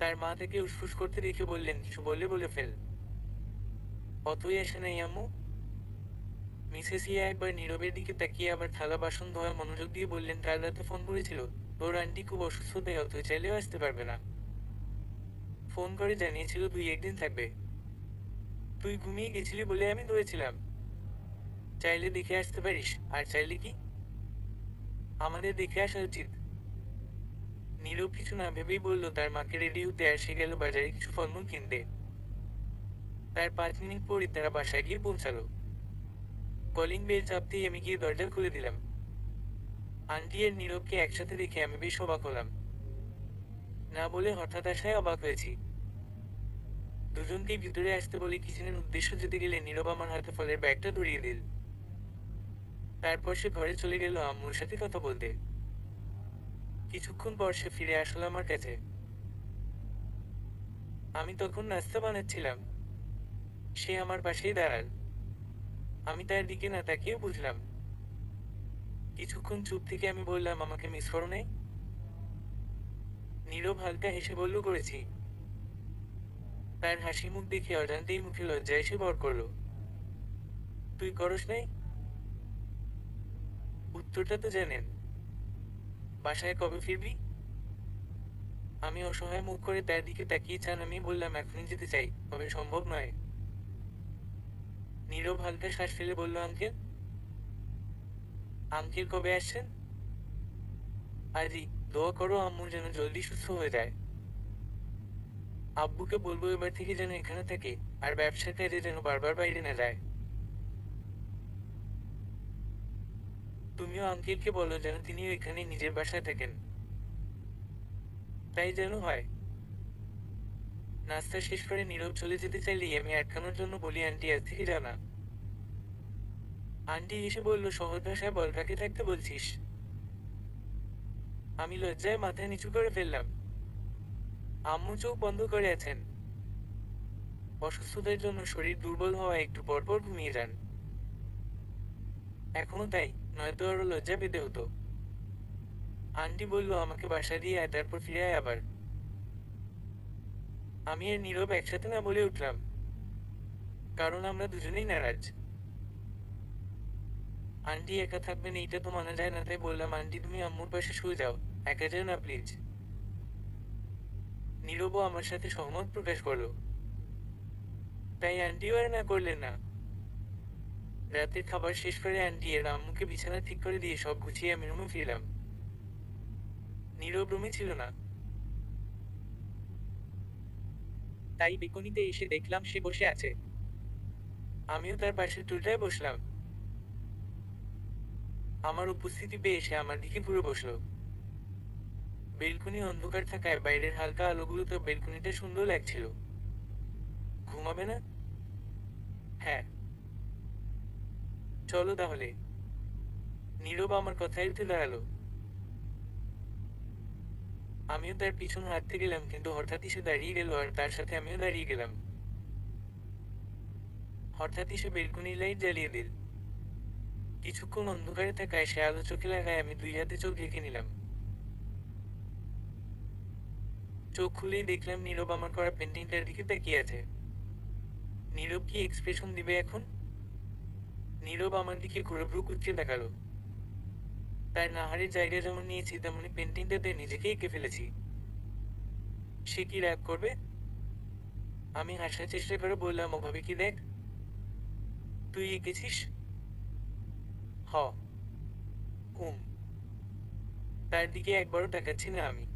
তার মা তাকে উসফুস করতে দেখে বললেন, কিছু বললে বলে ফেল। অথই আসে নাই আম্মু? মিসেস ইয়া একবার নীরবের দিকে তাকিয়ে আবার থালা বাসন ধোয়া মনোযোগ দিয়ে বললেন, কাল রাতে ফোন করেছিল, তোর আন্টি খুব অসুস্থ, তাই অথই চাইলেও আসতে পারবে না। ফোন করে জানিয়েছিল 2-1 দিন থাকবে। তুই ঘুমিয়ে গেছিলি বলে আমি ধরেছিলাম। চাইলে দেখে আসতে পারিস, আর চাইলে কি আমাদের দেখে আসা উচিত। নীরব কিছু না ভেবেই বলল তার মাকে রেডি হতে, আর সে গেল বাজারে কিছু ফলমূল কিনতে। তার 5 মিনিট পরই তারা বাসায় গিয়ে পৌঁছালো। কলিং বেল চাপতেই আমি গিয়ে দরজা খুলে দিলাম। আন্টি আর নীরবকে একসাথে দেখে আমি বেশ অবাক হলাম। না বলে হঠাৎ আসায় অবাক হয়েছি। দুজনকেই ভিতরে আসতে বলে কিচেনের উদ্দেশ্য যেতে গেলে নীরব আমার হাতে ফলের ব্যাগটা ধরিয়ে দিল। তারপর সে ঘরে চলে গেল আম্মুর সাথে কথা বলতে। কিছুক্ষণ পর সে ফিরে আসলো আমার কাছে। আমি তখন নাস্তা বানাচ্ছিলাম। সে আমার পাশেই দাঁড়াল। আমি তার দিকে না তাকিয়ে বুঝলাম। কিছুক্ষণ চুপ থেকে আমি বললাম, আমাকে মিস করো নাই? নীরব হালকা হেসে বলল, করেছি। তার হাসি মুখ দেখে অজান্তেই মুখে লজ্জা এসে ভর করলো। তুই করস নাই? উত্তরটা তো জানেন। বাসায় কবে ফিরবি? আমি অসহায় মুখ করে তার দিকে তাকিয়ে চান আমি বললাম, এখনই যেতে চাই, তবে সম্ভব নয়। নীরব হালকা শ্বাস ফেলে বলল, আঙ্কেল। আঙ্কেল কবে আসছেন? আজই। দোয়া করো আম্মু যেন জলদি সুস্থ হয়ে যায়। আব্বুকে বলবো এবার থেকে যেন এখানে থাকে, আর ব্যবসার কাজে যেন বারবার বাইরে না যায়। তুমিও আঙ্কেলকে বলো যেন তিনিও এখানে নিজের বাসায় থাকেন। তাই যেন হয়। নাস্তা শেষ করে নীরব চলে যেতে চাইলেই আমি আটকানোর জন্য বলি, আন্টি আজ থেকে যাও না। আন্টি এসে বলল, সহজ ভাষায় বল, কাকে থাকতে বলছিস? আমি লজ্জায় মাথা নিচু করে ফেললাম। আম্মু চোখ বন্ধ করে আছেন। অসুস্থতার জন্য শরীর দুর্বল হওয়ায় একটু পর পর ঘুমিয়ে যান। এখনো তাই, নয়তো আরো লজ্জা পেতে হতো। আন্টি বলল, আমাকে বাসা দিয়ে আয়, তারপর ফিরে আয় আবার। আমি আর নীরব একসাথে না বলে উঠলাম, কারণ আমরা দুজনেই নারাজ। আন্টি একা থাকবেন এইটা তো মানা যায় না, তাই বললাম, আন্টি তুমি আম্মুর পাশে শুয়ে যাও, একা যেও না প্লিজ। নীরবও আমার সাথে সহমত প্রকাশ করলো। তাই আন্টিও আর না করলেন না। রাতের খাবার শেষ করে আন্টি আর আম্মুকে বিছানা ঠিক করে দিয়ে সব গুছিয়ে আমি রুমে ফিরলাম। নীরব রুমে ছিল না। তাই বেকনিতে এসে দেখলাম সে বসে আছে। আমিও তার পাশের টুলটায় বসলাম। আমার উপস্থিতি পেয়ে সে আমার দিকে ঘুরে বসলো। বেলকনি অন্ধকার থাকায় বাইরের হালকা আলোগুলোতে বেলকনিটা সুন্দর লাগছিল। ঘুমাবে না? হ্যাঁ। চলো তাহলে। নীরব আমার কথায় উঠে দাঁড়ালো। আমিও তার পিছন হাঁটতে গেলাম, কিন্তু হঠাৎই সে দাঁড়িয়ে গেল আর তার সাথে আমিও দাঁড়িয়ে গেলাম। হঠাৎই সে বেলকনির লাইট জ্বালিয়ে দিল। কিছুক্ষণ অন্ধকারে থাকায় সে আলো চোখে লাগায় আমি দুই হাতে চোখ ঢেকে নিলাম। চোখ খুলেই দেখলাম নীরব আমার করা পেন্টিংটার দিকে তাকিয়ে আছে। নীরব কি এক্সপ্রেশন দিবে এখন? নীরব আমার দিকে ঘুরে ভ্রু কুঁচকে তাকালো। তার নাহারের জায়গা যেমন নিয়েছি তেমনি পেন্টিংটাতে নিজেকে এঁকে ফেলেছি। সে কি রাগ করবে? আমি হাসার চেষ্টা করে বললাম, ওভাবে কি দেখ, তুই এঁকেছিস। হ। হুম। তার দিকে একবারও তাকাচ্ছি না আমি।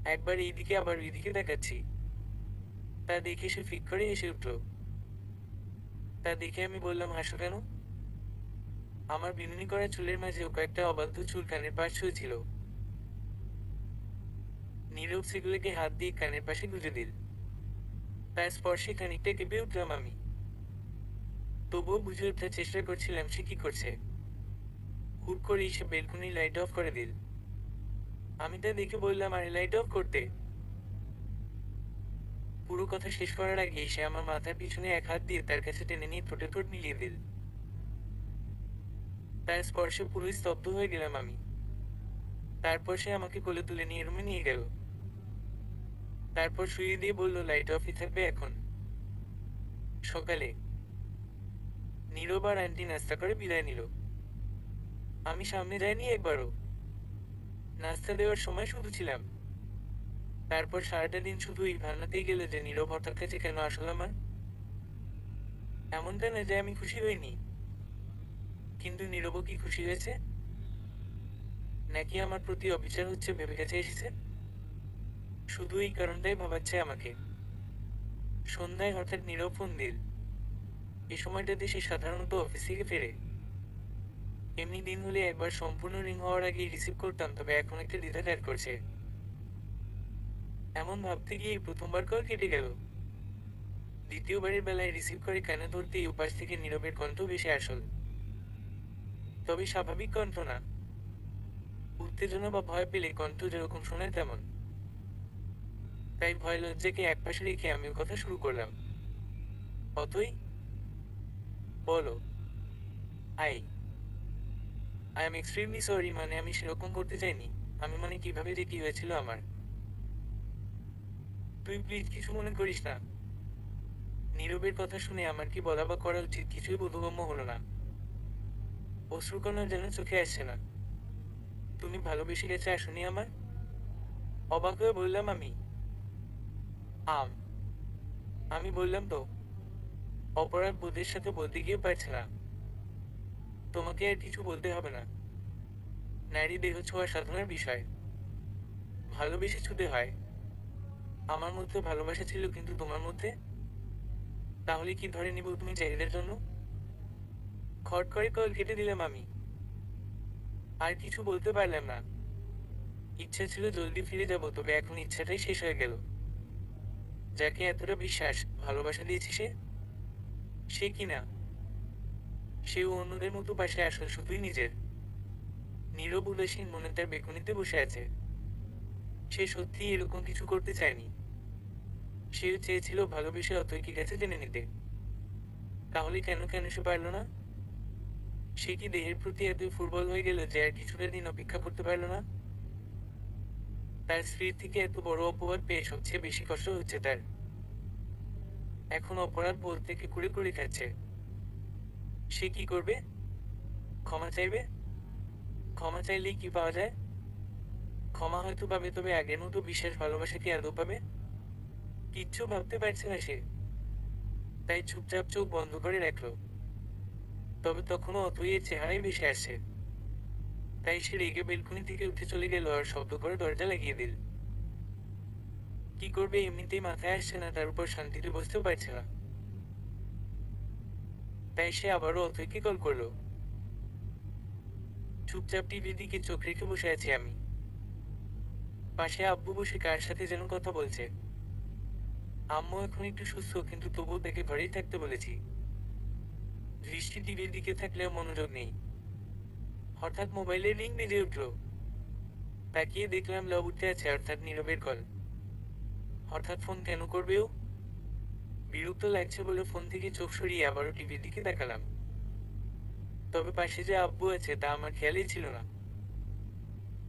একবার এই দিকে আবার ওই দিকে তাকাচ্ছি। তা দেখে সে ফিক করে হেসে উঠল। তা দেখে আমি বললাম, হাসো কেন? আমার বিনুনি করা চুলের মাঝেও কয়েকটা অবাধ্য চুল কানের পাশ ছুঁয়েছিল। নীরব সেগুলোকে হাত দিয়ে কানের পাশে গুঁজে দিল। তার স্পর্শে খানিকটা কেঁপে উঠলাম আমি। তবুও বুঝে ওঠার চেষ্টা করছিলাম সে কি করছে। হুট করে সে বেলকনি লাইট অফ করে দিল। আমি তা দেখে বললাম, আরে লাইট অফ করতে। পুরো কথা শেষ করার আগে সে আমার মাথার পিছনে এক হাত দিয়ে তার কাছে টেনে নিয়ে ঠোঁটে ঠোঁট মিলিয়ে দিল। তার স্পর্শে পুরো স্তব্ধ হয়ে গেলাম আমি। তারপর সে আমাকে কোলে তুলে নিয়ে রুমে নিয়ে গেল। তারপর শুয়ে দিয়ে বলল, লাইট অফই থাকবে এখন। সকালে নীরব আর আন্টি নাস্তা করে বিদায় নিল। আমি সামনে যাইনি একবারও। নাস্তা দেওয়ার সময় শুধু ছিলাম। তারপর সারাটা দিন শুধু এই ভাবনাতেই গেল যে নীরব হঠাৎ কাছে কেন আসল আমার। এমনটা না যে আমি খুশি হইনি, কিন্তু নীরবও কি খুশি হয়েছে? নাকি আমার প্রতি অবিচার হচ্ছে ভেবে কাছে এসেছে? শুধু এই কারণটাই ভাবাচ্ছে আমাকে। সন্ধ্যায় হঠাৎ নীরব ফোন দিল। এই সময়টাতে সে সাধারণত অফিস থেকে ফেরে। এমনি দিন হলে একবার সম্পূর্ণ রিং হওয়ার আগেই রিসিভ করতাম, তবে এখন একটা দ্বিধা কাজ করছে। এমন ভাবতে গিয়ে প্রথমবার কল কেটে গেল। দ্বিতীয়বারের বেলায় রিসিভ করে কানে ধরতেই উপাস থেকে নীরবের কণ্ঠ ভেসে আসল। তবে স্বাভাবিক কণ্ঠ না। উত্তেজনা বা ভয় পেলে কণ্ঠ যেরকম শোনায় তেমন। তাই ভয় লজ্জাকে একপাশে রেখে আমিও কথা শুরু করলাম। অতই, বলো। I I am extremely sorry, মানে আমি সেরকম করতে চাইনি। আমি মানে কিভাবে যে কি হয়েছিল আমার। তুই প্লিজ কিছু মনে করিস না। নীরবের কথা শুনে আমার কি বলা বা করা উচিত কিছুই বোধগম্য হলো না। অশ্রুকণা যেন চোখে আসছে না। তুমি ভালোবেসে গেছে আসনি আমার? অবাক হয়ে বললাম আমি। আম আমি বললাম তো। অপরাধ বোধের সাথে বলতে গিয়ে পারছে না। তোমাকে আর কিছু বলতে হবে না। নারী দেহ ছোঁয়া সাধনার বিষয়। ভালোবেসে ছুতে হয়। আমার মধ্যে ভালোবাসা ছিল, কিন্তু তোমার মধ্যে? তাহলে কি ধরে নিব তুমি চাহিদার জন্য? খট করে কল কেটে দিলাম আমি। আর কিছু বলতে পারলাম না। ইচ্ছা ছিল জলদি ফিরে যাব, তবে এখন ইচ্ছাটাই শেষ হয়ে গেল। যাকে এতটা বিশ্বাস, ভালোবাসা দিয়েছি সে কি না? সেও অন্যদের মতো পাশে আসল শুধুই নিজের। নীরব উদাসীন মনে তার বেকুনিতে বসে আছে। সে সত্যিই এরকম কিছু করতে চায়নি। সেও চেয়েছিল ভালোবেসে অতইকে কাছে টেনে নিতে। তাহলে কেন কেন সে পারল না? সে কি দেহের প্রতি এত ফুটবল হয়ে গেল যে আর কিছুটা দিন অপেক্ষা করতে পারল না? তার স্ত্রীর থেকে এত বড় অপবাদ পেয়ে সবচেয়ে বেশি কষ্ট হচ্ছে তার। এখন অপরাধ বোধ থেকে কুড়ে কুড়ে খাচ্ছে। সে কি করবে? ক্ষমা চাইবে? ক্ষমা চাইলেই কি পাওয়া যায়? ক্ষমা হয়তো পাবে, তবে আগের মতো বিশ্বাস ভালোবাসা কি আদৌ পাবে? কিচ্ছু ভাবতে পারছে না সে। তাই চুপচাপ চোখ বন্ধ করে রাখলো। তবে তখনও অথই এর চেহারাই ভেসে আসছে। তাই সে রেগে বেলকুনি থেকে উঠে চলে গেল আর শব্দ করে দরজা লাগিয়ে দিল। কি করবে এমনিতেই মাথায় আসছে না, তার উপর শান্তিতে বসতেও পারছে না। তাই সে আবারও অথইকে কল করলো। চুপচাপ টিভির দিকে চোখ রেখে বসে আছি আমি। পাশে আব্বু বসে কার সাথে যেন কথা বলছে। আম্মু এখন একটু সুস্থ, কিন্তু তবুও তাকে ঘরেই থাকতে বলেছি। দৃষ্টি টিভির দিকে থাকলেও মনোযোগ নেই। হঠাৎ মোবাইলের রিং বেজে উঠলো। তাকিয়ে দেখলাম লব উঠতে আছে, অর্থাৎ নীরবের কল। হঠাৎ ফোন কেন করবে ও? বিরক্ত লাগছে বলে ফোন থেকে চোখ সরিয়ে আবারও টিভির দিকে তাকালাম। তবে পাশে যে আব্বু আছে তা আমার খেয়ালই ছিল না।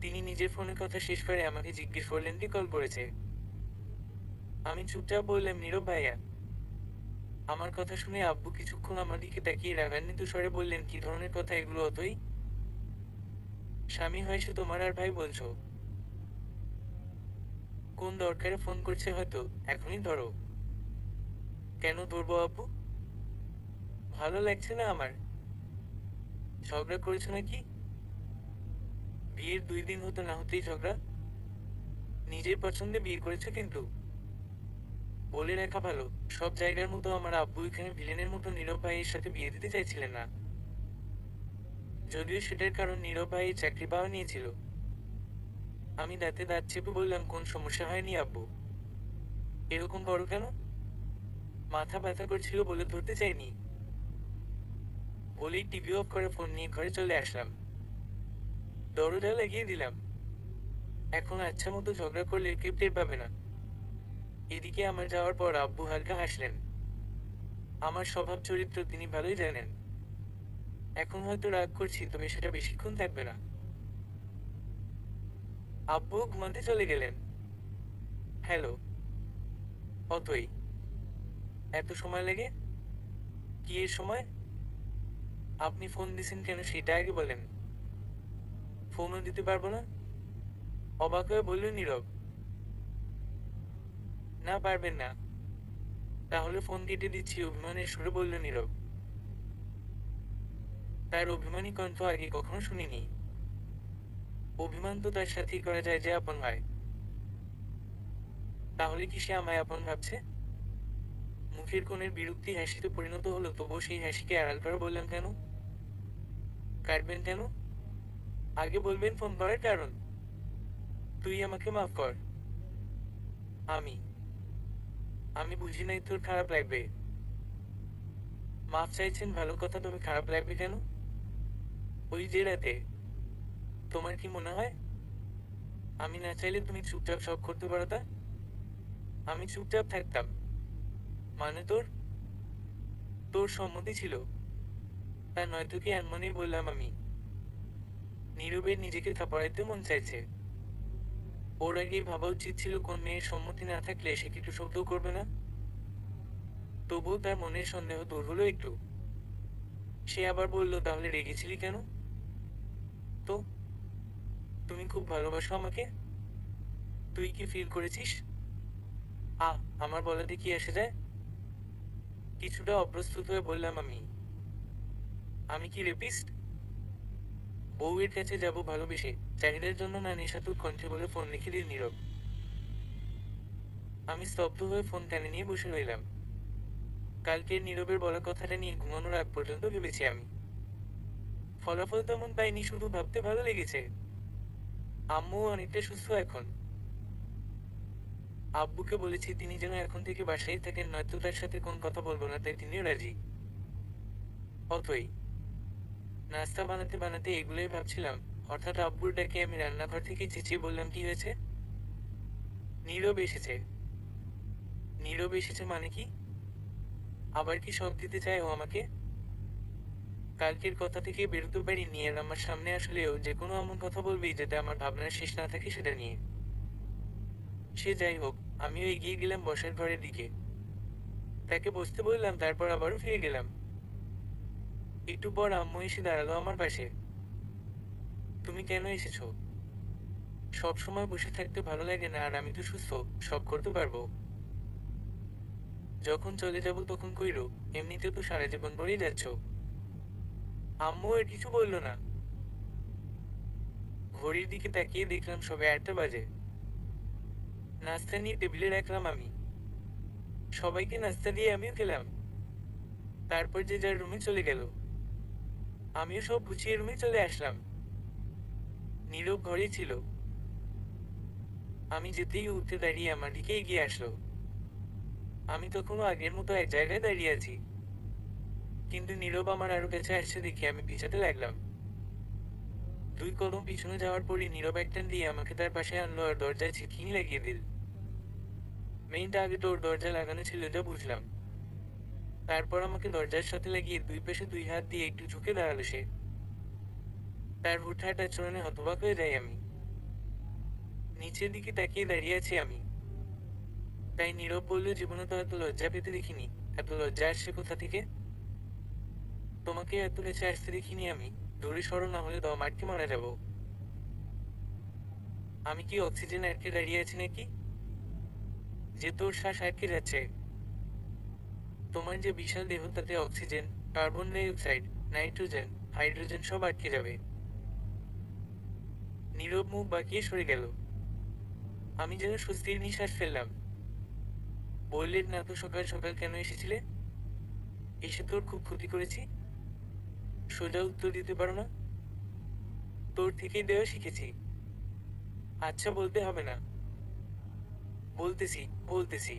তিনি নিজের ফোনের কথা শেষ করে আমাকে জিজ্ঞেস করলেন কে কল করেছে। আমি চুপচাপ বললাম, নীরব ভাইয়া। আমার কথা শুনে আব্বু কিছুক্ষণ আমার দিকে তাকিয়ে রাগান্বিত স্বরে বললেন, কি ধরনের কথা এগুলো অতই? স্বামী হয়েছে তোমার আর ভাই বলছো? কোন দরকারে ফোন করছে হয়তো, এখনই ধরো। কেন ধরবো আব্বু? ভালো লাগছে না আমার। ঝগড়া করেছো নাকি? বিয়ের 2 দিন হতে না হতেই ঝগড়া? নিজের পছন্দে বিয়ে করেছো কিন্তু। বলে রাখা ভালো, সব জায়গার মতো আমার আব্বু এখানে ভিলেনের মতো নীরব ভাইয়ের সাথে বিয়ে দিতে চাইছিলেন না। যদিও সেটার কারণ নীরব ভাই চাকরি পাওয়া নিয়েছিল। আমি দাঁতে দাঁত চেপে বললাম, কোন সমস্যা হয়নি আব্বু। এরকম বড় কেন? মাথা ব্যথা করছিল বলে ধরতে চাইনি। বলেই টিভি অফ করে ফোন নিয়ে ঘরে চলে আসলাম। দরজা লাগিয়ে দিলাম। এখন আচ্ছা মতো ঝগড়া করলে কেউ টের পাবে না। এদিকে আমার যাওয়ার পর আব্বু হালকা হাসলেন। আমার স্বভাব চরিত্র তিনি ভালোই জানেন। এখন হয়তো রাগ করছি, তবে সেটা বেশিক্ষণ থাকবে না। আব্বু ঘুমাতে চলে গেলেন। হ্যালো। অতই। এত সময় লাগে? কি এর সময়? আপনি ফোন দিছেন কেন সেটা আগে বলেন। ফোনও দিতে পারবো না? অবাক হয়ে বলল নীরব। না, পারবেন না। তাহলে ফোন কেটে দিচ্ছি, অভিমানের সুরে বলল নীরব। তার অভিমানী কণ্ঠ আগে কখনো শুনিনি। অভিমান তো তার সাথেই করা যায় যে আপন হয়। তাহলে কি সে আমায় আপন ভাবছে? মুখের কোণের বিরক্তি হাসিতে পরিণত হলো, তবুও সেই হাসিকে আড়াল করে বললাম, কেন? কাটবেন কেন? আগে বলবেন ফোন করার কারণ। তুই আমাকে মাফ কর। আমি আমি বুঝি নাই তোর খারাপ লাগবে। মাফ চাইছেন ভালো কথা, তবে খারাপ লাগবে কেন? ওই যে রাতে। তোমার কি মনে হয় আমি না চাইলে তুমি চুপচাপ সব করতে পারতা? আমি চুপচাপ থাকতাম? মানে তোর তোর সম্মতি ছিল? তা নয়তো কি এমনই বললাম আমি? নীরবের নিজেকে থাপড়াইতে মন চাইছে। ওর আগেই ভাবা উচিত ছিল কোন মেয়ের সম্মতি না থাকলে সে কিছু শব্দও করবে না। তবুও তার মনের সন্দেহ দূর হলো একটু। সে আবার বলল, তাহলে রেগেছিলি কেন? তো তুমি খুব ভালোবাসো আমাকে? তুই কি ফিল করেছিস? আ আমার বলাতে কি এসে যায়? কিছুটা অপ্রস্তুত হয়ে বললাম আমি। আমি কি রেপিস্ট? বউয়ের কাছে যাব ভালোবেসে, চাহিদার জন্য না, নেশাতুর কণ্ঠে বলে ফোন রেখে দিল নীরব। আমি স্তব্ধ হয়ে ফোন কানে নিয়ে বসে রইলাম। কালকের নীরবের বলা কথাটা নিয়ে ঘুমানোর আগ পর্যন্ত ভেবেছি আমি। ফলাফল তেমন পাইনি, শুধু ভাবতে ভালো লেগেছে। আম্মুও অনেকটা সুস্থ এখন। আব্বুকে বলেছি তিনি যেন এখন থেকে বাসায় থাকেন, নয়তো তার সাথে কোন কথা বলবো না, তাই তিনিও রাজি। অতই নাস্তা বানাতে বানাতে এগুলোই ভাবছিলাম, হঠাৎ আব্বুর ডাকে আমি রান্নাঘর থেকে চেঁচিয়ে বললাম, কি হয়েছে? নীরব এসেছে। নীরব এসেছে মানে কি? আবার কি শক দিতে চায় ও আমাকে? কালকের কথা থেকে বেরোতে পারিনি, আর আমার সামনে আসলেও যে কোনো এমন কথা বলবেই যাতে আমার ভাবনার শেষ না থাকে সেটা নিয়ে। সে যাই হোক, আমিও এগিয়ে গেলাম বসার ঘরের দিকে। তাকে বসতে বললাম, তারপর আবারও ফিরে গেলাম। একটু পর আম্মু এসে দাঁড়ালো আমার পাশে। তুমি কেন এসেছো? সব সময় বসে থাকতে ভালো লাগে না, আর আমি তো সুস্থ, সব করতে পারবো। যখন চলে যাব তখন কইরো, এমনিতে তো সারা জীবন পরেই যাচ্ছ। আম্মু আর কিছু বলল না। ঘড়ির দিকে তাকিয়ে দেখলাম সবে 8টা বাজে। নাস্তা নিয়ে টেবিলে রাখলাম আমি। সবাইকে নাস্তা দিয়ে আমিও খেলাম। তারপর যে যার রুমে চলে গেল। আমিও সব গুছিয়ে রুমে চলে আসলাম। নীরব ঘরেই ছিল। আমি যেতেই উঠে দাঁড়িয়ে আমার দিকে এগিয়ে আসলো। আমি তখনও আগের মতো এক জায়গায় দাঁড়িয়ে আছি, কিন্তু নীরব আমার আরো কাছে আসছে দেখে আমি পিছাতে লাগলাম। 2 কদম পিছনে যাওয়ার পরই নীরব এক টান দিয়ে আমাকে তার পাশে আনলো আর দরজায় ছিটকিনি লাগিয়ে দিল। মেইনটা আগে তোর দরজা লাগানো ছিল, যা বুঝলাম। তারপর আমাকে দরজার সাথে লাগিয়ে দুই পাশে 2 হাত দিয়ে একটু ঝুঁকে দাঁড়ালো সে। তার হুটহাট আচরণে হতবাক হয়ে যাই আমি। নিচের দিকে তাকিয়ে দাঁড়িয়ে আছি আমি। তাই নীরব বলল, জীবনে তো এত লজ্জা পেতে দেখিনি। এত লজ্জা আসছে কোথা থেকে? তোমাকে এত কাছে আসতে দেখিনি আমি। দূরে সরো, না হলে দম আটকে মারা যাব। আমি কি অক্সিজেন আটকে দাঁড়িয়ে আছি নাকি, যে তোর শ্বাস আটকে যাচ্ছে? তোমার যে বিশাল দেহ, তাতে oxygen, carbon die oxide, nitrogen, hydrogen সব আটকে যাবে। নীরব মুখ বাঁকিয়ে সরে গেল। আমি যেন স্বস্তির নিঃশ্বাস ফেললাম। বললেন, না তো সকাল সকাল কেন এসেছিলে? এসে তোর খুব ক্ষতি করেছি? সোজা উত্তর দিতে পারো না? তোর থেকেই দেওয়া শিখেছি। আচ্ছা, বলতে হবে না। বলতেছি, বলতেছি।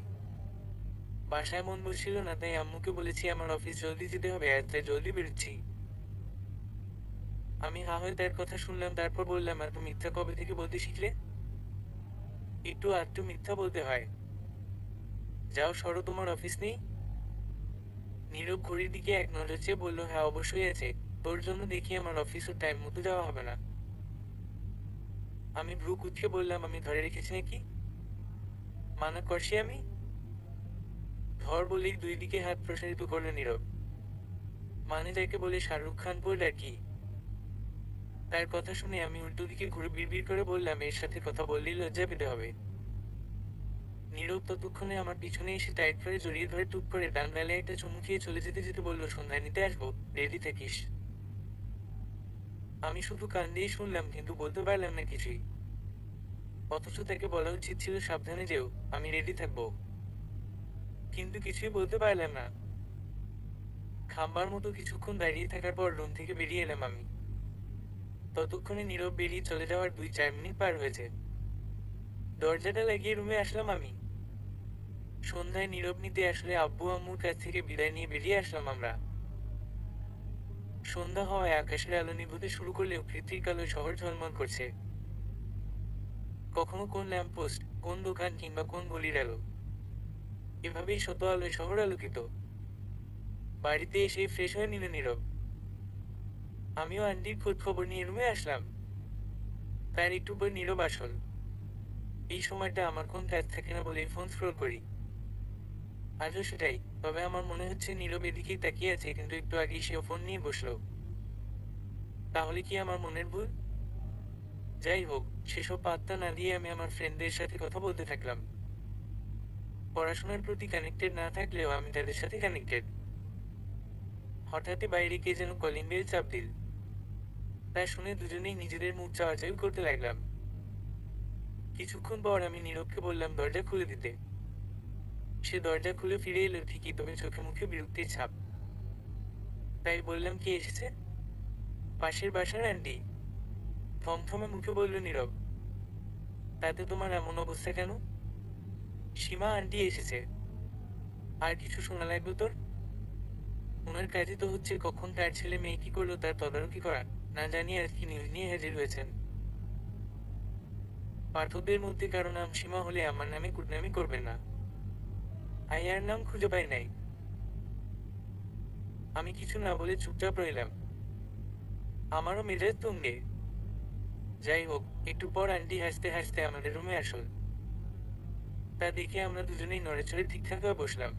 বাসায় মন বসছিল না, তাই আম্মুকে বলেছি আমার অফিস জলদি যেতে হবে, আর তাই জলদি বেরোচ্ছি। আমি হা হয়ে তার কথা শুনলাম, তারপর বললাম, এত মিথ্যা কবে থেকে বলতে শিখলে? একটু আধটু মিথ্যা বলতে হয়। যাও সরো, তোমার অফিস নেই? নীরব ঘড়ির দিকে এক নজর চেয়ে বলল, হ্যাঁ অবশ্যই আছে। তোর জন্য দেখি আমার অফিসও টাইম মতো যাওয়া হবে না। আমি ভ্রু কুঁচকে বললাম, আমি ধরে রেখেছি নাকি? মানা করছি আমি? ধর বলেই 2 দিকে হাত প্রসারিত করলো নীরব। মানে যাকে বলে শাহরুখ খান বল আর কি। তার কথা শুনে আমি উল্টো দিকে ঘুরে বিড়বিড় করে বললাম, এর সাথে কথা বললেই লজ্জা পেতে হবে। নীরব ততক্ষণে আমার পিছনে এসে টাইট করে জড়িয়ে ধরে টুক করে ডান গালে একটা চুমু খেয়ে চলে যেতে যেতে বলল, সন্ধ্যায় নিতে আসবো, রেডি থাকিস। আমি শুধু কান দিয়ে শুনলাম, কিন্তু বলতে পারলাম না কিছুই। অথচ তাকে বলা উচিত ছিল, সাবধানে যেও, আমি রেডি থাকবো। কিন্তু কিছুই বলতে পারলাম না। খাম্বার মতো কিছুক্ষণ দাঁড়িয়ে থাকার পর রুম থেকে বেরিয়ে এলাম আমি। ততক্ষণে নীরব বেরিয়ে চলে যাওয়ার 2-4 মিনিট পার হয়েছে। দরজাটা লাগিয়ে রুমে আসলাম আমি। সন্ধ্যায় নীরব নিতে আসলে আব্বু আম্মুর কাছ থেকে বিদায় নিয়ে বেরিয়ে আসলাম আমরা। সন্ধ্যা হওয়ায় আকাশের আলো নিভুতে শুরু করলেও পৃথিবীর আলোয় শহর ঝলমল করছে। কখনো কোন ল্যাম্পপোস্ট, কোন দোকান কিংবা কোন গলির আলো, এভাবেই শত আলোয় শহর আলোকিত। বাড়িতে এসে ফ্রেশ হয়ে নিল নীরব। আমিও আন্টির খোঁজ খবর নিয়ে রুমে আসলাম। তার একটু পর নীরব আসল। এই সময়টা আমার কোন কাজ থাকে না বলেই ফোন স্ক্রল করি। আজও সেটাই, তবে আমার মনে হচ্ছে নীরব এদিকেই তাকিয়ে আছে, কিন্তু একটু আগেই সেও ফোন নিয়ে বসলো। তাহলে কি আমার মনের ভুল? যাই হোক, সেসব পাত্তা না দিয়ে আমি আমার ফ্রেন্ডদের সাথে কথা বলতে থাকলাম। পড়াশোনার প্রতি কানেক্টেড না থাকলেও আমি তাদের সাথে কানেক্টেড। হঠাৎই বাইরে কে যেন কলিং বেল চাপ দিল। তা শুনে দুজনেই নিজেদের মুখ চাওয়াচাওয়ি করতে লাগলাম। কিছুক্ষণ পর আমি নীরবকে বললাম দরজা খুলে দিতে। সে দরজা খুলে ফিরে এলো ঠিকই, তবে চোখে মুখে বিরক্তির ছাপ। তাই বললাম কে এসেছে? পাশের বাসার আন্টি, থমথমে মুখে বলল নীরব। তাতে তোমার এমন অবস্থা কেন? সীমা আন্টি এসেছে। আর কিছু শোনা লাগবে তোর? ওনার কাজই তো হচ্ছে কখন তার ছেলে মেয়ে কি করলো তার তদারকি করা। না জানি আর কি নিউজ নিয়ে হাজির হয়েছেন। পাঠকদের মধ্যে কারো নাম সীমা হলে আমার নামে কুটনামি করবেন না। আয়ার নাম খুঁজে পাই নাই। আমি কিছু না বলে চুপচাপ রইলাম। আমারও মেজাজ তুঙ্গে। যাই হোক, একটু পর আন্টি হাসতে হাসতে আমাদের রুমে আসল। তা দেখে আমরা দুজনেই নড়েচড়ে ঠিকঠাক হয়ে বসলাম।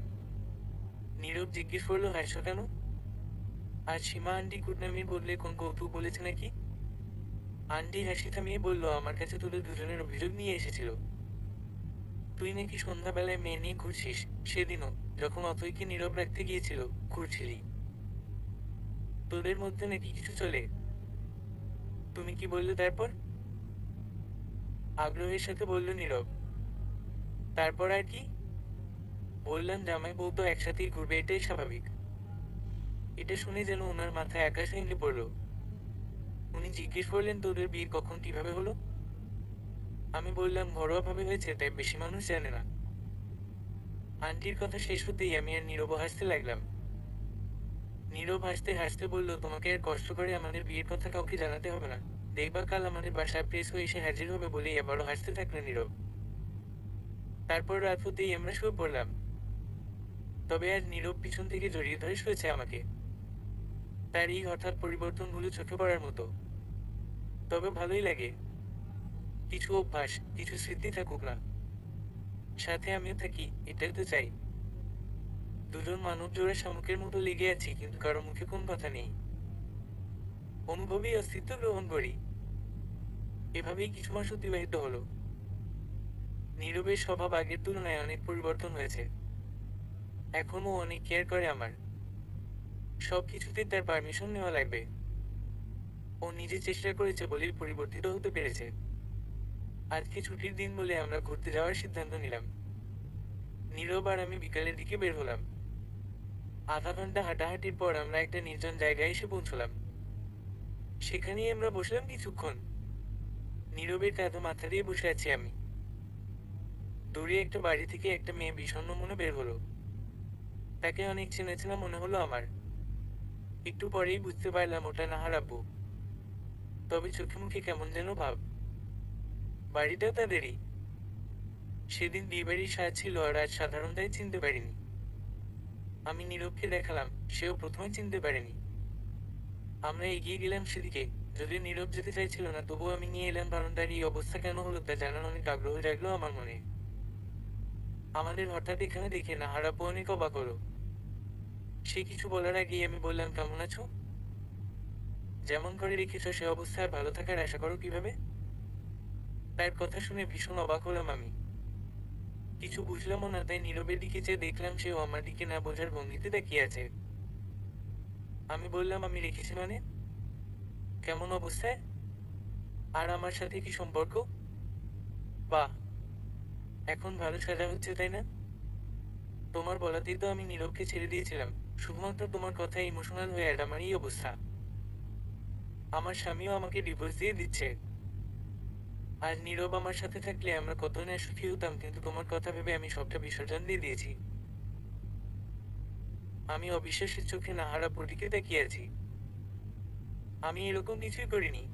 নীরব জিজ্ঞেস করলো হাসছো কেন? আর সীমা আন্টি কুটনামির বদলে কোন কৌতুক বলেছে নাকি? আন্টি হাসি থামিয়ে বলল আমার কাছে তোদের দুজনের অভিযোগ নিয়ে এসেছিল। তুই নাকি সন্ধ্যাবেলায় মেয়ে নিয়ে ঘুরছিস। সেদিনও যখন অথইকে নীরব রাখতে গিয়েছিল ঘুরছিলি। তোদের মধ্যে নাকি কিছু চলে। তুমি কি বললে তারপর? আগ্রহের সাথে বলল নীরব। তারপর আর কি? বললাম জামাই বউ তো একসাথেই ঘুরবে, এটাই স্বাভাবিক। এটা শুনে যেন ওনার মাথায় আকাশ ভেঙে পড়ল। উনি জিজ্ঞেস করলেন তোদের বিয়ে কখন কিভাবে হলো? আমি বললাম ঘরোয়া ভাবে হয়েছে, তাই বেশি মানুষ জানে না। আন্টির কথা শেষ হতেই আমি আর নীরব হাসতে লাগলাম। নীরব হাসতে হাসতে বলল তোমাকে আর কষ্ট করে আমাদের বিয়ের কথা কাউকে জানাতে হবে না। দেখবা কাল আমাদের বাসায় প্রেস হয়ে এসে হাজির হবে বলেই আবারও হাসতে থাকলো নীরব। তারপর রাত হতেই আমরা শুয়ে পড়লাম। তবে আজ নীরব পিছন থেকে জড়িয়ে ধরে শুয়েছে আমাকে। তার এই হঠাৎ পরিবর্তনগুলো চোখে পড়ার মতো। তবে ভালোই লাগে। কিছু অভ্যাস, কিছু স্মৃতি থাকুক না, সাথে আমিও থাকি, এটাই তো চাই। দুজন মানব জোড়া শামুকের মতো লেগে আছি, কিন্তু কারো মুখে কোন কথা নেই। অনুভবই অস্তিত্ব গ্রহণ করি। এভাবেই কিছু মাস অতিবাহিত হলো। নীরবের স্বভাব আগের তুলনায় অনেক পরিবর্তন হয়েছে। এখনও অনেক কেয়ার করে আমার। সবকিছুতে তার পারমিশন নেওয়া লাগবে। ও নিজে চেষ্টা করেছে বলেই পরিবর্তিত হতে পেরেছে। আজকে ছুটির দিন বলে আমরা ঘুরতে যাওয়ার সিদ্ধান্ত নিলাম। নীরব আর আমি বিকালের দিকে বের হলাম। আধা ঘন্টা হাঁটাহাঁটির পর আমরা একটা নির্জন জায়গায় এসে পৌঁছলাম। সেখানেই আমরা বসলাম কিছুক্ষণ। নীরবের কাঁধে মাথা দিয়ে বসে আছি আমি। দূরে একটা বাড়ি থেকে একটা মেয়ে বিষণ্ণ মনে বের হলো। তাকে অনেক চেনা চেনা মনে হলো আমার। একটু পরেই বুঝতে পারলাম ওটা নাহার আব্বু। তবে চোখে মুখে কেমন যেন ভাব। বাড়িটাও তাদেরই। সেদিন বিয়েবাড়ির সাজ ছিল আর আজ সাধারণ তাই চিনতে পারিনি। আমি নীরবকে দেখালাম, সেও প্রথমে চিনতে পারেনি। আমরা এগিয়ে গেলাম সেদিকে। যদিও নীরব যেতে চাইছিল না, তবুও আমি নিয়ে এলাম, কারণ তার এই অবস্থা কেন হলো তা জানার অনেক আগ্রহ জাগলো আমার মনে। আমাদের হঠাৎ এখানে দেখে নাহার আব্বু অনেক অবাক হলো। সে কিছু বলার আগেই আমি বললাম কেমন আছো? যেমন করে রেখেছ সে অবস্থায় ভালো থাকার আশা করো কিভাবে? তার কথা শুনে ভীষণ অবাক হলাম আমি। কিছু বুঝলামও না, তাই নীরবের দিকে চেয়ে দেখলাম সেও আমার দিকে না বোঝার ভঙ্গিতে তাকিয়ে আছে। আমি বললাম আমি রেখেছি মানে? কেমন অবস্থায়? আর আমার সাথে কি সম্পর্ক? বাহ, এখন ভালো সাজা হচ্ছে তাই না? তোমার বলাতেই তো আমি নীরবকে ছেড়ে দিয়েছিলাম। শুধুমাত্র তোমার কথায় ইমোশনাল হয়ে আর আমার এই অবস্থা। আমার স্বামীও আমাকে ডিভোর্স দিয়ে দিচ্ছে। আর নীরব আমার সাথে থাকলে আমরা কত না সুখী হতাম, কিন্তু তোমার কথা ভেবে আমি সবটা বিসর্জন দিয়ে দিয়েছি। আমি অবিশ্বাসের চোখে নাহারা পরীকে তাকিয়ে আছি। আমি এরকম কিছুই করিনি।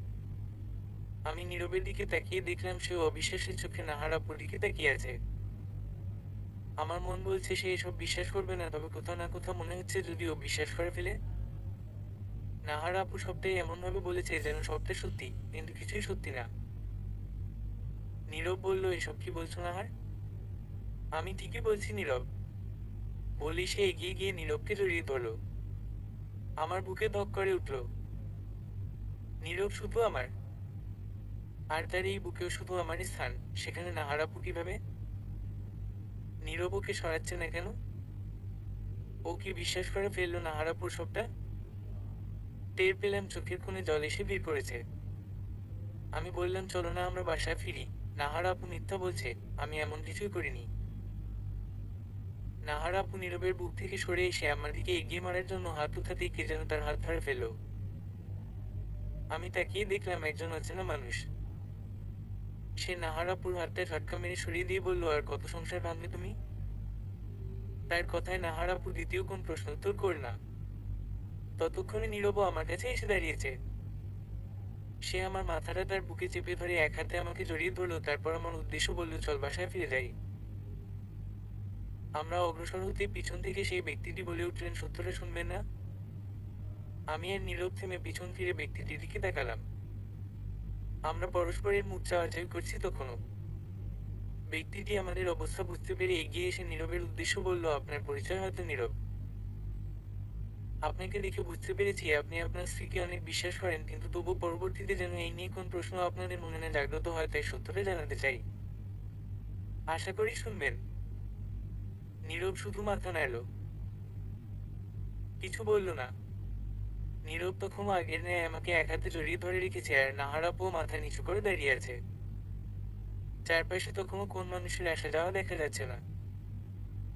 আমি নীরবের দিকে তাকিয়ে দেখলাম সেও অবিশ্বাসের চোখে নাহারা পরীকে তাকিয়ে আছে। আমার মন বলছে সে এসব বিশ্বাস করবে না, তবে কোথাও না কোথাও মনে হচ্ছে যদি ও বিশ্বাস করে ফেলে। নাহার আপু সবটাই এমন ভাবে বলেছে যেন সবটা সত্যি, কিন্তু কিছুই সত্যি না। নীরব বলল এসব কি বলছো নাহার? আমি ঠিকই বলছি নীরব। বলি সে এগিয়ে গিয়ে নীরবকে জড়িয়ে ধরল। আমার বুকে ধক করে উঠল। নীরব শুধু আমার, আর তার এই বুকেও শুধু আমারই স্থান। সেখানে নাহার আপু কিভাবে? নীরব ওকে সরাচ্ছে না কেন? ও কি বিশ্বাস করে ফেললো নাহারাপুর সবটা? টের পেলাম চোখের কোণে জল এসে ভিড় করেছে। আমি বললাম, চলো না আমরা বাসায় ফিরি। নাহার আপু মিথ্যা বলছে, আমি এমন কিছুই করিনি। নাহার আপু নীরবের বুক থেকে সরে এসে আমার দিকে এগিয়ে মারার জন্য হাত উঠাতেই কে যেন তার হাত ধরে ফেলল। আমি তাকিয়ে দেখলাম একজন অচেনা মানুষ। সে নাহার আপুর হাতটা ঝটকা মেরে সরিয়ে দিয়ে বলল, আর কত সংসার ভাঙবে তুমি? তার কথায় নাহার আপু দ্বিতীয় কোন প্রশ্ন উত্তর করল না। ততক্ষণে নীরবও আমার কাছে এসে দাঁড়িয়েছে। সে আমার মাথাটা তার বুকে চেপে ধরে এক হাতে আমাকে জড়িয়ে ধরলো, তারপর আমার উদ্দেশ্য বলল, চল বাসায় ফিরে যাই। আমরা অগ্রসর হতে পিছন থেকে সেই ব্যক্তিটি বলে উঠলেন, সত্যটা শুনবেন না? আমি আর নীরব থেমে পিছন ফিরে ব্যক্তিটির দিকে তাকালাম। আমরা পরস্পরের মুখ চাওয়াচাই করছি তখনও। ব্যক্তিটি আমাদের অবস্থা বুঝতে পেরে এগিয়ে এসে নীরবের উদ্দেশ্য বলল, আপনার পরিচয় হয়তো নীরব। আপনাকে দেখে বুঝতে পেরেছি আপনি আপনার স্ত্রীকে অনেক বিশ্বাস করেন, কিন্তু তবু পরবর্তীতে যেন এই নিয়ে কোন প্রশ্ন আপনাদের মনে না জাগ্রত হয়, তাই সত্যটা জানাতে চাই। আশা করি শুনবেন। নীরব শুধু মাথা নাড়ল, কিছু বলল না। নীরব তখনও আগের ন্যায় আমাকে এক হাতে জড়িয়ে ধরে রেখেছে, আর নাহার আপুও মাথা নিচু করে দাঁড়িয়ে আছে। চারপাশে তখনও কোন মানুষের আসা যাওয়া দেখা যাচ্ছে না।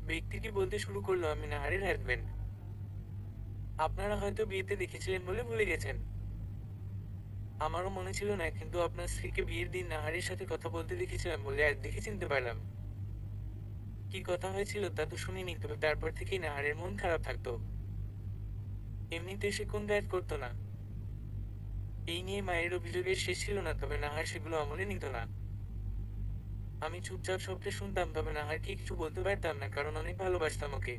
ব্যক্তিটি বলতে শুরু করলো, আমি নাহারের হাজবেন্ড। আপনারা হয়তো বিয়েতে দেখেছিলেন বলে ভুলে গেছেন। আমারও মনে ছিল না, কিন্তু আপনার স্ত্রীকে বিয়ের দিন নাহারের সাথে কথা বলতে দেখেছিলাম বলে আজ দেখে চিনতে পারলাম। কি কথা হয়েছিল তা তো শুনিনি, তবে তারপর থেকেই নাহারের মন খারাপ থাকতো। এমনিতে সে কোন দায়ের করতো না। এই নিয়ে মায়ের অভিযোগের শেষ ছিল না, তবে নাহার সেগুলো আমলে নিত না। আমি চুপচাপ সবটা শুনতাম, তবে নাহারকে কিছু বলতে পারতাম না, কারণ অনেক ভালোবাসতাম ওকে।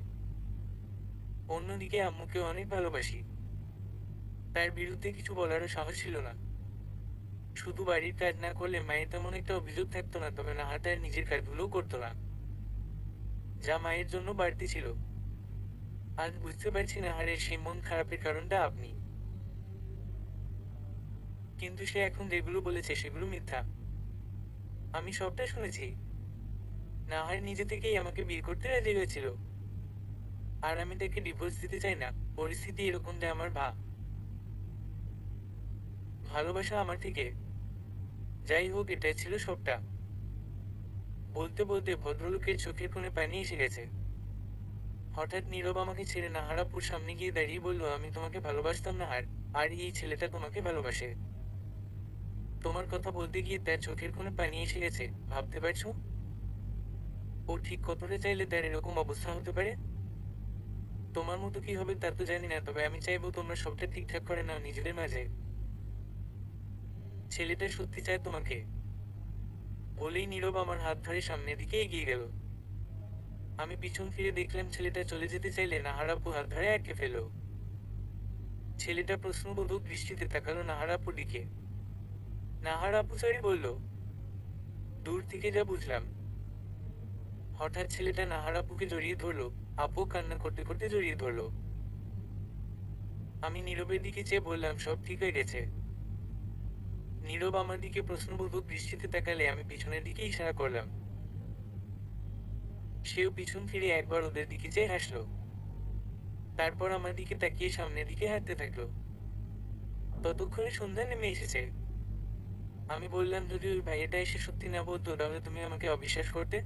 অন্যদিকে আম্মুকে অনেক ভালোবাসি। তার বিরুদ্ধে কিছু বলারও সাহস ছিল না। শুধু বাড়ির কাজ না করলে মায়ের তেমন একটা অভিযোগ থাকতো না, তবে নাহার তার নিজের কাজগুলোও করতো না, যা মায়ের জন্য বাড়তি ছিল। আজ বুঝতে পারছি নাহারের সেই মন খারাপের কারণটা আপনি। কিন্তু সে এখন যেগুলো বলেছে সেগুলো মিথ্যা। আমি সবটা শুনেছি। নাহার নিজে থেকেই আমাকে বিয়ে করতে রাজি হয়েছিল। আর আমি তাকে ডিভোর্স দিতে চাই না। পরিস্থিতি এরকম যে আমার ভালোবাসা আমার থেকে। যাই হোক, এটাই ছিল সবটা। বলতে বলতে ভদ্রলোকের চোখের কোণে পানি এসে গেছে। হঠাৎ নীরব আমাকে ছেড়ে নাহারাপুর সামনে গিয়ে দাঁড়িয়ে বলল, আমি তোমাকে ভালোবাসতাম নাহার, আর এই ছেলেটা তোমাকে ভালোবাসে। তোমার কথা বলতে গিয়ে তার চোখের কোণে পানি এসে গেছে, ভাবতে পারছো? ও ঠিক কতটা চাইলে তার এরকম অবস্থা হতে পারে? তোমার মতো কি হবে তা তো জানি না, তবে আমি চাইবো তোমরা সবটা ঠিকঠাক করে নাও নিজেদের মাঝে। ছেলেটা সত্যি চায় তোমাকে। বলেই নীরব আমার হাত ধরে সামনের দিকে এগিয়ে গেল। আমি পিছন ফিরে দেখলাম ছেলেটা চলে যেতে চাইলে নাহারাপু হাত ধরে আটকে ফেলো। ছেলেটা প্রশ্নবোধক দৃষ্টিতে তাকালো নাহারাপুর দিকে। নাহারাপু সরি বলল, দূর থেকে যা বুঝলাম। হঠাৎ ছেলেটা নাহারাপুকে জড়িয়ে ধরলো। আপু কান্না করতে করতে জড়িয়ে ধরলো। আমি নীরবের দিকে চেয়ে বললাম, সব ঠিক হয়ে গেছে। নীরব আমার দিকে প্রশ্নবোধক দৃষ্টিতে তাকালে আমি পিছনের দিকে ইশারা করলাম। সেও পিছন ফিরে একবার ওদের দিকে চেয়ে হাসলো। তারপর আমার দিকে তাকিয়ে সামনের দিকে হাঁটতে থাকলো। ততক্ষণে সন্ধ্যা নেমে এসেছে। আমি বললাম, যদি ওই ভাইয়াটা এসে সত্যি না বলতো তাহলে তুমি আমাকে অবিশ্বাস করতে।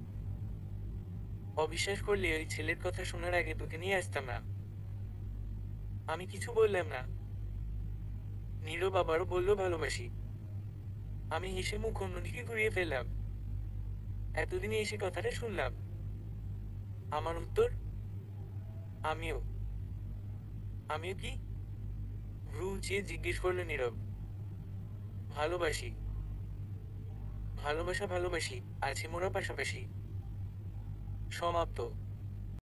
অবিশ্বাস করলে ওই ছেলের কথা শোনার আগে তোকে নিয়ে আসতাম না। আমি কিছু বললাম না। নীরব আবারও বলল, ভালোবাসি। আমি হেসে মুখ অন্যদিকে ঘুরিয়ে ফেললাম। এতদিনে এসে কথাটা শুনলাম। আমার উত্তর, আমিও। আমিও কি? ভ্রু উঁচিয়ে জিজ্ঞেস করলো নীরব। ভালোবাসি। ভালোবাসি, আছি মোরা পাশাপাশি। সমাপ্ত।